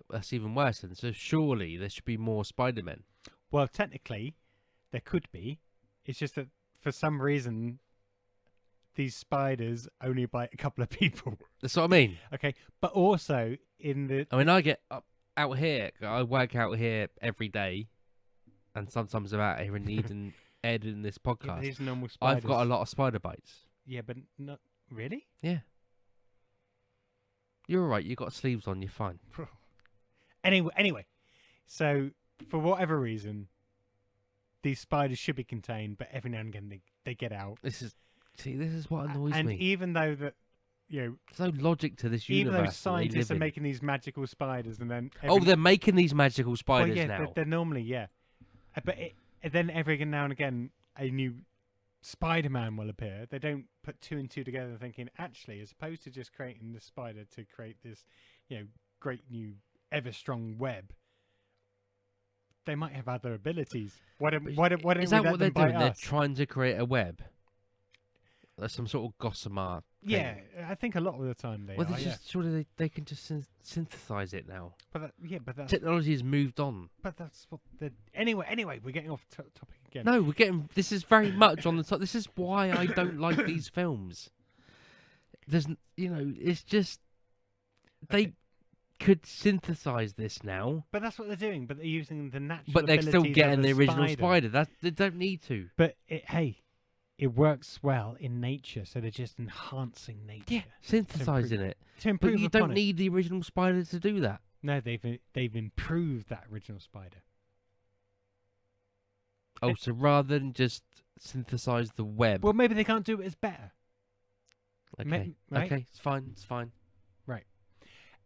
that's even worse then. So surely there should be more Spider-Men. Well, technically, there could be. It's just that for some reason, these spiders only bite a couple of people. That's what I mean. Okay, but also in the I mean, I get up out here. I work out here every day, and sometimes I'm out here in Eden editing this podcast. these normal spiders. I've got a lot of spider bites. Yeah, but not really. Yeah. You're all right. You got sleeves on. You're fine. Anyway, so for whatever reason, these spiders should be contained, but every now and again they get out. This is what annoys and me. even though that, There's no logic to this even though universe. that they scientists live are in. making these magical spiders, and then They're making these magical well, spiders yeah, now. they're normally but then every now and again a new Spider-Man will appear. They don't put two and two together, thinking actually, as opposed to just creating the spider to create this, great new ever strong web. They might have other abilities. Why don't Is we that let what them they're bite doing? They're us? trying to create a web. That's some sort of gossamer. thing. Yeah, I think a lot of the time they Well, are. they just surely they can just synthesize it now. But that's Technology has moved on. what the anyway. We're getting off topic again. No, we're getting. This is very much on the top. This is why I don't like these films. It's just they Okay. could synthesize this now, But that's what they're doing. But they're using the natural. but they're still abilities of getting a the original spider. They don't need to. But it works well in nature, so they're just enhancing nature. Yeah, synthesizing it. To improve But you upon don't it. need the original spider to do that. No, they've improved that original spider. Oh, so rather than just synthesize the web. Well, maybe they can't do it as better. Okay, right? okay, it's fine. It's fine.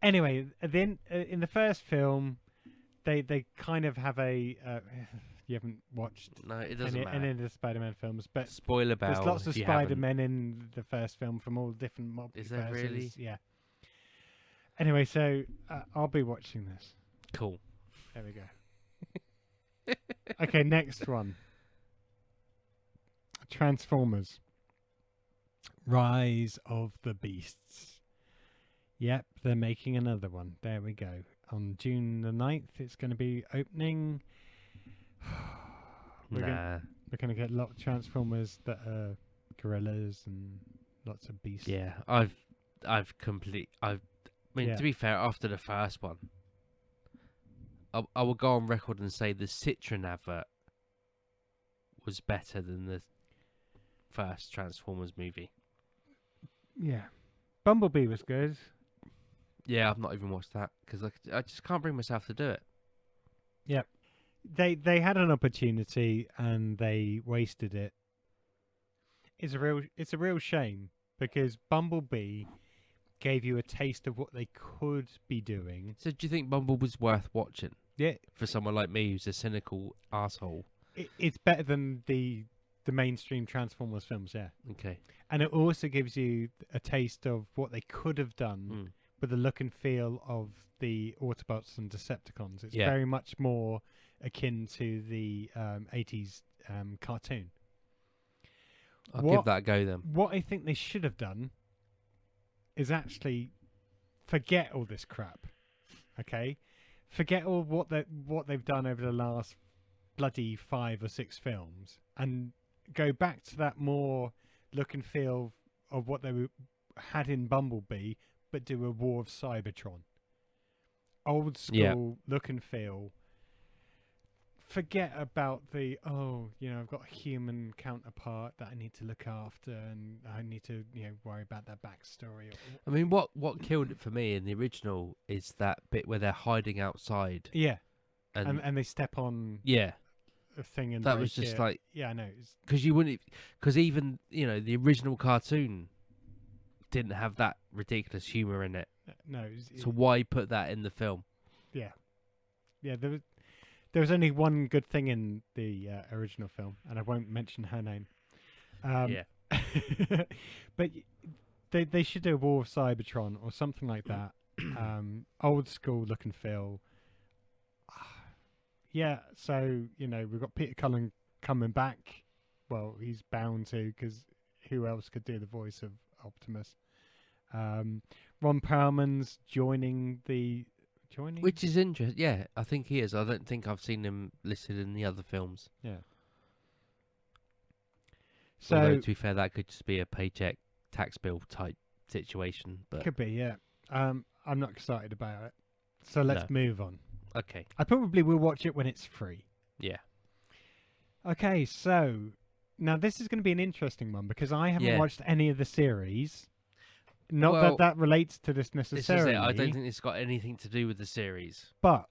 Anyway, then in the first film, they kind of have a. You haven't watched No, it doesn't matter. any of the Spider-Man films, but Spoiler bell. there's lots of if you haven't. Spider-Men in the first film from all different Is there really? Yeah. Anyway, so I'll be watching this. Cool. There we go. Okay, next one. Transformers. Rise of the Beasts. Yep, they're making another one. There we go. On June the 9th, it's going to be opening. We're going to get a lot of Transformers that are gorillas and lots of beasts. Yeah, I mean, Yeah. to be fair, after the first one, I will go on record and say the Citroen advert was better than the first Transformers movie. Yeah. Bumblebee was good. Yeah, I've not even watched that because I just can't bring myself to do it. Yep. They had an opportunity and they wasted it. It's a real shame because Bumblebee gave you a taste of what they could be doing. So do you think Bumble was worth watching Yeah, for someone like me who's a cynical asshole? it's better than the mainstream Transformers films, yeah. Okay. And it also gives you a taste of what they could have done Mm. with the look and feel of the Autobots and Decepticons. It's Yeah. very much more akin to the 80s cartoon. I'll What- give that a go then. What I think they should have done is actually forget all this crap. Okay? Forget all what they've done over the last bloody 5 or 6 films and go back to that more look and feel of what they had in Bumblebee, but do a War of Cybertron. Old school Yeah. look and feel. Forget about I've got a human counterpart that I need to look after and I need to, worry about their backstory. I mean, what killed it for me in the original is that bit where they're hiding outside. Yeah. And, And they step on yeah, a thing and that was break just it. like, Yeah, I know. because you wouldn't, because even, the original cartoon didn't have that ridiculous humour in it. So why put that in the film? Yeah, there was only one good thing in the original film, and I won't mention her name. Yeah. But they should do a War of Cybertron or something like that. Old school look and feel. Yeah, so we've got Peter Cullen coming back. Well, he's bound to, because who else could do the voice of Optimus? Ron Perlman's joining. Which is interesting. Yeah, I think he is. I don't think I've seen him listed in the other films. Yeah. Although, So to be fair, that could just be a paycheck tax bill type situation. But could be, yeah. I'm not excited about it. So let's move on. okay, I probably will watch it when it's free. yeah. Okay, so now this is going to be an interesting one because I haven't Yeah. watched any of the series. Not Well, that relates to this This is necessarily. it. I don't think it's got anything to do with the series. But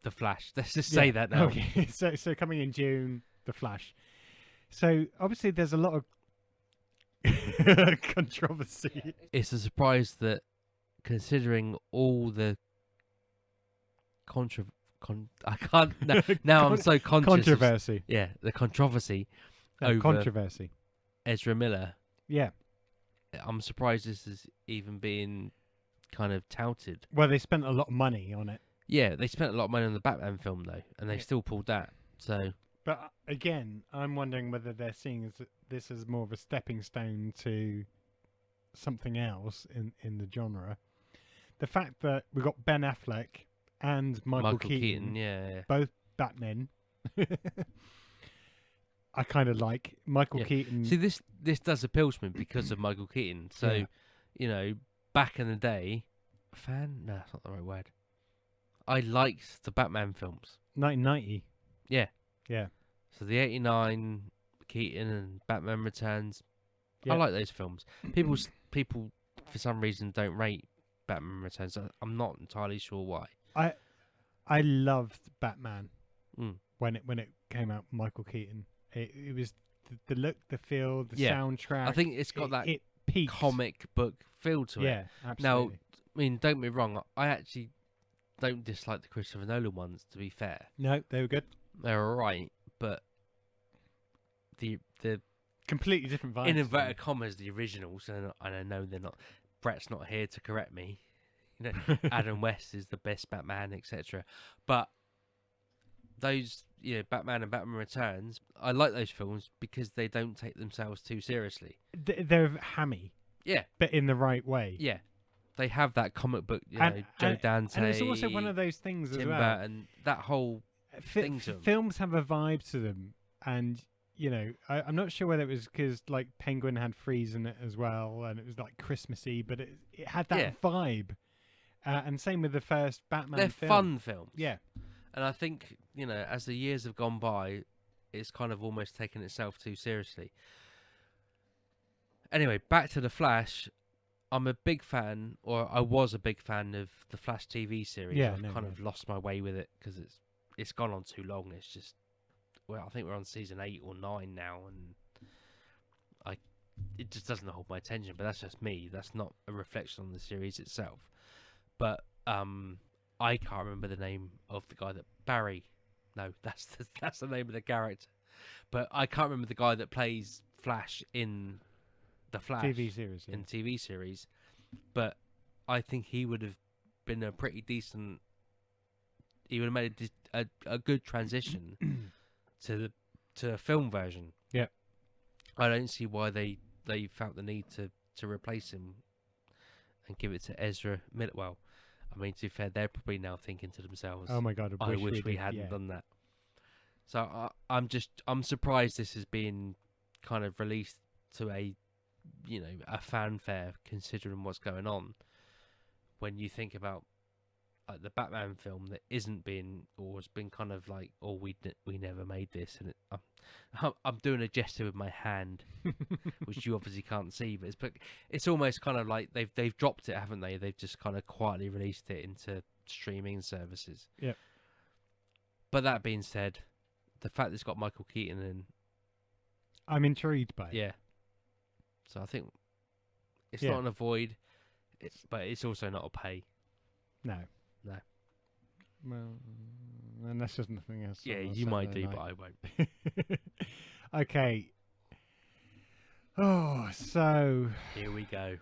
The Flash. Let's just say that now. Okay, so coming in June, The Flash. So obviously there's a lot of controversy. It's a surprise that, considering all the I can't. Now I'm so conscious. Controversy. Yeah, the controversy No, over controversy. Ezra Miller. Yeah. I'm surprised this is even being kind of touted. Well, they spent a lot of money on it. Yeah, they spent a lot of money on the Batman film though, and they Yeah. still pulled that. So But again, I'm wondering whether they're seeing this as more of a stepping stone to something else in the genre. The fact that we got Ben Affleck and Michael Keaton, yeah. both Batmen, I kind of like Michael Yeah. Keaton. See, this does appeal to me because of Michael Keaton. So, Yeah. Back in the day, fan? No, that's not the right word. I liked the Batman films. 1990. Yeah. Yeah. So the '89 Keaton and Batman Returns. Yeah. I like those films. People for some reason don't rate Batman Returns. I'm not entirely sure why. I loved Batman Mm. when it came out. Michael Keaton. It was the look, the feel, the Yeah. soundtrack. I think it's got that it peaked. comic book feel to it. Yeah, absolutely. I mean, don't get me wrong. I actually don't dislike the Christopher Nolan ones. To be fair, No, they were good. they're alright, but the Completely different vibes. in inverted commas the originals, and I know they're not. Brett's not here to correct me. Adam West is the best Batman, etc. But those, Batman and Batman Returns, I like those films because they don't take themselves too seriously. They're hammy, Yeah, but in the right way. yeah. They have that comic book, And- Joe and- Dante. And it's also one of those things as Tim well. Burton, that whole thing to 'em. Films have a vibe to them, and I'm not sure whether it was because like Penguin had Freeze in it as well, and it was like Christmassy, but it had that Yeah. vibe. And same with the first Batman. They're film. fun films. Yeah, And I think, as the years have gone by, it's kind of almost taken itself too seriously. Anyway, back to The Flash. I'm a big fan, or I was a big fan of the Flash TV series. Yeah, I've no, kind yeah. of lost my way with it because it's gone on too long. It's just, I think we're on season 8 or 9 now, and it just doesn't hold my attention. But that's just me. That's not a reflection on the series itself. But I can't remember the name of the guy that Barry. No, that's the name of the character. But I can't remember the guy that plays Flash in the Flash TV series. Yeah. in TV series. But I think he would have been a pretty decent. He would have made a good transition to a film version. Yeah. I don't see why they felt the need to replace him and give it to Ezra Miller. Well, I mean, to be fair, they're probably now thinking to themselves, Oh my god! I wish we did, hadn't yeah. done that. So I'm surprised this has been kind of released to a fanfare, considering what's going on. When you think about the Batman film that isn't being, or has been kind of like, oh, we never made this, and I'm doing a gesture with my hand, which you obviously can't see, but it's almost kind of like they've dropped it, haven't they? They've just kind of quietly released it into streaming services. Yep. But that being said, the fact that it's got Michael Keaton in, I'm intrigued by it. yeah. So I think it's Yeah. not an avoid, but it's also not a pay. No. No. Well, unless there's nothing else. Yeah, on you might Saturday do, but night. I won't. Okay. Oh, so Here we go.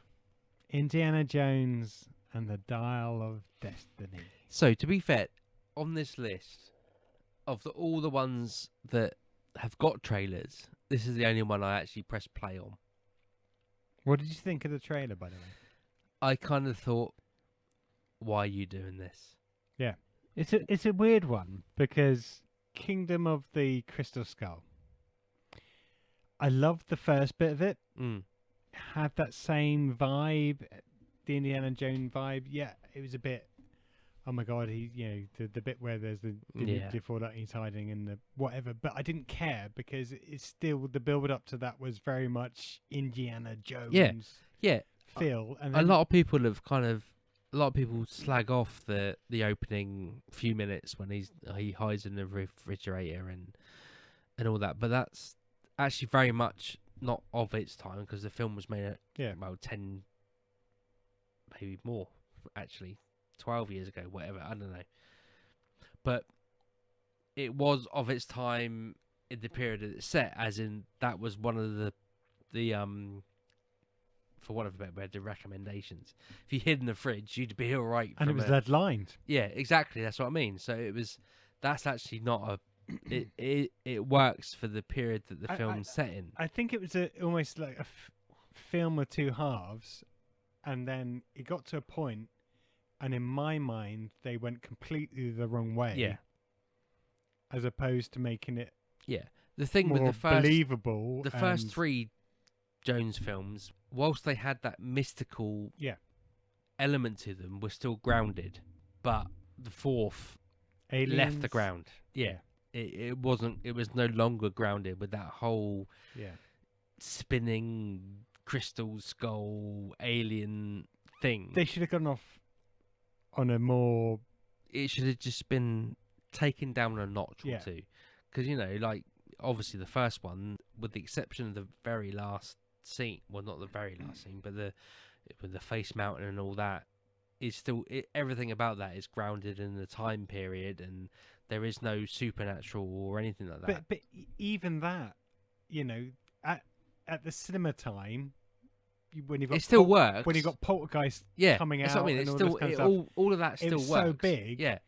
Indiana Jones and the Dial of Destiny. So, to be fair, on this list of all the ones that have got trailers, this is the only one I actually pressed play on. What did you think of the trailer, by the way? I kind of thought, why are you doing this? It's a weird one because Kingdom of the Crystal Skull. I loved the first bit of it. Mm. Had that same vibe, the Indiana Jones vibe. Yeah, it was a bit. Oh my god, the bit where there's the Yeah. before that he's hiding in the whatever. But I didn't care because it's still the build up to that was very much Indiana Jones Yeah, feel. And a then- lot of people slag off the opening few minutes when he hides in the refrigerator and all that, but that's actually very much not of its time because the film was made about 10, maybe more, actually 12 years ago, whatever, I don't know, but it was of its time in the period that it's set, as in that was one of the for want of a better word, the recommendations. If you hid in the fridge, you'd be all right. and it was lead lined. Yeah, exactly. That's what I mean. So that's actually not a. It works for the period that the film's set in. I think it was almost like a film of two halves, and then it got to a point, and in my mind, they went completely the wrong way. Yeah. As opposed to making it Yeah. The thing more with the first believable. the first and- 3 Jones films, whilst they had that mystical Yeah. element to them, were still grounded. But the fourth left the Aliens. ground. Yeah. It wasn't. It was no longer grounded with that whole Yeah. spinning crystal skull alien thing. They should have gone off on a more. It should have just been taken down a notch Yeah. or two, because like obviously the first one, with the exception of the very last scene, well, not the very last scene, but with the face mountain and all that, is still everything about that is grounded in the time period, and there is no supernatural or anything like that. But even that, at the cinema time, when you've got It still works. when you got Poltergeist yeah, coming that's out what I mean. and It's all still this kind of stuff, all of that it still was works. so big. Yeah,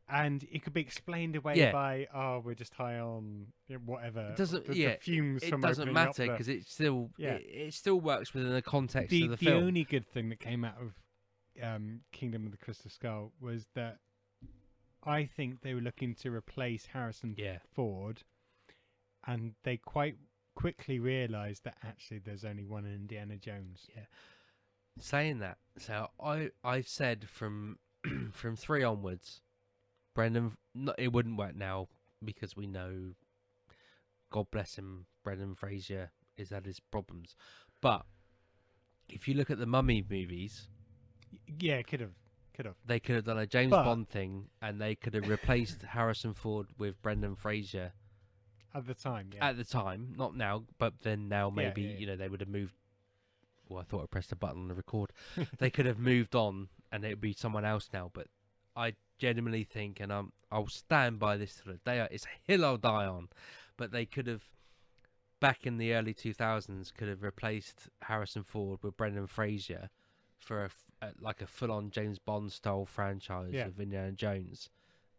and it could be explained away Yeah. by, we're just high on whatever. it doesn't. The fumes it from doesn't opening up matter the- because it still Yeah. it still works within the context the of the film. only good thing that came out of Kingdom of the Crystal Skull was that I think they were looking to replace Harrison Yeah. Ford, and they quite quickly realised that actually there's only one Indiana Jones. Saying that, so I've said from from 3 onwards, Brendan, it wouldn't work now because we know, God bless him, Brendan Fraser has had his problems. But if you look at the Mummy movies, Yeah, could have. they could have done a James But- Bond thing, and they could have replaced Harrison Ford with Brendan Fraser At the time, yeah. at the time, not now, but then now Yeah, maybe yeah. they would have moved. Well, I thought I pressed a button on the record. They could have moved on, and it would be someone else now. But I genuinely think, and I'll stand by this to the day. It's a hill I'll die on. But they could have, back in the early 2000s, could have replaced Harrison Ford with Brendan Fraser for like a full-on James Bond style franchise Yeah. of Indiana Jones,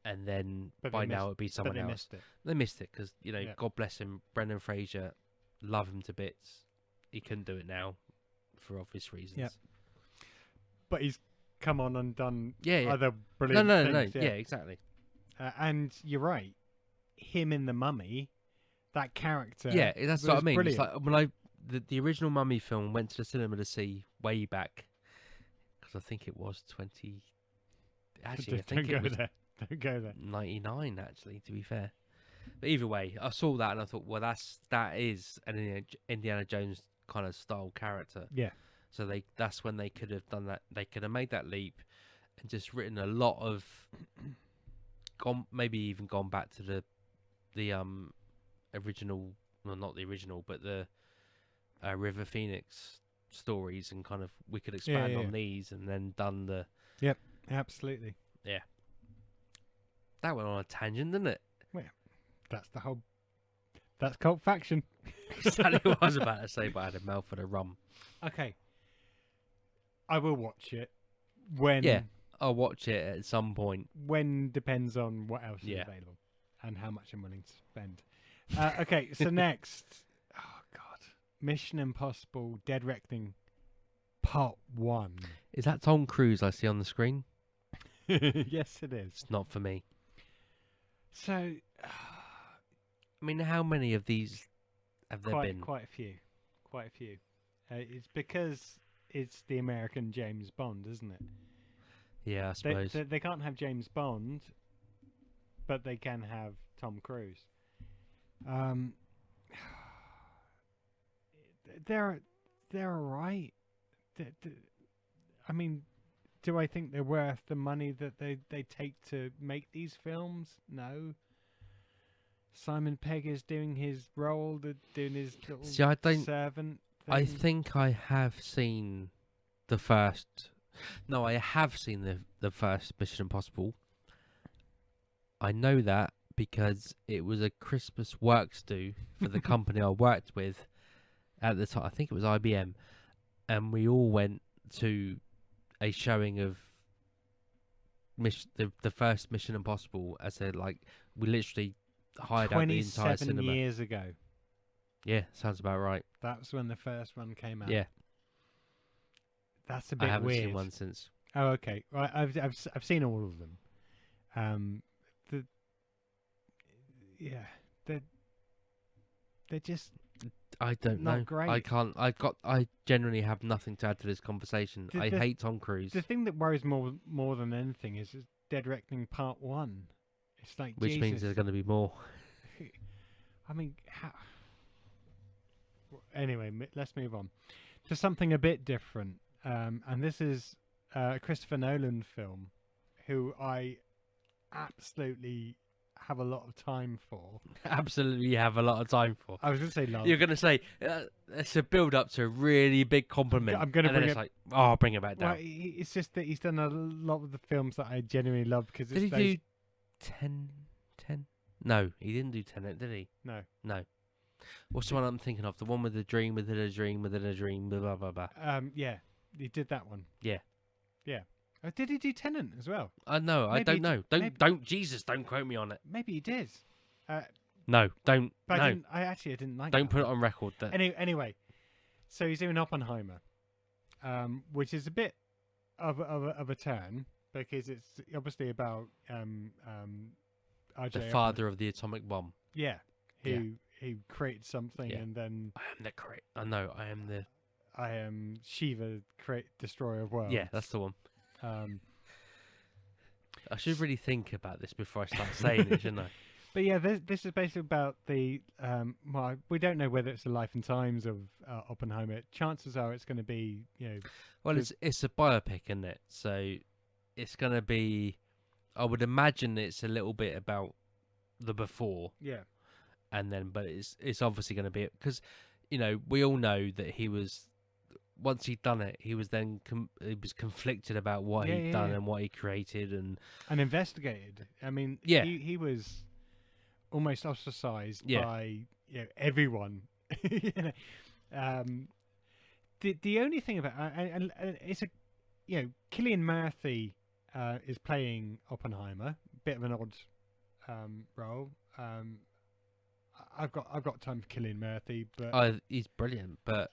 and then But by they now missed- it'd be But someone they else. missed it. They missed it because Yeah. God bless him, Brendan Fraser, love him to bits. He couldn't do it now, for obvious reasons. Yep. But he's come on and done Yeah, yeah. other No, brilliant no, things. yeah, exactly. And you're right. Him in The Mummy, that character. Yeah, that's what I was mean. Brilliant. It's like when the original Mummy film went to the cinema to see way back, because I think it was 20. Actually, I think Don't it go was there. Don't go there. 99. Actually, to be fair, but either way, I saw that and I thought, well, that is an Indiana Jones kind of style character. Yeah. So that's when they could have done that. They could have made that leap and just written a lot of maybe even gone back to the original, well, not the original, but the River Phoenix stories, and kind of we could expand yeah. on these, and then done the Absolutely. that went on a tangent, didn't it? That's Cult Faction. Exactly what I was about to say, but I had a mouthful of rum. Okay. I will watch it when. Yeah. I'll watch it at some point. When depends on what else is Yeah. available and how much I'm willing to spend. Okay, so next, oh god, Mission Impossible: Dead Reckoning Part 1. Is that Tom Cruise I see on the screen? Yes, it is. It's not for me. So, I mean, how many of these have there been? quite a few. It's because it's the American James Bond, isn't it? Yeah, I suppose. They can't have James Bond, but they can have Tom Cruise. They're alright. I mean, do I think they're worth the money that they take to make these films? No. Simon Pegg is doing his role, doing his little See, I don't. servant I thing. think I have seen the first. No, I have seen the first Mission Impossible. I know that because it was a Christmas works do for the company I worked with at the time. I think it was IBM, and we all went to a showing of the first Mission Impossible. As a we literally hired out the entire 27 cinema. years ago. Yeah, sounds about right. That's when the first one came out. Yeah, That's a I bit haven't weird. seen one since. Oh, okay. Right, I've seen all of them. They're just I don't not know. great. I can't. I genuinely have nothing to add to this conversation. I hate Tom Cruise, the thing that worries more than anything is Dead Reckoning Part 1. It's like which means there's Jesus. going to be more. I mean, how... Anyway, let's move on to something a bit different. And this is a Christopher Nolan film, who I absolutely have a lot of time for. Absolutely, have a lot of time for. I was going to say love. You're going to say it's a build up to a really big compliment. I'm gonna and then bring it's it- like, oh, I'll bring it back down. Well, it's just that he's done a lot of the films that I genuinely love because Did it's he do 10? No, he didn't do Tenet, did he? No. What's the one I'm thinking of? The one with the dream within a dream within a dream, blah, blah, blah, blah. Yeah, he did that one. Yeah. Oh, did he do Tenant as well? I know, I Maybe don't he know. maybe- Don't, Jesus, don't quote me on it. Maybe he did. No, don't, But no. I didn't like Don't that put it one. on record. That Anyway, so he's doing Oppenheimer, which is a bit of a turn because it's obviously about RJ the father of the atomic bomb. Yeah, Yeah. who created something Yeah. and then I am the correct. I know, I am the. I am Shiva, destroyer of worlds. Yeah, that's the one. I should really think about this before I start saying it, shouldn't I? But yeah, this is basically about the well, we don't know whether it's the life and times of Oppenheimer. Chances are it's going to be, Well, Good. it's a biopic, isn't it? So it's going to be. I would imagine it's a little bit about the before, yeah, and then but it's obviously going to be because we all know that he was once he'd done it, he was then he was conflicted about what he'd done and what he created and investigated. I mean, Yeah. he was almost ostracized Yeah. by everyone. You know, the only thing about and it's a Cillian Murphy is playing Oppenheimer, bit of an odd role. I've got time for Cillian Murphy, but he's brilliant, but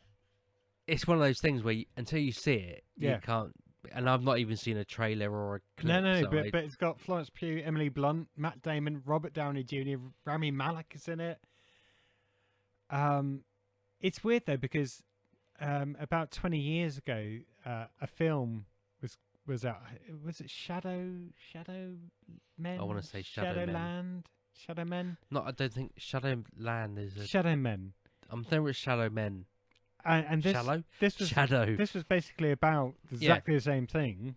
it's one of those things where until you see it, you Yeah. can't. And I've not even seen a trailer or a clip. no, so but it's got Florence Pugh, Emily Blunt, Matt Damon, Robert Downey Jr., Rami Malek is in it. It's weird though because about 20 years ago, a film was out. Was it Shadow Men? I wanna say Shadow Men. Shadowland, Shadow Men, I don't think Shadowland is a. Shadow Men. I'm thinking it's Shadow Men. And this Shallow? this was Shadow. this was basically about exactly the same thing,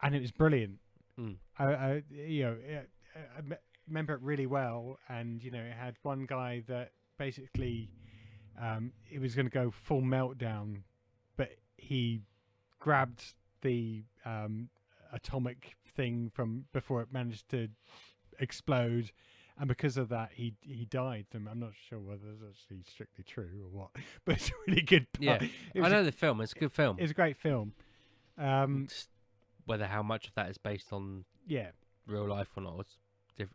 and it was brilliant. Mm. I remember it really well, and it had one guy that basically it was going to go full meltdown, but he grabbed the atomic thing from before it managed to explode, and because of that he died. I'm not sure whether that's actually strictly true or what, but it's a really good part. Yeah, It I was know the film. It's a good film. It's a great film. Just whether how much of that is based on Yeah, real life or not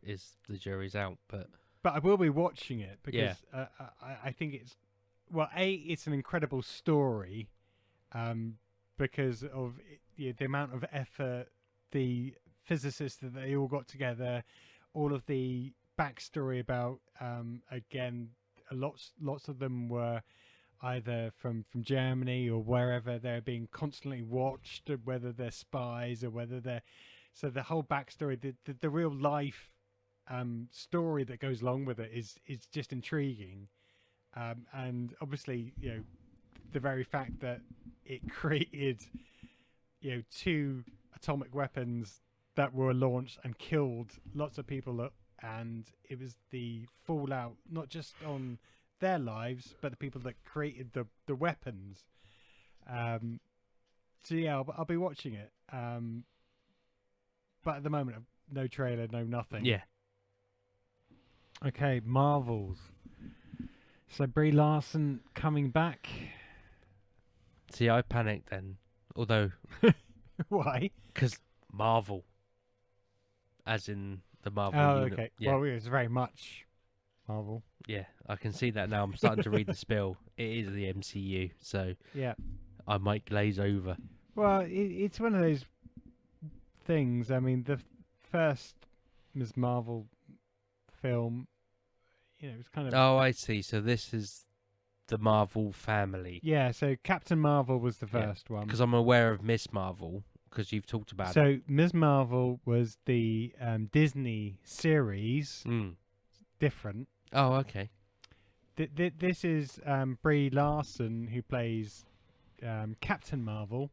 is the jury's out. But but I will be watching it because I think it's it's an incredible story, because of the amount of effort, the physicists that they all got together, all of the backstory about again, lots of them were either from Germany or wherever. They're being constantly watched, whether they're spies or whether they're so the whole backstory, the real life story that goes along with it is just intriguing, and obviously the very fact that it created 2 atomic weapons that were launched and killed lots of people, and it was the fallout not just on their lives but the people that created the weapons. So yeah, I'll be watching it, but at the moment no trailer, no nothing. yeah, Okay, Marvels. So Brie Larson coming back. see, I panicked then. Although, Why? because Marvel, as in the Marvel. Oh, unit. okay. Yeah, Well, it's very much Marvel. yeah, I can see that now. I'm starting to read the spill. It is the MCU, so Yeah. I might glaze over. Well, it's one of those things. I mean, the first Ms. Marvel film, it was kind of Oh, I see. So this is the Marvel family. yeah. So Captain Marvel was the Yeah, first one. Because I'm aware of Miss Marvel, because you've talked about it. So Ms. Marvel was the Disney series, Mm. different. Oh, okay. This is Brie Larson, who plays Captain Marvel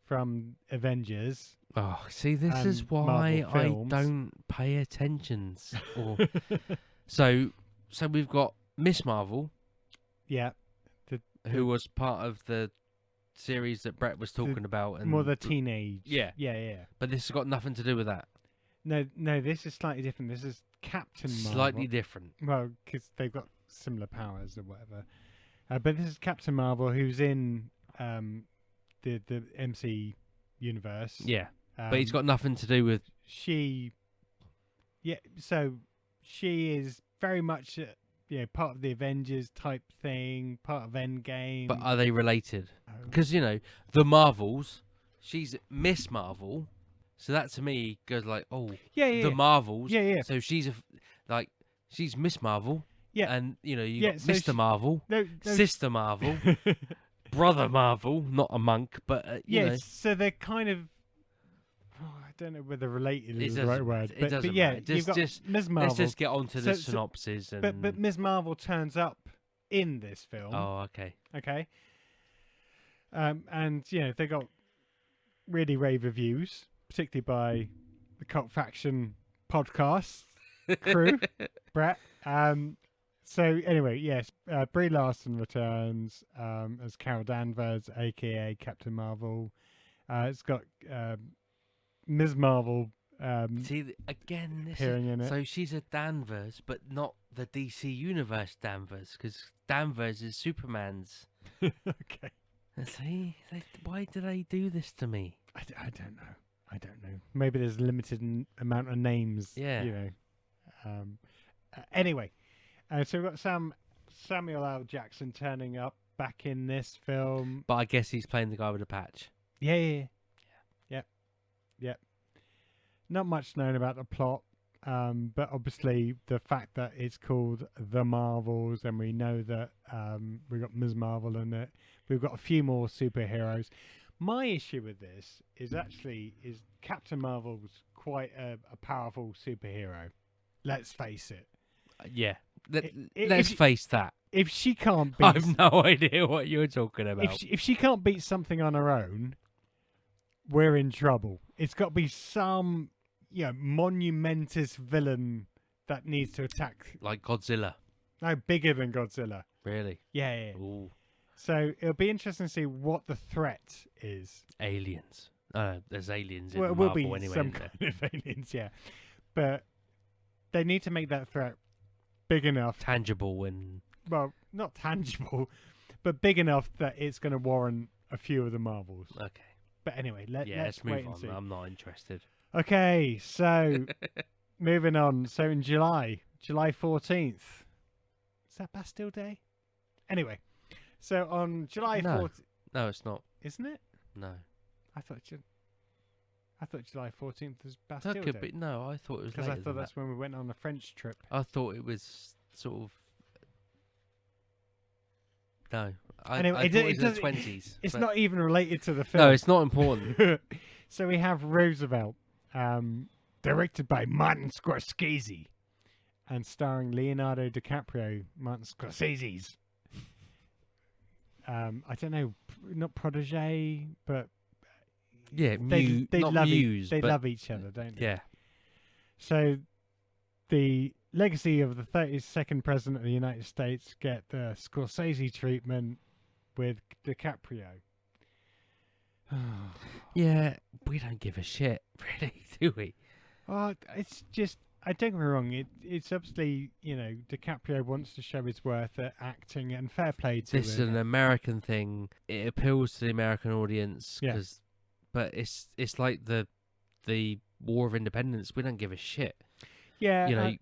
from Avengers. Oh, see, this is And why Marvel I films. don't pay attention. Or so we've got Miss Marvel, Yeah, who was part of the series that Brett was talking about, and more the teenage. Yeah. yeah. but this has got nothing to do with that. No, this is slightly different. This is Captain Marvel. Slightly different. Well, because they've got similar powers or whatever. But this is Captain Marvel, who's in the MC universe. Yeah, but he's got nothing to do with. So she is very much part of the Avengers type thing, part of Endgame. But are they related? Oh. Because the Marvels, she's Miss Marvel, so that to me goes like, oh, yeah, the Marvels. yeah. So she's she's Miss Marvel. Yeah. And you Yeah, got so Mr. she- Marvel, No, Sister Marvel, Brother Marvel, not a monk, but you know. So they're kind of. I don't know whether related is the right doesn't word, matter. It but doesn't yeah, matter. you've got Ms. Marvel. Let's just get on to the So- synopsis. And... But Ms. Marvel turns up in this film. Oh, okay. Okay. And they got really rave reviews, particularly by the Cult Faction podcast. crew, Brett. So anyway, yes, Brie Larson returns as Carol Danvers, aka Captain Marvel. It's got Ms. Marvel See, again, this is, appearing in it. so she's a Danvers, but not the DC Universe Danvers, because Danvers is Superman's. Okay, See, why do they do this to me? I don't know. I don't know. Maybe there's a limited amount of names. Yeah. You know. Anyway, so we've got Samuel L. Jackson turning up back in this film. But I guess he's playing the guy with the patch. Yeah. Not much known about the plot, but obviously the fact that it's called The Marvels, and we know that we've got Ms. Marvel in it. We've got a few more superheroes. My issue with this is Captain Marvel's quite a powerful superhero. Let's face it. Yeah. If Let's she- face that. If she can't beat, I've no idea what you're talking about. if she can't beat something on her own, we're in trouble. It's got to be some, monumentous villain that needs to attack. Like Godzilla. No, bigger than Godzilla. Really? Yeah. Ooh. So it'll be interesting to see what the threat is. Aliens. There's aliens in Well, it will Marvel be anyway. some isn't there? kind of aliens, yeah. But they need to make that threat big enough. Tangible and Well, not tangible, but big enough that it's going to warrant a few of the Marvels. okay. But anyway, let's Let's wait move and on. see. I'm not interested. Okay, so moving on. So in July 14th. Is that Bastille Day? Anyway, so on July No. 14th, No, it's not. isn't it? No. I thought July 14th was That Bastille could Day. be. No, I thought it was Because I later thought than that's when we went on a French trip. that. I thought it was sort of. No, I Anyway, thought it it was doesn't- the 20s. It's but- not even related to the film. No, it's not important. So we have Roosevelt, directed by Martin Scorsese, and starring Leonardo DiCaprio, Martin Scorsese's. I don't know, not protege, but Yeah, they not love Muse, they but love each other, don't they? yeah, So the legacy of the 32nd president of the United States get the Scorsese treatment with DiCaprio. yeah. We don't give a shit, really, do we? Well, it's just, I don't get me wrong, it's obviously, DiCaprio wants to show his worth at acting, and fair play to This is him. an American thing. It appeals to the American audience, Yeah. but it's like the War of Independence. We don't give a shit. Yeah, You know,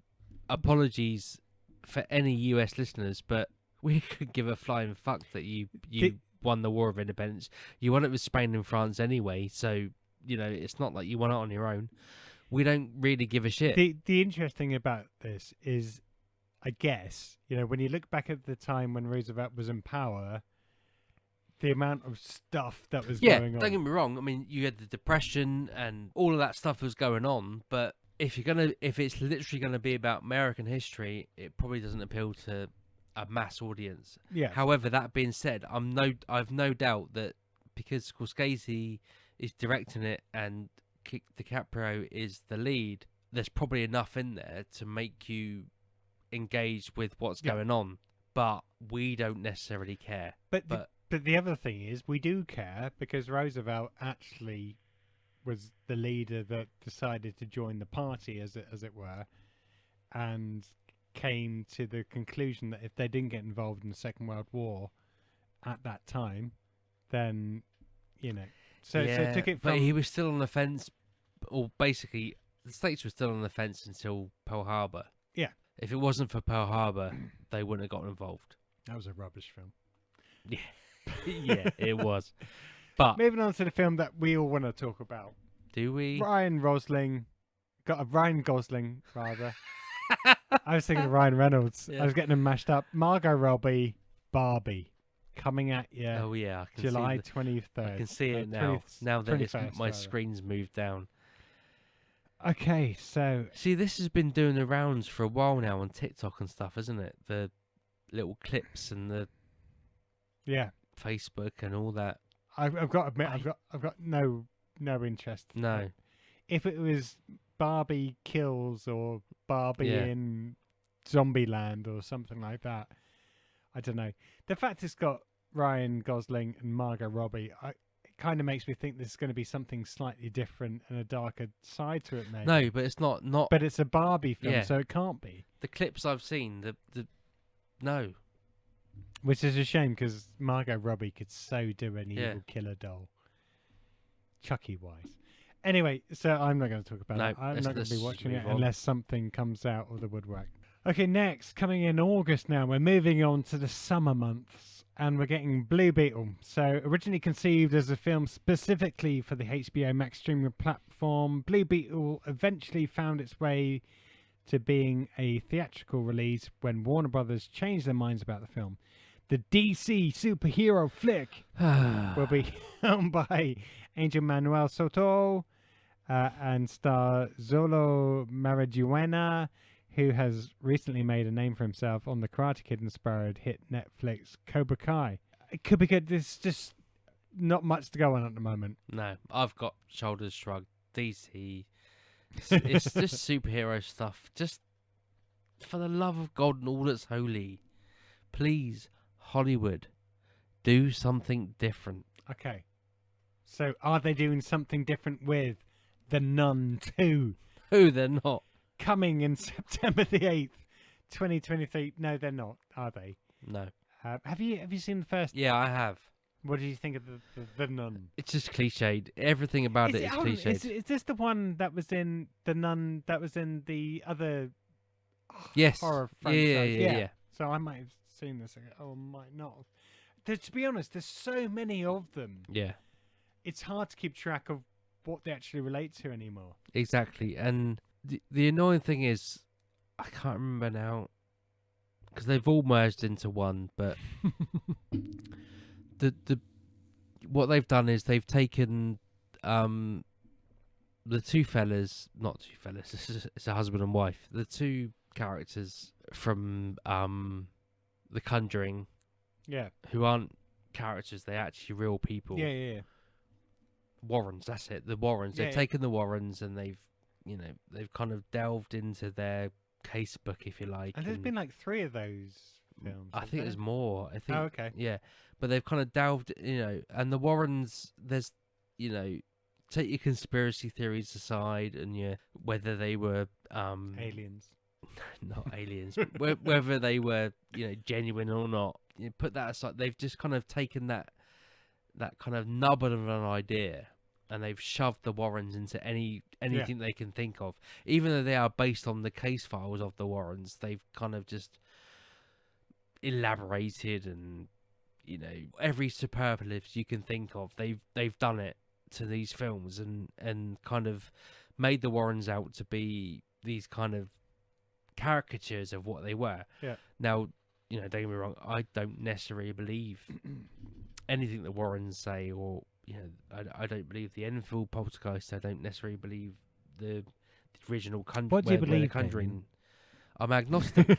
apologies for any US listeners, but we could give a flying fuck that you won the War of Independence. You won it with Spain and France anyway, so it's not like you won it on your own. We don't really give a shit. the interesting about this is, I guess, when you look back at the time when Roosevelt was in power, the amount of stuff that was Yeah, going on. don't get me wrong. I mean, you had the Depression and all of that stuff was going on, but if it's literally gonna be about American history, it probably doesn't appeal to a mass audience. Yeah. However, that being said, I've no doubt that because Scorsese is directing it and DiCaprio is the lead, there's probably enough in there to make you engaged with what's Yeah. going on. But we don't necessarily care. But But the other thing is, we do care because Roosevelt actually was the leader that decided to join the party, as it were, and came to the conclusion that if they didn't get involved in the Second World War at that time, then so it took it from but he was still on the fence, or basically the States were still on the fence until Pearl Harbor. Yeah. If it wasn't for Pearl Harbor, they wouldn't have gotten involved. That was a rubbish film. Yeah, it was. But Moving on to the film that we all want to talk about. do we? Ryan Gosling, rather. I was thinking of Ryan Reynolds. Yeah. I was getting them mashed up. Margot Robbie, Barbie, coming at you Oh yeah, I can July see 23rd. I can see it now. 20th Now that 21st, my rather. screen's moved down. Okay, so See, this has been doing the rounds for a while now on TikTok and stuff, isn't it? The little clips and the yeah, Facebook and all that. I've got to admit, I've got no interest. No. If it was Barbie Kills or Barbie Yeah. in Zombieland or something like that. I don't know. The fact it's got Ryan Gosling and Margot Robbie, it kind of makes me think there's going to be something slightly different and a darker side to it, maybe. No, but it's not. But it's a Barbie film, Yeah. so it can't be. The clips I've seen, no. Which is a shame because Margot Robbie could so do an Yeah. evil killer doll, Chucky-wise. Anyway, so I'm not going to talk about No, it. I'm let's- not going to be let's watching it move on. unless something comes out of the woodwork. Okay, next, coming in August now, we're moving on to the summer months, and we're getting Blue Beetle. So, originally conceived as a film specifically for the HBO Max streaming platform, Blue Beetle eventually found its way to being a theatrical release when Warner Brothers changed their minds about the film. The DC superhero flick will be filmed by Angel Manuel Soto and star Zolo Mariduena, who has recently made a name for himself on the Karate Kid-inspired hit Netflix Cobra Kai. It could be good. There's just not much to go on at the moment. No, I've got shoulders shrugged. DC. It's just superhero stuff. Just for the love of God and all that's holy, please, Hollywood, do something different. Okay. So are they doing something different with The Nun 2 No, they're not. coming in September the 8th, 2023? No, they're not, are they? No. Have you seen the first? Yeah, I have. What did you think of the Nun? It's just cliched. Everything about it is hold on, cliched. is this the one that was in The Nun that was in the other Yes. horror Yeah, franchise? yeah. So I might have seen this. Oh, I might not have. To be honest, there's so many of them. Yeah, It's hard to keep track of what they actually relate to anymore. exactly. And the annoying thing is, I can't remember now, because they've all merged into one. But the what they've done is they've taken the two fellas, not two fellas. It's a husband and wife. The two characters from The Conjuring, Yeah. who aren't characters, they're actually real people. Yeah. Warrens, that's it. The Warrens. Yeah, They've yeah. taken the Warrens and they've kind of delved into their case book, if you like. And there's been like 3 of those films. I think there's more. I think. Oh, okay. Yeah, but they've kind of delved, and the Warrens. There's, take your conspiracy theories aside, and whether they were Aliens. not aliens, but whether they were genuine or not. Put that aside. They've just kind of taken that kind of nubbin of an idea, and they've shoved the Warrens into anything they can think of. Even though they are based on the case files of the Warrens, they've kind of just elaborated and every superlative you can think of. They've done it to these films and kind of made the Warrens out to be these kind of caricatures of what they were. Yeah. Now, don't get me wrong, I don't necessarily believe anything the Warrens say, or I don't believe the Enfield Poltergeist. I don't necessarily believe the original What do you where believe, the Conjuring. Damien? I'm agnostic.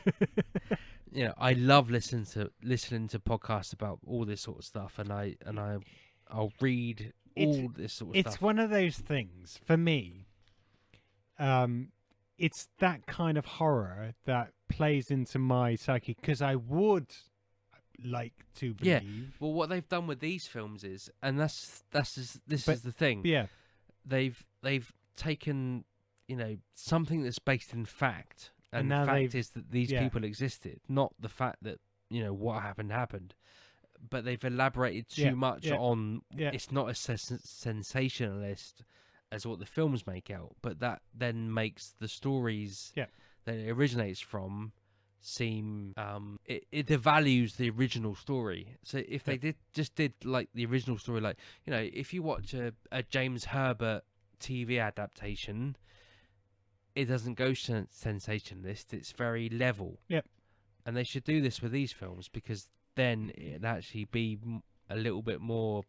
I love listening to podcasts about all this sort of stuff, and I'll read all this sort of stuff. It's one of those things for me. It's that kind of horror that plays into my psyche because I would like to Yeah. believe. Well, what they've done with these films is, and this is the thing. Yeah. They've taken something that's based in fact, And and now the fact they've- is that these yeah. people existed, not the fact that what happened. But they've elaborated too much on. Yeah. It's not as sensationalist as what the films make out, but that then makes the stories that it originates from seem it devalues the original story. So if they did like the original story, like if you watch a James Herbert TV adaptation, it doesn't go sensationalist. It's very level. Yep. And they should do this with these films, because then it'd actually be a little bit more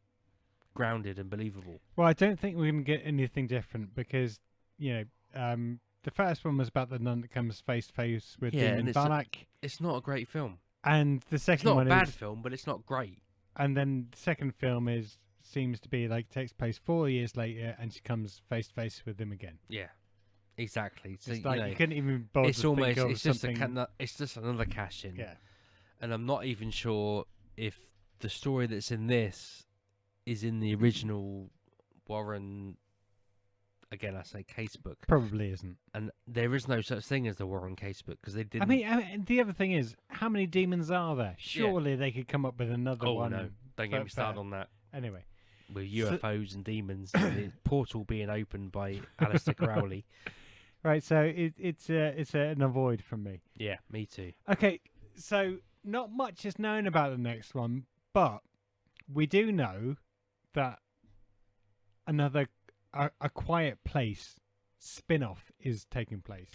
grounded and believable. Well, I don't think we're going to get anything different because the first one was about the nun that comes face to face with and Demon Balak, it's not a great film. and the It's second not one a bad is, film, but it's not great. and then the second film seems to be like takes place 4 years later, and she comes face to face with him again. Yeah. Exactly. So It's like you couldn't even bother it's to think almost of it's just something. it's just another cash in. Yeah. And I'm not even sure if the story that's in this is in the original Warren. Again, I say casebook, Probably isn't. and there is no such thing as the Warren casebook because they I didn't. mean, the other thing is, how many demons are there? Surely they could come up with another oh one. no, don't get me started on that. Anyway, With So- UFOs and demons, and the portal being opened by Alistair Crowley. right. So it's an avoid from me. Yeah, me too. Okay, so not much is known about the next one, but we do know that another a Quiet Place spin-off is taking place.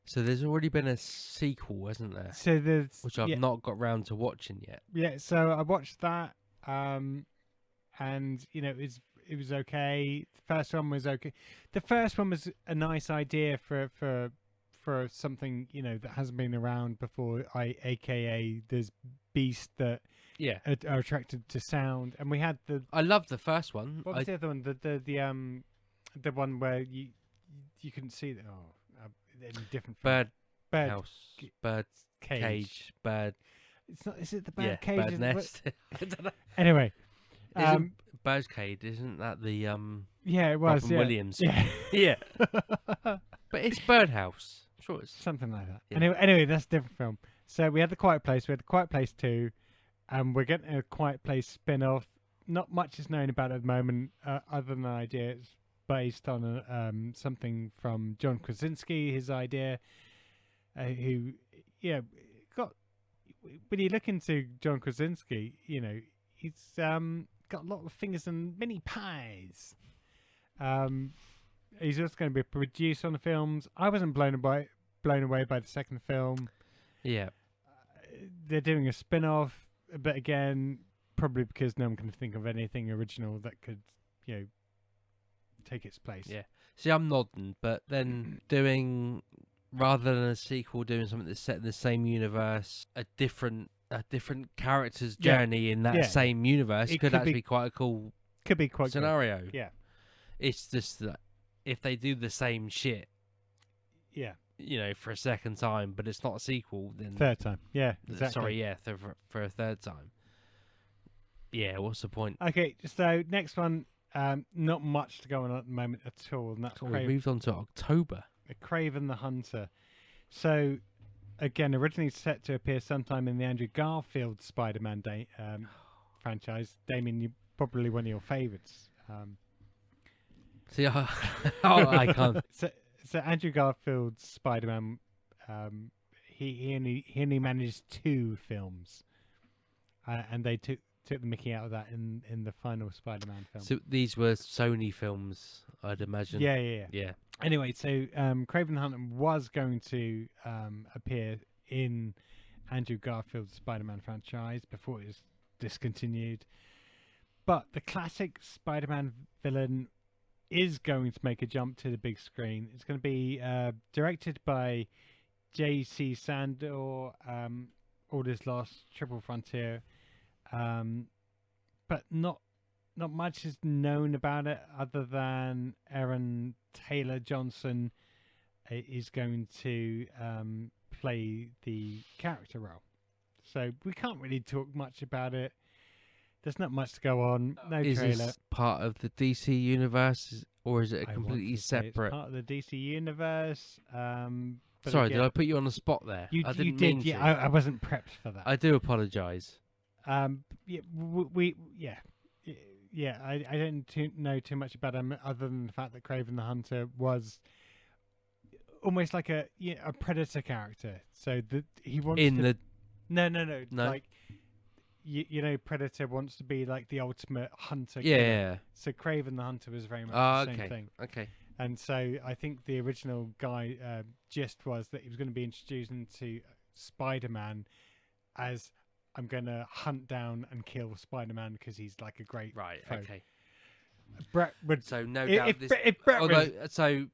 So there's already been a sequel, hasn't there? So there's Which I've not got round to watching yet. yeah. So I watched that, and it was okay. The first one was okay. The first one was a nice idea for something that hasn't been around before. AKA there's beasts that Yeah, are attracted to sound, and we had the I love the first one. what was the other one? The one where you couldn't see the in different films. Bird house, bird cage, bird. It's not. Is it the bird Yeah, cage? bird Is it- nest. I don't know. Anyway, Isn't Bird's Cage? Isn't that the yeah, it was. Robin Yeah. Williams? Yeah. Yeah, but it's Birdhouse. I'm sure it's Something like that. Yeah. Anyway, that's a different film. So we had The Quiet Place, we had The Quiet Place 2, and we're getting a Quiet Place spin-off. Not much is known about it at the moment, other than the idea it's based on something from John Krasinski, his idea, who, got... When you look into John Krasinski, he's got a lot of fingers and many pies. He's also going to be a producer on the films. I wasn't blown away by the second film. yeah. They're doing a spin-off, but again, probably because no one can think of anything original that could, take its place. Yeah. See, I'm nodding, but then doing rather than a sequel, doing something that's set in the same universe, a different character's Yeah. journey in that Yeah. same universe It could could actually be be quite a cool Could be quite good. scenario. Yeah, It's just that if they do the same shit, yeah. for a second time, but it's not a sequel, then Third time. Yeah, exactly. sorry, yeah, for a third time. Yeah, what's the point? Okay, so next one, not much to go on at the moment at all, and that's Oh, we moved on to October. Craven the Hunter. So, again, originally set to appear sometime in the Andrew Garfield Spider-Man franchise. Damien, you probably one of your favourites. See, I can't. So Andrew Garfield's Spider-Man, he only managed 2 films, and they took the Mickey out of that in the final Spider-Man film. So these were Sony films, I'd imagine. Yeah. Yeah. Anyway, so Craven the Hunter was going to appear in Andrew Garfield's Spider-Man franchise before it was discontinued. But the classic Spider-Man villain is going to make a jump to the big screen. It's going to be directed by J.C. Sandor, All Is Lost, Triple Frontier. But not much is known about it other than Aaron Taylor Johnson is going to play the character role. So we can't really talk much about it. There's not much to go on. No Is trailer. this part of the DC universe, or is it a I want completely to say it's separate? part of the DC universe. But Sorry, again, did I put you on the spot there? You, I you didn't did. mean Yeah, to. I wasn't prepped for that. I do apologise. Yeah, I don't know too much about him other than the fact that Craven the Hunter was almost like a predator character. So that he wants In to, the no, No? like Predator wants to be like the ultimate hunter. yeah, killer. yeah. So Craven the Hunter was very much Ah, the same okay, thing. okay. And so I think the original guy gist was that he was going to be introduced into Spider-Man as I'm going to hunt down and kill Spider-Man because he's like a great Right, foe. okay. Brett would. So no if, doubt if, this. Brett- if Brett was, Although, so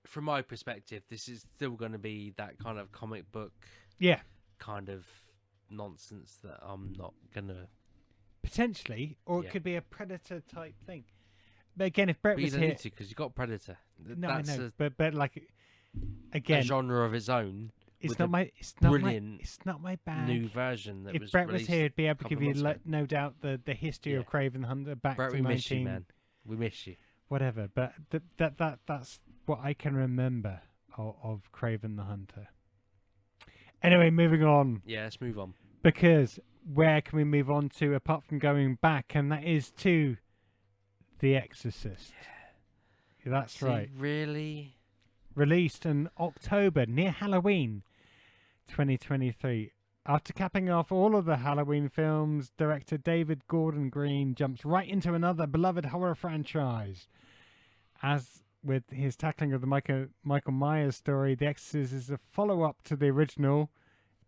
from my perspective, this is still going to be that kind of comic book yeah, kind of nonsense that I'm not gonna. potentially, or Yeah. it could be a Predator type thing. but again, if Brett But you was don't here, need to because you got Predator. no, I That's know, a but like a again, genre of its own. it's with not a my, it's not my, brilliant it's not my bag. new version that If was Brett was released here, he'd be able to couple give of you, months ago. no doubt, the history Yeah. of Craven the Hunter back Brett, to we miss 19 you, man. We miss you. whatever. But that's what I can remember of Craven the Hunter. Anyway, moving on, Yeah, let's move on. because where can we move on to apart from going back, and that is to The Exorcist. That's See, right. Really? Released in October, near Halloween 2023. After capping off all of the Halloween films, director David Gordon Green jumps right into another beloved horror franchise. As with his tackling of the Michael Myers story, The Exorcist is a follow-up to the original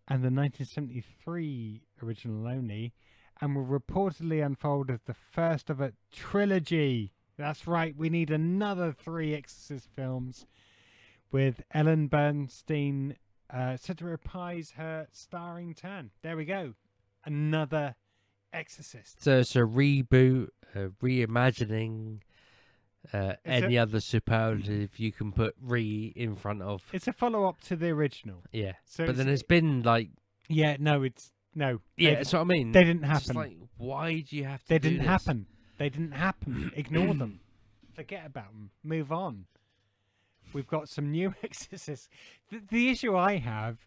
and the 1973 original only, and will reportedly unfold as the first of a trilogy. That's right, we need another 3 Exorcist films, with Ellen Bernstein set to reprise her starring turn. There we go. Another Exorcist. So it's a reboot, a reimagining, any other superlative you can put "re" in front of. It's a follow-up to the original. Yeah, So but then it's been like, yeah, no, it's no. yeah, they, that's what I mean. they didn't It's happen. like, why do you have to? They do didn't this? happen. They didn't happen. Ignore them. Forget about them. Move on. We've got some new Exorcists. The issue I have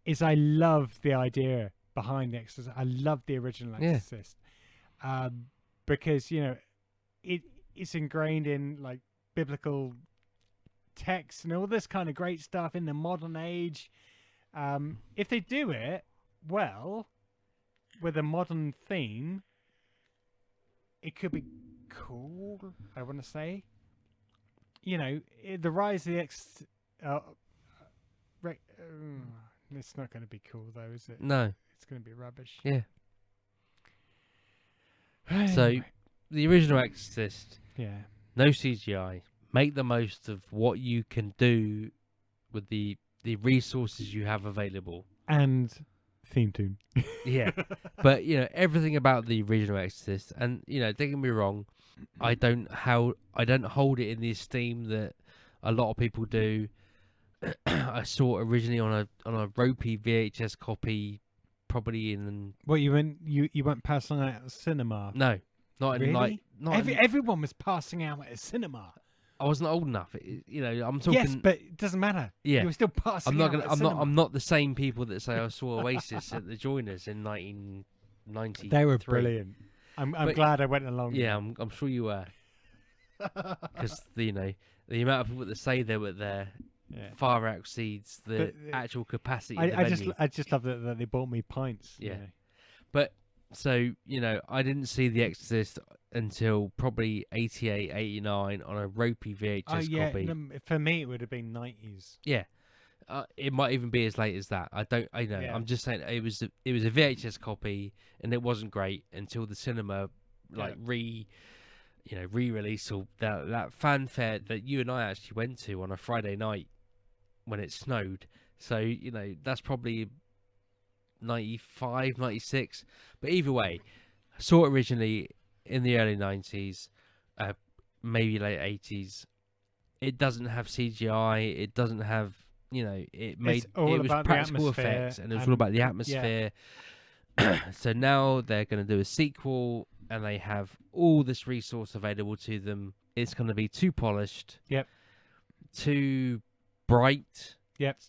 is I love the idea behind the Exorcist. I love the original Yeah. Exorcist, because it's ingrained in like biblical texts and all this kind of great stuff in the modern age. If they do it well with a modern theme, it could be cool. I want to say, the rise of the it's not going to be cool though, is it? No. It's going to be rubbish. Yeah. So, Anyway, the original Exorcist, yeah, no CGI. Make the most of what you can do with the resources you have available. and theme tune. Yeah. But everything about the original Exorcist, and don't get me wrong, I don't hold it in the esteem that a lot of people do. I saw it originally on a ropey VHS copy, probably in What you went passing out at the cinema? no, not in like Really? not. in- Everyone was passing out at a cinema. I wasn't old enough. I'm talking. Yes, but it doesn't matter. Yeah. You were still passing I'm not out gonna. at a I'm not. cinema. I'm not the same people that say I saw Oasis at the Joiners in 1990. They were brilliant. I'm But- glad I went along. Yeah, I'm sure you were, because the amount of people that say they were there yeah. far exceeds the But, actual capacity of the I venue. just love that they bought me pints. you Yeah. know. But so I didn't see The Exorcist until probably 88, 89 on a ropey VHS Oh yeah. copy. For me, it would have been 90s. Yeah. It might even be as late as that. I know. Yeah. I'm just saying it was a VHS copy, and it wasn't great until the cinema re-release or that fanfare that you and I actually went to on a Friday night when it snowed. So that's probably 95, 96. But either way, I saw it originally in the early 90s, maybe late 80s. It doesn't have CGI. It doesn't have it was about the practical atmosphere effects, and it was all about the atmosphere. So now they're going to do a sequel, and they have all this resource available to them. It's going to be too polished. Yep. Too bright. Yep.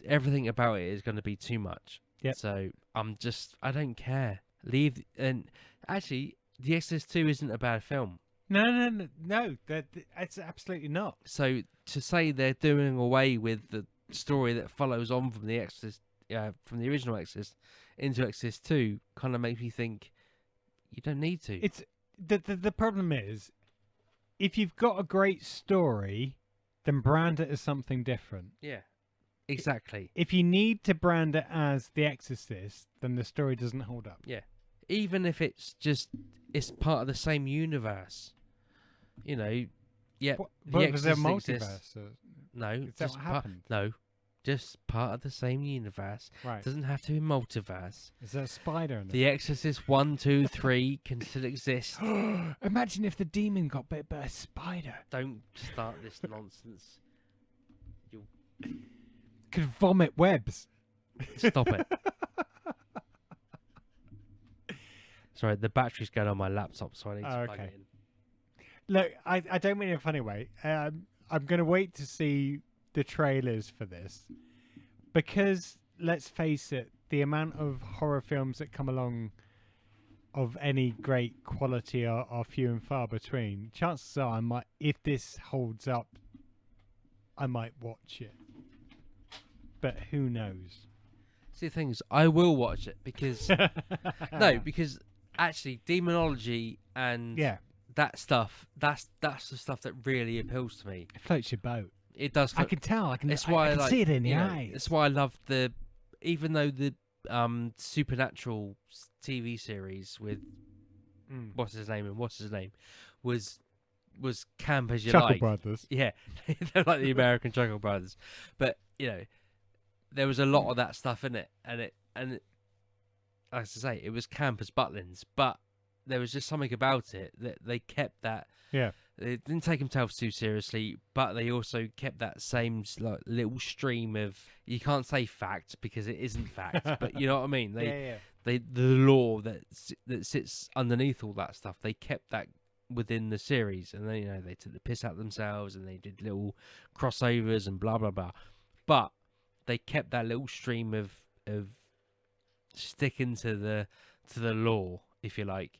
Everything about it is going to be too much. Yep. So I don't care. And actually, The Exorcist 2 isn't a bad film. No. It's absolutely not. So to say they're doing away with the story that follows on from the Exorcist, from the original Exorcist into Exorcist 2, kind of makes me think you don't need to. It's the problem is, if you've got a great story, then brand it as something different. Yeah, exactly. If you need to brand it as The Exorcist, then the story doesn't hold up. Yeah, even if it's part of the same universe. Yeah, What, The was there a Exorcist exists. multiverse? No, Is that just what happened? no, just part of the same universe. Right. Doesn't have to be multiverse. Is there a spider in it? The Exorcist 1, 2, 3 can still exist. Imagine if the demon got bit by a spider. Don't start this nonsense. Could vomit webs. Stop it. Sorry, the battery's going on my laptop, so I need to plug it in. Look, I don't mean in a funny way. I'm going to wait to see the trailers for this because, let's face it, the amount of horror films that come along of any great quality are few and far between. Chances are, if this holds up, I might watch it. But who knows? See, the thing is, I will watch it because because actually, demonology and that stuff, that's the stuff that really appeals to me. It floats your boat. It does. I can tell. I can like, see it in your eyes. That's why I love even though the Supernatural TV series with what's his name was camp as you Chuckle like. Brothers. Yeah, they're like the American Chuckle Brothers, but there was a lot of that stuff in it, and as I say, it was camp as Butlins, but there was just something about it that they kept that. Yeah. They didn't take themselves too seriously, but they also kept that same little stream of, you can't say fact because it isn't fact, but you know what I mean. The law that sits underneath all that stuff, they kept that within the series, and then they took the piss out of themselves and they did little crossovers and blah blah blah, but they kept that little stream of sticking to the law, if you like.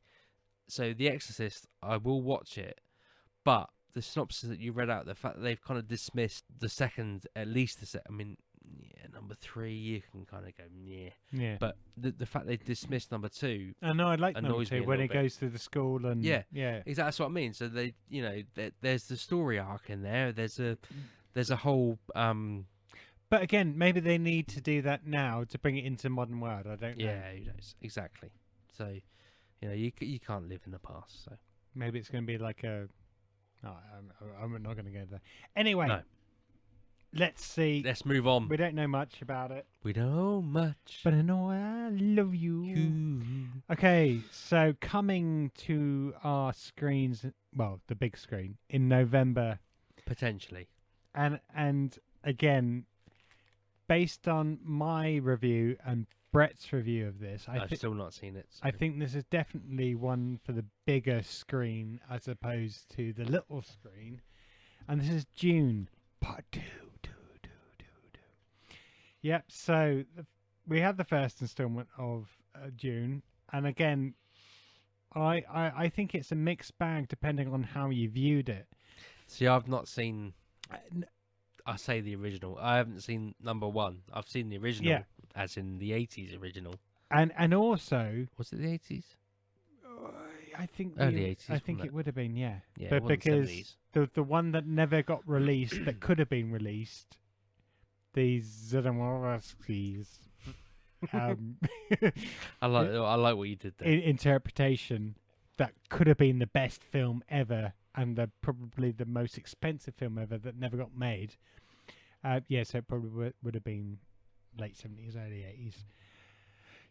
So The Exorcist, I will watch it, but the synopsis that you read out, the fact that they've kind of dismissed the second, at least number 3, you can kind of go, yeah. But the fact they dismissed number 2, I know, I like number 2 when it goes to the school and yeah, exactly, that's what I mean. So they, there's the story arc in there. There's a whole. But again, maybe they need to do that now to bring it into modern world. I don't know. Yeah, who knows? Exactly. So, you can't live in the past. So maybe it's going to be like a. No, I'm not going to go there. Anyway, no. Let's see. Let's move on. We don't know much about it. We don't know much. But I know I love you. Okay, so coming to our screens, well, the big screen, in November. Potentially. And again, based on my review and Brett's review of this, I've still not seen it. So. I think this is definitely one for the bigger screen as opposed to the little screen. And this is June, part 2. Yep, so we had the first installment of June. And again, I think it's a mixed bag depending on how you viewed it. See, I've not seen... I say the original. I haven't seen number 1. I've seen the original, as in the 80s original. And also... Was it the 80s? I think early 80s. I think it would have been, yeah. Yeah, but because the one that never got released, that could have been released, the Zadamovskis, I like what you did there. Interpretation that could have been the best film ever, and probably the most expensive film ever that never got made. So it probably would have been late 70s, early 80s.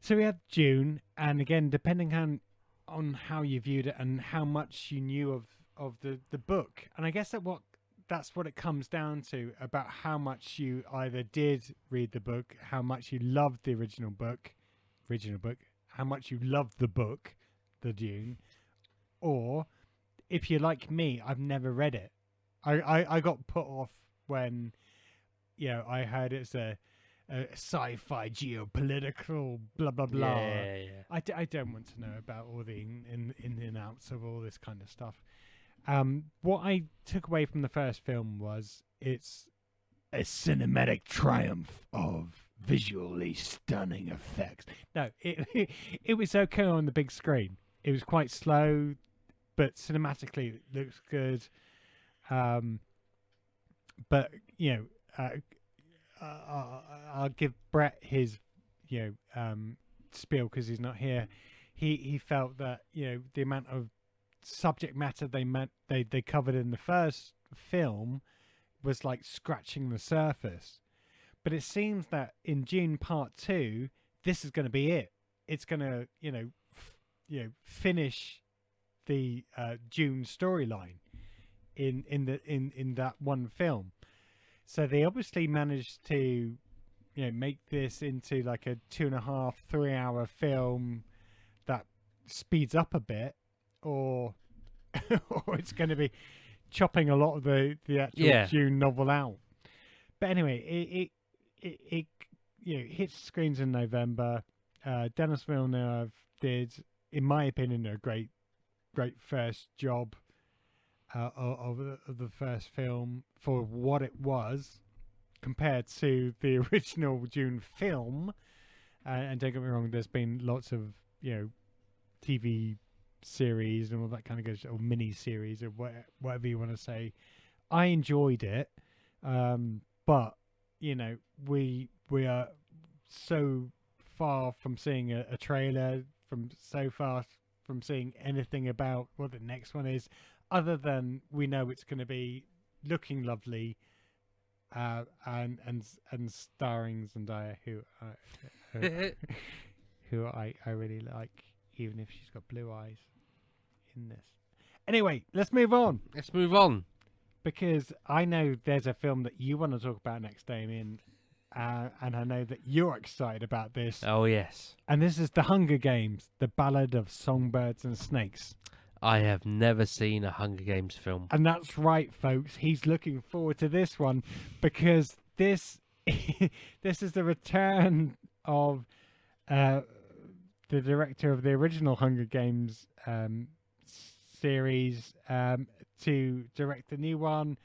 So we had June, and again, depending on how you viewed it and how much you knew of the book, and I guess that's what it comes down to, about how much you either did read the book, how much you loved the original book, how much you loved the book, the Dune, or if you're like me, I've never read it. I got put off when I heard it's a sci-fi geopolitical blah blah blah. Yeah. I don't want to know about all the in and outs of all this kind of stuff. What I took away from the first film was it's a cinematic triumph of visually stunning effects. No, it was okay on the big screen. It was quite slow, but cinematically it looks good. But I'll give Brett his spiel because he's not here. He felt that the amount of subject matter they covered in the first film was like scratching the surface, But it seems that in June Part 2, this is going to be it. It's going to, finish the June storyline in that one film. So they obviously managed to, make this into like a 2.5, 3 hour film that speeds up a bit, or or it's going to be chopping a lot of the actual June novel out. But anyway, it hits screens in November. Denis Villeneuve did, in my opinion, a great first job of the first film for what it was compared to the original June film. And don't get me wrong, there's been lots of TV series and all that kind of good, or mini series, or whatever you want to say. I enjoyed it, but we are so far from seeing a trailer, from seeing anything about what the next one is, other than we know it's going to be looking lovely, and starring Zendaya, who I really like, even if she's got blue eyes in this. Anyway, let's move on. Because I know there's a film that you want to talk about next, Damien, and I know that you're excited about this. Oh, yes. And this is The Hunger Games, The Ballad of Songbirds and Snakes. I have never seen a Hunger Games film. And that's right, folks. He's looking forward to this one because this this is the return of the director of the original Hunger Games series to direct the new one,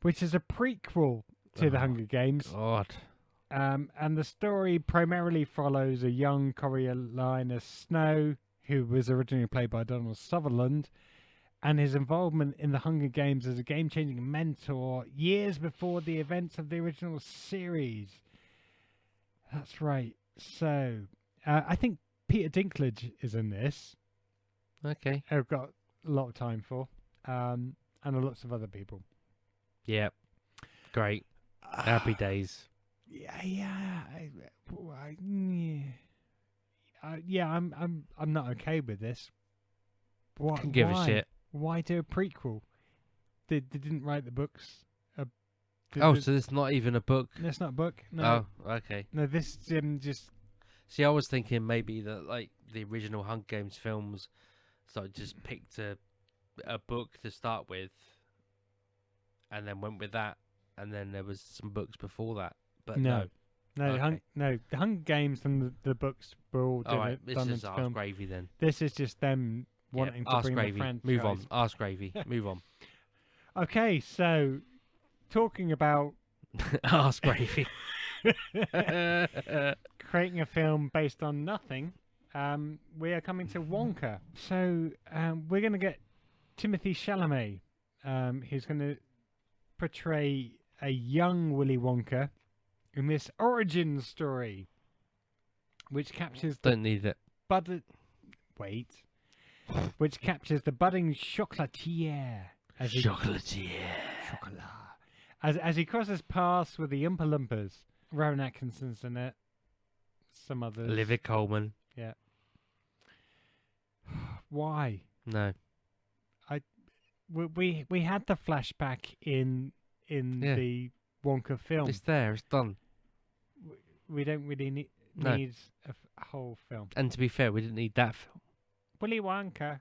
which is a prequel to the Hunger Games. God. And the story primarily follows a young Coriolanus Snow, who was originally played by Donald Sutherland, and his involvement in the Hunger Games as a game-changing mentor years before the events of the original series. That's right. So, I think Peter Dinklage is in this. Okay. I've got a lot of time for. And lots of other people. Yeah. Great. Happy days. I'm not okay with this. What? Can give a shit. Why do a prequel? They didn't write the books. So it's not even a book. It's not a book. No. Oh, okay. No, this just. See, I was thinking maybe that like the original Hunger Games films, so I just picked a book to start with, and then went with that, and then there was some books before that. But no. Okay. The Hunger Games and the books were all done this is into Ask film. Gravy then. This is just them wanting to bring Gravy. the franchise. Move on. Ask Gravy. Move on. Okay, so talking about Ask Gravy. creating a film based on nothing, we are coming to Wonka. So we're going to get Timothy Chalamet, who's going to portray a young Willy Wonka in this origin story, which captures Don't need it. which captures the budding chocolatier as he crosses paths with the Oompa Loompas. Rowan Atkinson's in it. Some others. Olivia Colman. Yeah. Why? No. We had the flashback in the Wonka film. It's there. It's done. We don't really need a whole film. And to be fair, we didn't need that film. Willy Wonka.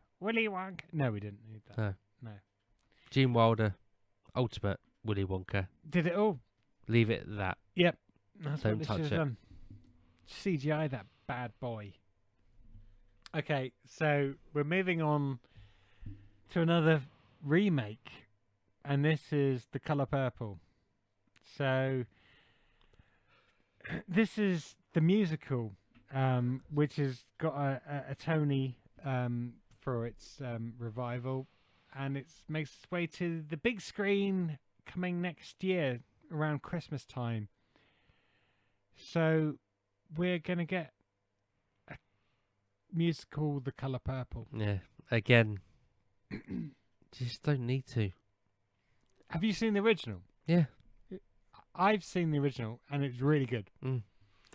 No, we didn't need that. No. Gene Wilder, ultimate Willy Wonka. Did it all? Leave it at that. Yep. That's Don't what they touch should it. have done. CGI that bad boy. Okay, so we're moving on to another remake, and this is The Colour Purple. So this is the musical, which has got a Tony for its revival, and it makes its way to the big screen coming next year around Christmas time. So we're going to get a musical, The Colour Purple. Yeah. Again, just don't need to. Have you seen the original? Yeah. I've seen the original, and it's really good.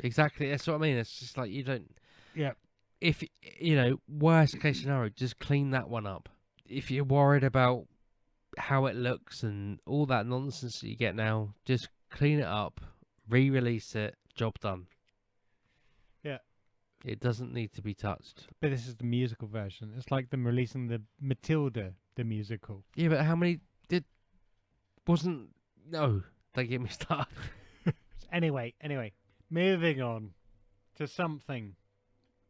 Exactly. That's what I mean. It's just like you don't. Yeah. If worst case scenario, just clean that one up. If you're worried about how it looks and all that nonsense that you get now, just clean it up, re-release it, job done. Yeah. It doesn't need to be touched. But this is the musical version. It's like them releasing the Matilda, the musical. Yeah, but how many wasn't... No, don't get me started. Anyway, moving on to something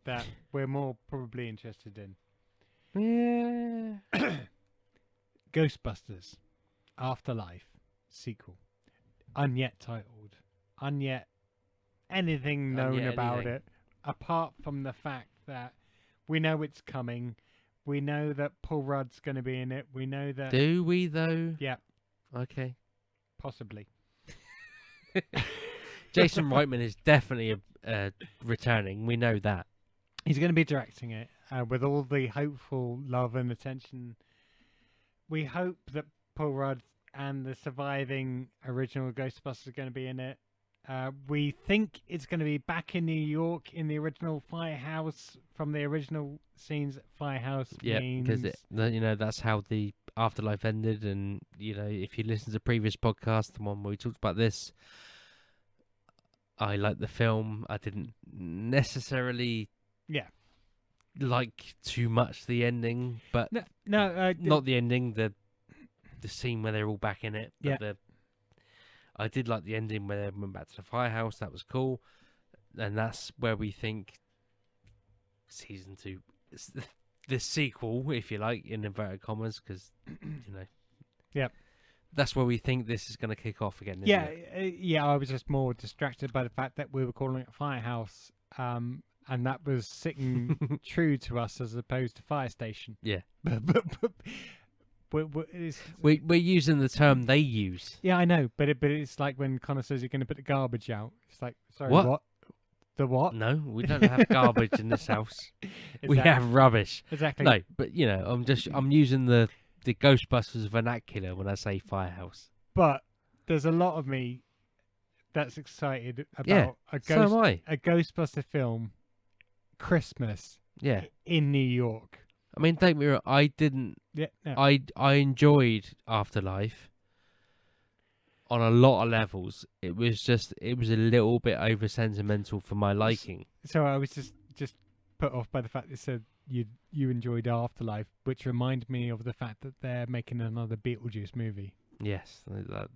that we're more probably interested in. Yeah. Ghostbusters Afterlife sequel. Unyet titled. Unyet anything known Unyet about anything. it. Apart from the fact that we know it's coming. We know that Paul Rudd's going to be in it. We know that... Do we, though? Yeah, Okay. possibly. Jason Reitman is definitely returning. We know that. He's going to be directing it with all the hopeful love and attention. We hope that Paul Rudd and the surviving original Ghostbusters are going to be in it. We think it's going to be back in New York in the original firehouse from the original scenes at Firehouse. Yeah, because that's how the Afterlife ended. And if you listen to the previous podcast, the one where we talked about this, I liked the film. I didn't necessarily like too much the ending, but not the ending. The scene where they're all back in it. But I did like the ending where they went back to the firehouse. That was cool, and that's where we think season 2, the sequel, if you like, in inverted commas, because that's where we think this is going to kick off again. Isn't it? I was just more distracted by the fact that we were calling it Firehouse, and that was sitting true to us as opposed to Fire Station. Yeah. We're using the term they use. Yeah, I know, but it's like when Connor says you're going to put the garbage out. It's like, sorry, What? what? The what? No, we don't have garbage in this house. We Exactly. have rubbish. Exactly. No, but I'm using the Ghostbusters vernacular when I say firehouse. But there's a lot of me that's excited about Yeah, so am I. a Ghostbuster film, Christmas Yeah. in New York. I mean, don't get me wrong, I didn't. Yeah, no. I enjoyed Afterlife on a lot of levels. It was a little bit over sentimental for my liking. So I was just put off by the fact that it said you enjoyed Afterlife, which reminded me of the fact that they're making another Beetlejuice movie. Yes,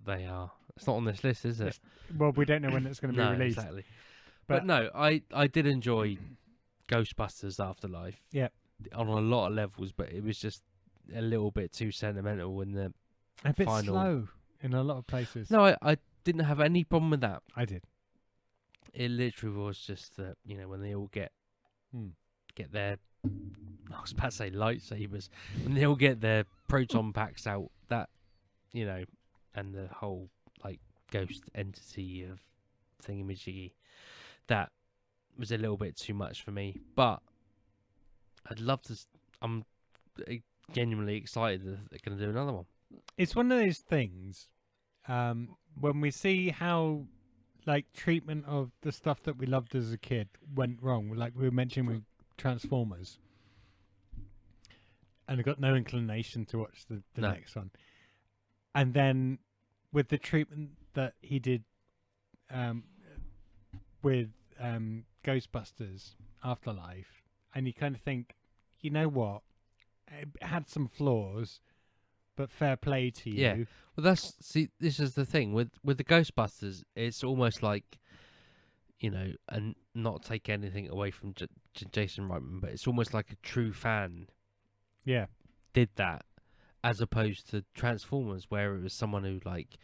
they are. It's not on this list, is it? Well, we don't know when it's going to be released. Exactly. But no, I did enjoy Ghostbusters Afterlife. Yeah. On a lot of levels, but it was just a little bit too sentimental in the A bit final. slow in a lot of places. No, I didn't have any problem with that. I did. It literally was just that, when they all get their, I was about to say lightsabers, when they all get their proton packs out, that, and the whole, like, ghost entity of thingamajiggy, that was a little bit too much for me. But I'd love to. I'm genuinely excited that they're going to do another one. It's one of those things when we see how like treatment of the stuff that we loved as a kid went wrong, like we were mentioning with Transformers, and I got no inclination to watch the No. next one. And then with the treatment that he did with Ghostbusters Afterlife, and you kind of think, you know what, it had some flaws, but fair play to you. Yeah. Well, this is the thing with the Ghostbusters. It's almost like, and not take anything away from Jason Reitman, but it's almost like a true fan Yeah. did that, as opposed to Transformers, where it was someone who like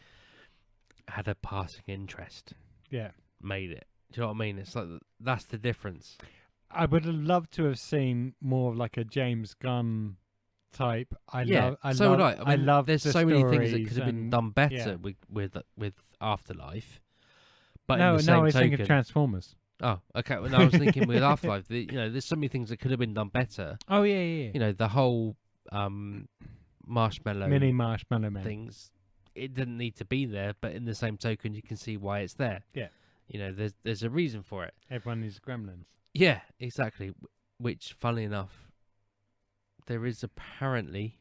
had a passing interest, Yeah. made it. Do you know what I mean? It's like that's the difference. I would have loved to have seen more of like a James Gunn type. I love. I love. There's the so many things that stories could have been and- done better yeah. with Afterlife. But No, in the same I was token, thinking Transformers. oh, okay. Well, no, I was thinking with Afterlife, there's so many things that could have been done better. Oh yeah. The whole marshmallow Mini Marshmallow Man. things it didn't need to be there, but in the same token, you can see why it's there. Yeah. You know, there's a reason for it. Everyone is gremlins. Yeah, exactly. Which, funnily enough, there is apparently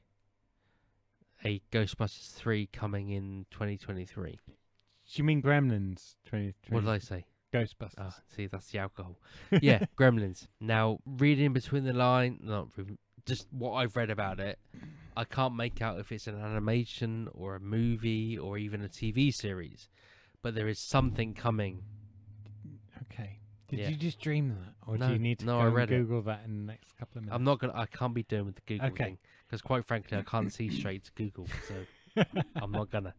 a Ghostbusters 3 coming in 2023. Do you mean Gremlins? 2020. What did I say? Ghostbusters. Ah, see, that's the alcohol. Yeah, Gremlins. Now, reading between the line, just what I've read about it, I can't make out if it's an animation or a movie or even a TV series. But there is something coming. Okay. Did Yeah. you just dream that, or No, do you need to no, go I and read it. Google that in the next couple of minutes? I can't be doing with the Google Okay. thing. Because quite frankly, I can't see straight to Google. So I'm not gonna.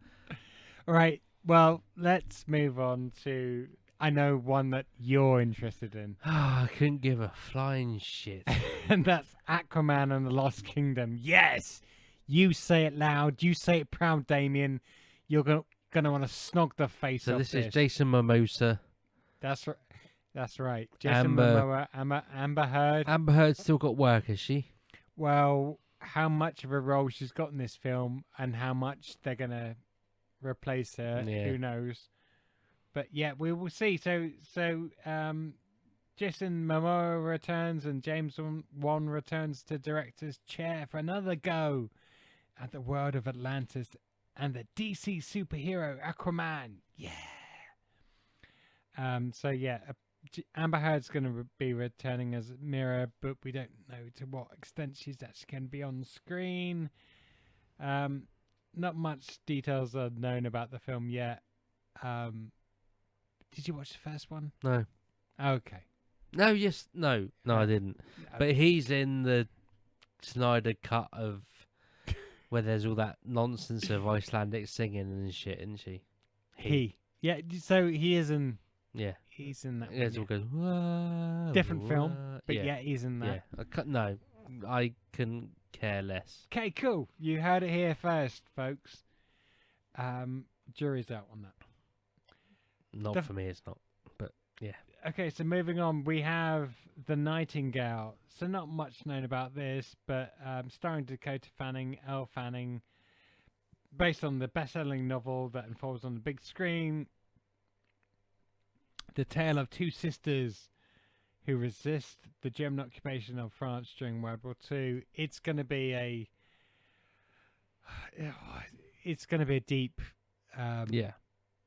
All right. Well, let's move on to. I know one that you're interested in, I couldn't give a flying shit. and that's Aquaman and the Lost Kingdom. Yes, you say it loud. You say it proud, Damien. You're gonna want to snog the face So off this is Jason Momoa. That's right. That's right. Jason Amber- Momoa, Amber Heard. Amber Heard's still got work, has she? Well, how much of a role she's got in this film, and how much they're gonna replace her, Yeah. who knows? But yeah, we will see. So, Jason Momoa returns, and James Wan returns to director's chair for another go at the world of Atlantis and the DC superhero Aquaman. Yeah. Amber Heard's going to be returning as Mira, but we don't know to what extent she's actually going to be on screen. Not much details are known about the film yet. Did you watch the first one? No. Okay. No, yes, no, I didn't. But he's in the Snyder cut of where there's all that nonsense of Icelandic singing and shit, isn't she? Yeah, so he is in. Yeah. He's in that. Yeah, it one, all goes. "Whoa, Different film, whoa." but yeah, he's in that. Yeah. No, I couldn't care less. Okay, cool. You heard it here first, folks. Jury's out on that. Not for me, it's not. But yeah. Okay, so moving on, we have The Nightingale. So not much known about this, but starring Dakota Fanning, Elle Fanning, based on the best-selling novel that unfolds on the big screen. The tale of two sisters who resist the German occupation of France during World War II. It's going to be a deep,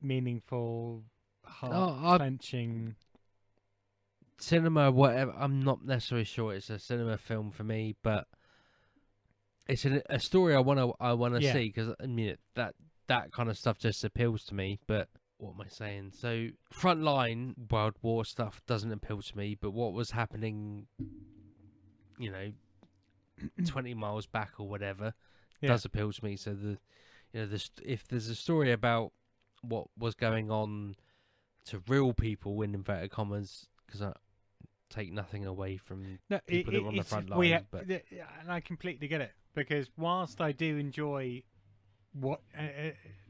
meaningful, heart-clenching. Cinema, whatever. I'm not necessarily sure it's a cinema film for me, but it's a story I wanna see, because I mean that kind of stuff just appeals to me. But what am I saying? So frontline World War stuff doesn't appeal to me, but what was happening, 20 miles back or whatever, does appeal to me. So if there's a story about what was going on to real people in inverted commas, because I take nothing away from people that are on the front line, but and I completely get it, because whilst I do enjoy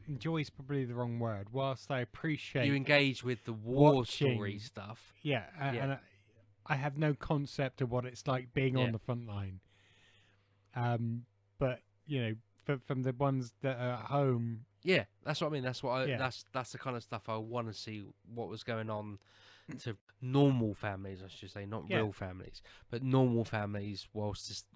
enjoy is probably the wrong word. Whilst I appreciate you engage with the war watching, story stuff, and I have no concept of what it's like being on the front line. But from the ones that are at home. Yeah, that's what I mean. That's what that's the kind of stuff I want to see. What was going on to normal families, I should say, not real families, but normal families. Whilst just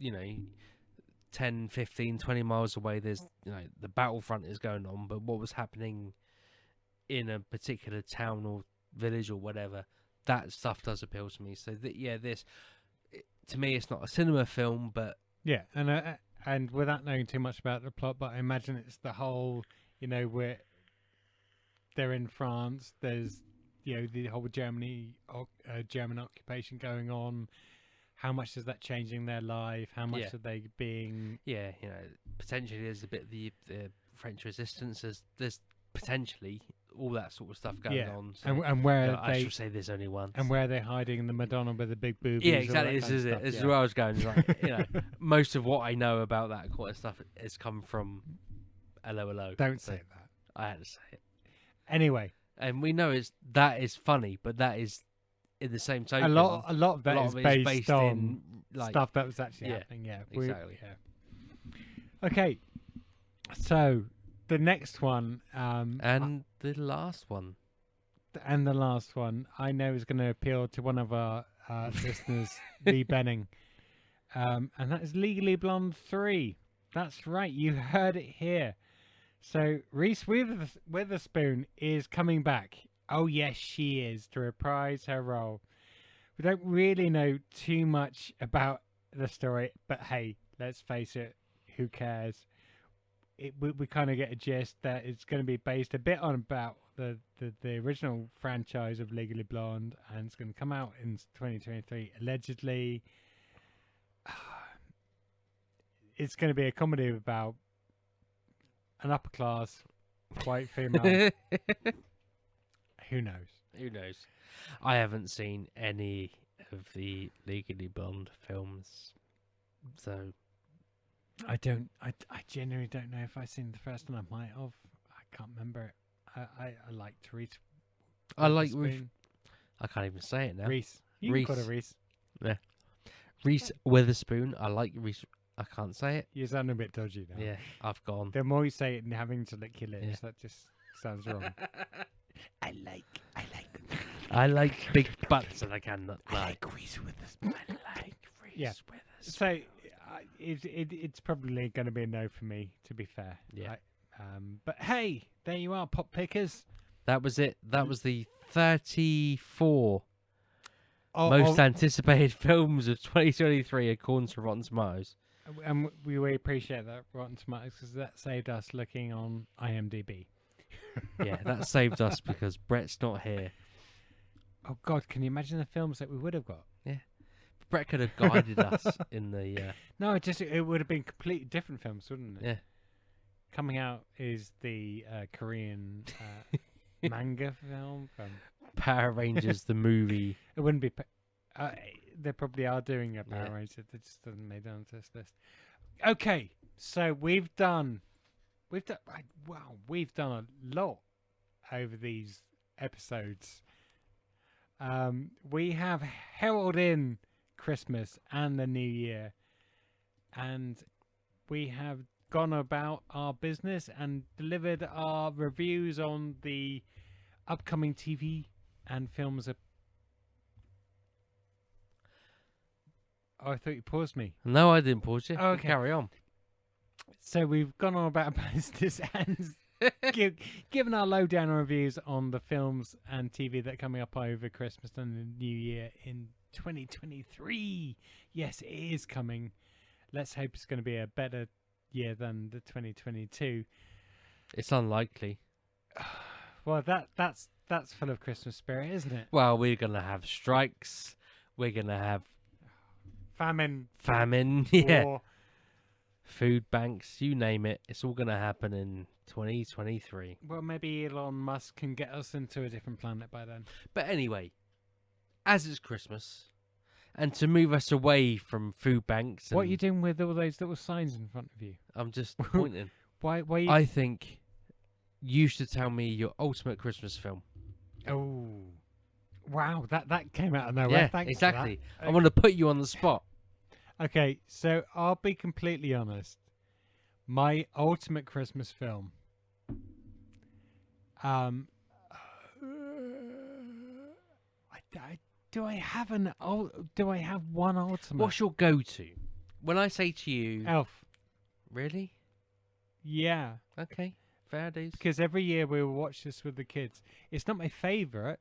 10, 15, 20 miles away, there's the battlefront is going on. But what was happening in a particular town or village or whatever, that stuff does appeal to me. So to me, it's not a cinema film, but and without knowing too much about the plot, but I imagine it's the whole. Where they're in France, there's the whole German occupation going on. How much is that changing their life? How much are they being? Yeah, potentially there's a bit of the French resistance. There's potentially all that sort of stuff going on. So, and where I should say there's only one. And where they're hiding in the Madonna with the big boobies. Yeah, exactly. This is where I was going. Like, most of what I know about that kind of stuff has come from. LOLO. Don't say that. I had to say it. Anyway. And we know that is funny, but that is in the same token. A lot of that is based on stuff that was actually happening. Yeah, exactly. Okay. So the next one, And the last one. and the last one, I know is going to appeal to one of our listeners, Lee Benning, and that is Legally Blonde 3. That's right, you heard it here. So Reese Witherspoon is coming back. Oh yes, she is, to reprise her role. We don't really know too much about the story, but hey, let's face it, who cares? We kind of get a gist that it's going to be based a bit on about the original franchise of Legally Blonde, and it's going to come out in 2023 allegedly. It's going to be a comedy about an upper class white female. Who knows? Who knows? I haven't seen any of the Legally Blonde films, so I genuinely don't know if I've seen the first one. I might have. I can't remember it. I like Reese. I like Witherspoon. I can't even say it now. Reese. You Reese. can call her Reese. Reese Witherspoon. I like Reese. I can't say it. You sound a bit dodgy now. Yeah, I've gone. The more you say it and having to lick your lips, Yeah. that just sounds wrong. I like big butts, and I cannot like Reese Witherspoon. I like Reese Yeah. Witherspoon. So it's probably going to be a no for me, to be fair. Yeah. But hey, there you are, pop pickers. That was it. That was the 34 Oh, most anticipated films of 2023 according to Rotten Tomatoes. and we really appreciate that, Rotten Tomatoes, because that saved us looking on IMDb. Yeah, that saved us because Brett's not here. Oh God, can you imagine the films that we would have got? Brett could have guided us in the. No, it would have been completely different films, wouldn't it? Yeah. Coming out is the Korean manga film from. Power Rangers the movie. It wouldn't be. They probably are doing a Power Yeah. Ranger. That just doesn't make it onto this list. Okay, so we've done. Wow, we've done a lot over these episodes. We have heralded in Christmas and the New Year, and we have gone about our business and delivered our reviews on the upcoming TV and films. Oh, I thought you paused me. No, I didn't pause you. Oh, okay. Carry on. So we've gone on about business and given our lowdown reviews on the films and TV that are coming up over Christmas and the New Year in 2023. Yes, it is coming. Let's hope it's going to be a better year than the 2022. It's unlikely. Well, that's full of Christmas spirit, isn't it? Well, we're gonna have strikes. We're gonna have Famine. Yeah. War. Food banks. You name it. It's all gonna happen in 2023. Well, maybe Elon Musk can get us into a different planet by then. But anyway, as it's Christmas, and to move us away from food banks, What are and you doing with all those little signs in front of you? I'm just pointing. Why you... I think you should tell me your ultimate Christmas film. Oh, wow! That came out of nowhere. Yeah, Thanks exactly. For that. I want to put you on the spot. Okay, so I'll be completely honest. My ultimate Christmas film. Do I have one ultimate? What's your go-to? When I say to you, Elf? really? Yeah, Okay, fair dues. because every year we will watch this with the kids. It's not my favorite,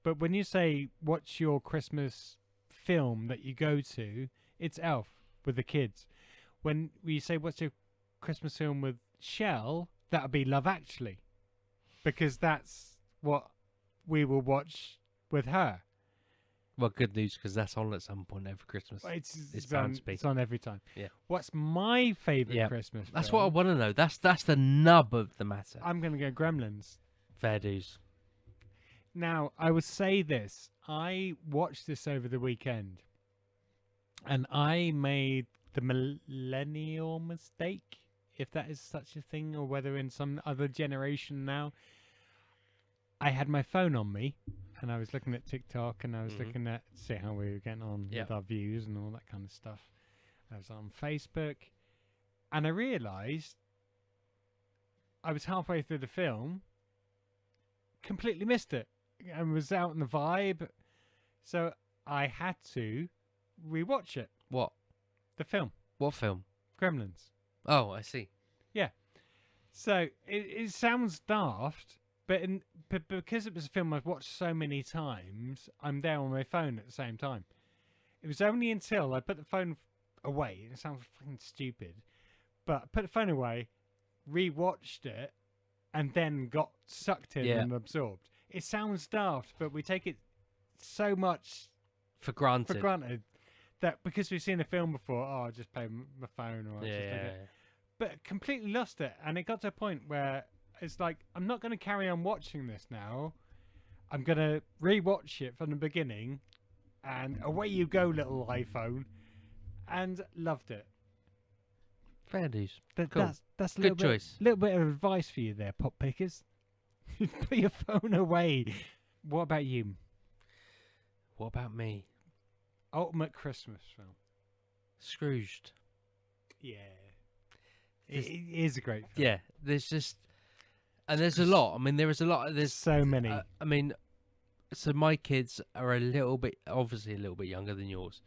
but when you say what's your Christmas film that you go to, it's Elf with the kids. When we say what's your Christmas film with Shell, that would be Love Actually, because that's what we will watch with her. Well, good news because that's on at some point every Christmas. It's bound on, to be. it's on every time. Yeah. What's my favorite Yeah. Christmas That's film? what I want to know. That's the nub of the matter. I'm going to go Gremlins. Fair dues. Now, I would say this. I watched this over the weekend, and I made the millennial mistake, if that is such a thing, or whether in some other generation now. I had my phone on me, and I was looking at TikTok, and I was looking at, see how we were getting on with our views and all that kind of stuff. I was on Facebook, and I realised I was halfway through the film, completely missed it, and was out in the vibe. So I had to rewatch it. What? The film, What film? Gremlins. Oh, I see. So it sounds daft, but because it was a film I've watched so many times, I'm there on my phone at the same time. It was only until I put the phone away, and it sounds fucking stupid, but I put the phone away, rewatched it, and then got sucked in Yeah. and absorbed. It sounds daft, but we take it so much For granted. for granted that because we've seen the film before, I'll just play my phone or I'll just look Yeah. at but completely lost it. And it got to a point where it's like, I'm not going to carry on watching this now. I'm going to rewatch it from the beginning. And away you go, little iPhone. And loved it. Fair dues. That, Cool. that's a Good little choice. little bit of advice for you there, pop pickers. Put your phone away. What about you? What about me? Ultimate Christmas film. Scrooged. Yeah. Just- It is a great film. Yeah. There's just, and there's a lot. I mean, there is a lot. There's There's so many. I mean, so my kids are obviously a little bit younger than yours.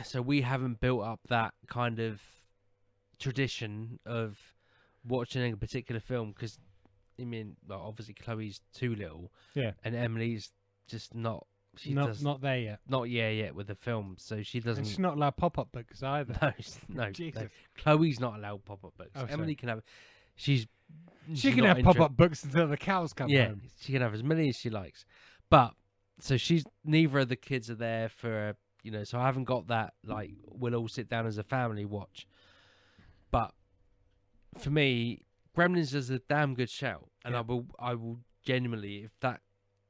So we haven't built up that kind of tradition of watching a particular film because, I mean, well, obviously Chloe's too little. Yeah. And Emily's just not. She not does not there yet. not yet with the film, so she And doesn't. she's not allowed pop-up books either. No, no. Jesus. Chloe's not allowed pop-up books. Oh, sorry. Emily can have. She's. She she's can not have pop-up books until the cows come Yeah, home. she can have as many as she likes. But so she's neither of the kids are there for so I haven't got that like we'll all sit down as a family watch. But for me, Gremlins is a damn good shout, and Yeah. I will genuinely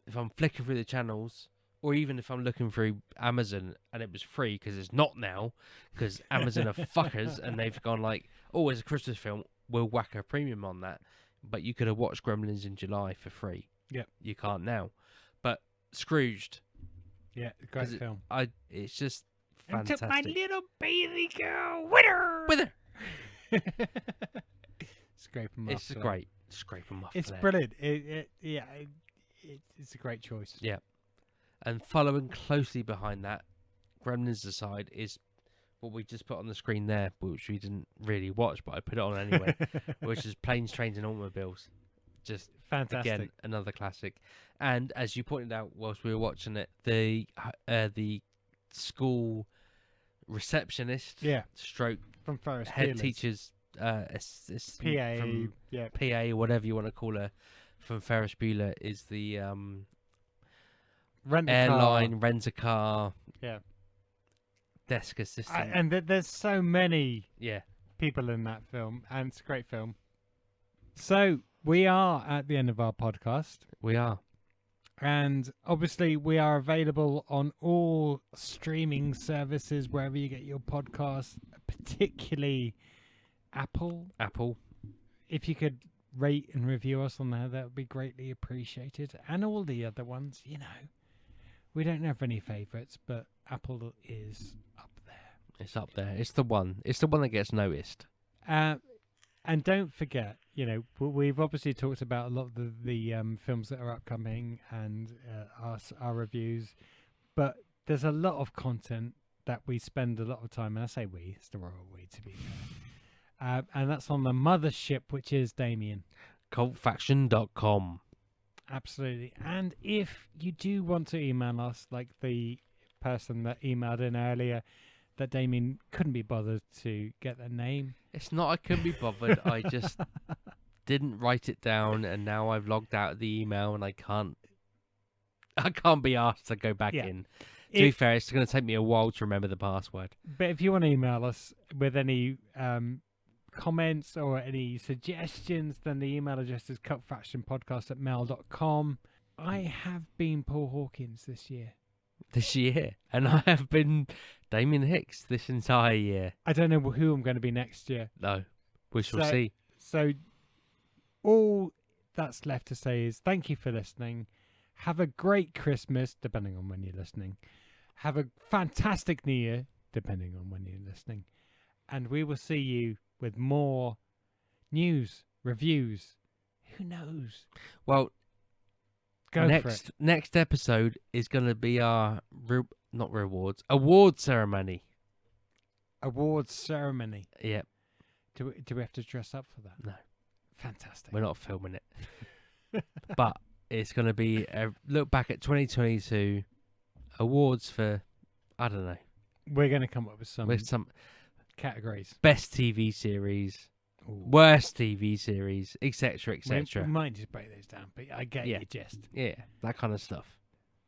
if I'm flicking through the channels. Or even if I'm looking through Amazon and it was free because it's not now, because Amazon are fuckers and they've gone like, oh, it's a Christmas film, we'll whack a premium on that. But you could have watched Gremlins in July for free. Yep. You can't now. But Scrooged, Yeah, great 'Cause film. it's just And fantastic. took my little baby girl with her. With her. Scrape 'em off. It's so- great. Scrape them off. It's there. brilliant. It's a great choice. Yeah. And following closely behind that, Gremlins aside, is what we just put on the screen there, which we didn't really watch, but I put it on anyway, which is Planes, Trains and Automobiles. Just, Fantastic. again, another classic. And as you pointed out whilst we were watching it, the school receptionist, Yeah, stroke from Ferris head Bueller's. teacher's PA. from Yeah, PA, or whatever you want to call her, from Ferris Bueller, is the rent a airline, rent a car, Yeah. desk assistant. And there's so many Yeah. people in that film, and it's a great film. So we are at the end of our podcast, We are. and obviously we are available on all streaming services wherever you get your podcasts, particularly Apple. Apple. If you could rate and review us on there, that would be greatly appreciated. And all the other ones, we don't have any favourites, but Apple is up there. It's up there. It's the one. It's the one that gets noticed. And don't forget, we've obviously talked about a lot of the films that are upcoming and our reviews, but there's a lot of content that we spend a lot of time, and I say we, it's the royal we to be fair. And that's on the mothership, which is Damien. Cultfaction.com. Absolutely. And if you do want to email us, like the person that emailed in earlier, that Damien couldn't be bothered to get their name. It's not I couldn't be bothered. I just didn't write it down, and now I've logged out of the email, and I can't be asked to go back Yeah. in. To be fair, it's going to take me a while to remember the password. But if you want to email us with any comments or any suggestions, then the email address is cutfactionpodcast@mail.com. I have been Paul Hawkins this year. This year. And I have been Damien Hicks this entire year. I don't know who I'm going to be next year. No. We shall So- see. So all that's left to say is thank you for listening. Have a great Christmas, depending on when you're listening. Have a fantastic New Year, depending on when you're listening. And we will see you with more news, reviews. Who knows? Well, Go for it. next episode is going to be our award ceremony. Awards ceremony. Yeah. Do we have to dress up for that? No. Fantastic. We're not filming it. But it's going to be a look back at 2022 awards for, I don't know. We're going to come up with some categories. Best TV series, Ooh. worst TV series, etc., etc. We might just break those down, but I get your gist. Yeah, that kind of stuff.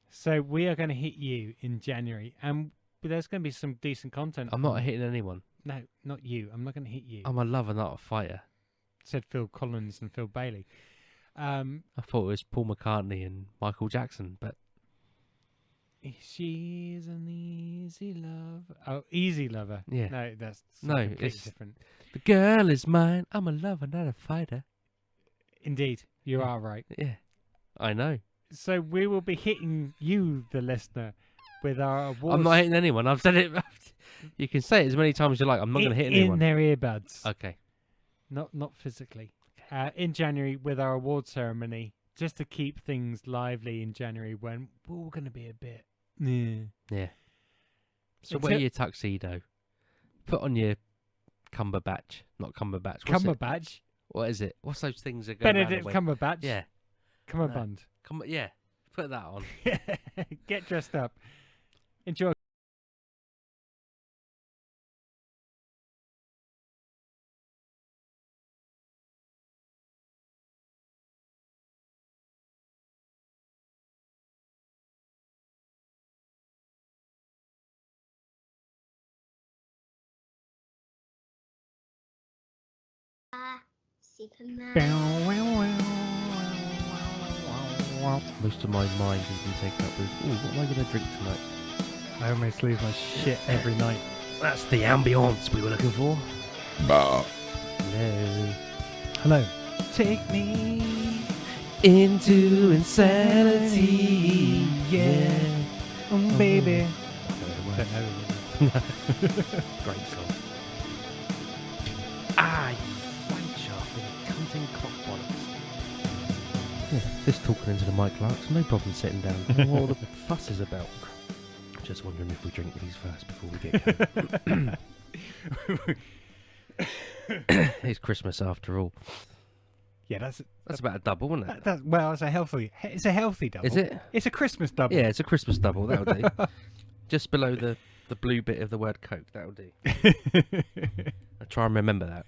So we are going to hit you in January, and there's going to be some decent content. I'm not hitting anyone. No, not you. I'm not going to hit you. I'm a lover, not a fighter. Said Phil Collins and Phil Bailey. I thought it was Paul McCartney and Michael Jackson, but she's an easy lover. Oh, easy lover. Yeah. No, that's it's different. The girl is mine. I'm a lover, not a fighter. Indeed, you Yeah. are right. Yeah, I know. So we will be hitting you, the listener, with our awards. I'm not hitting anyone. I've said it. You can say it as many times as you like. I'm not going to hit anyone. in their earbuds. Okay. Not physically. In January with our award ceremony, just to keep things lively in January when we're all going to be a bit. Yeah. So wear your tuxedo. Put on your Cumberbatch. Not Cumberbatch. Cumberbatch. What is it? What's those things that go around Benedict the way? Cumberbatch. Yeah. Cumberbund. Yeah. Put that on. Get dressed up. Enjoy. Superman. Most of my mind has been taken up with, what am I going to drink tonight? I almost lose my shit every night. That's the ambience we were looking for. Bah. Hello. Hello. Take me Into insanity. Yeah. baby. Great song. You wank off with cunting cock bollocks. Yeah, this talking into the mic, Larks, no problem sitting down. I don't know what all the fuss is about. Just wondering if we drink these first before we get going. It's Christmas after all. Yeah, that's about a double, isn't it? it's a healthy double. Is it? It's a Christmas double. Yeah, it's a Christmas double. That'll do. Just below the blue bit of the word Coke. That'll do. I'll try and remember that.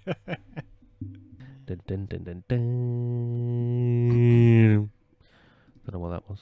Dun, dun, dun, dun, dun. Don't know what that was.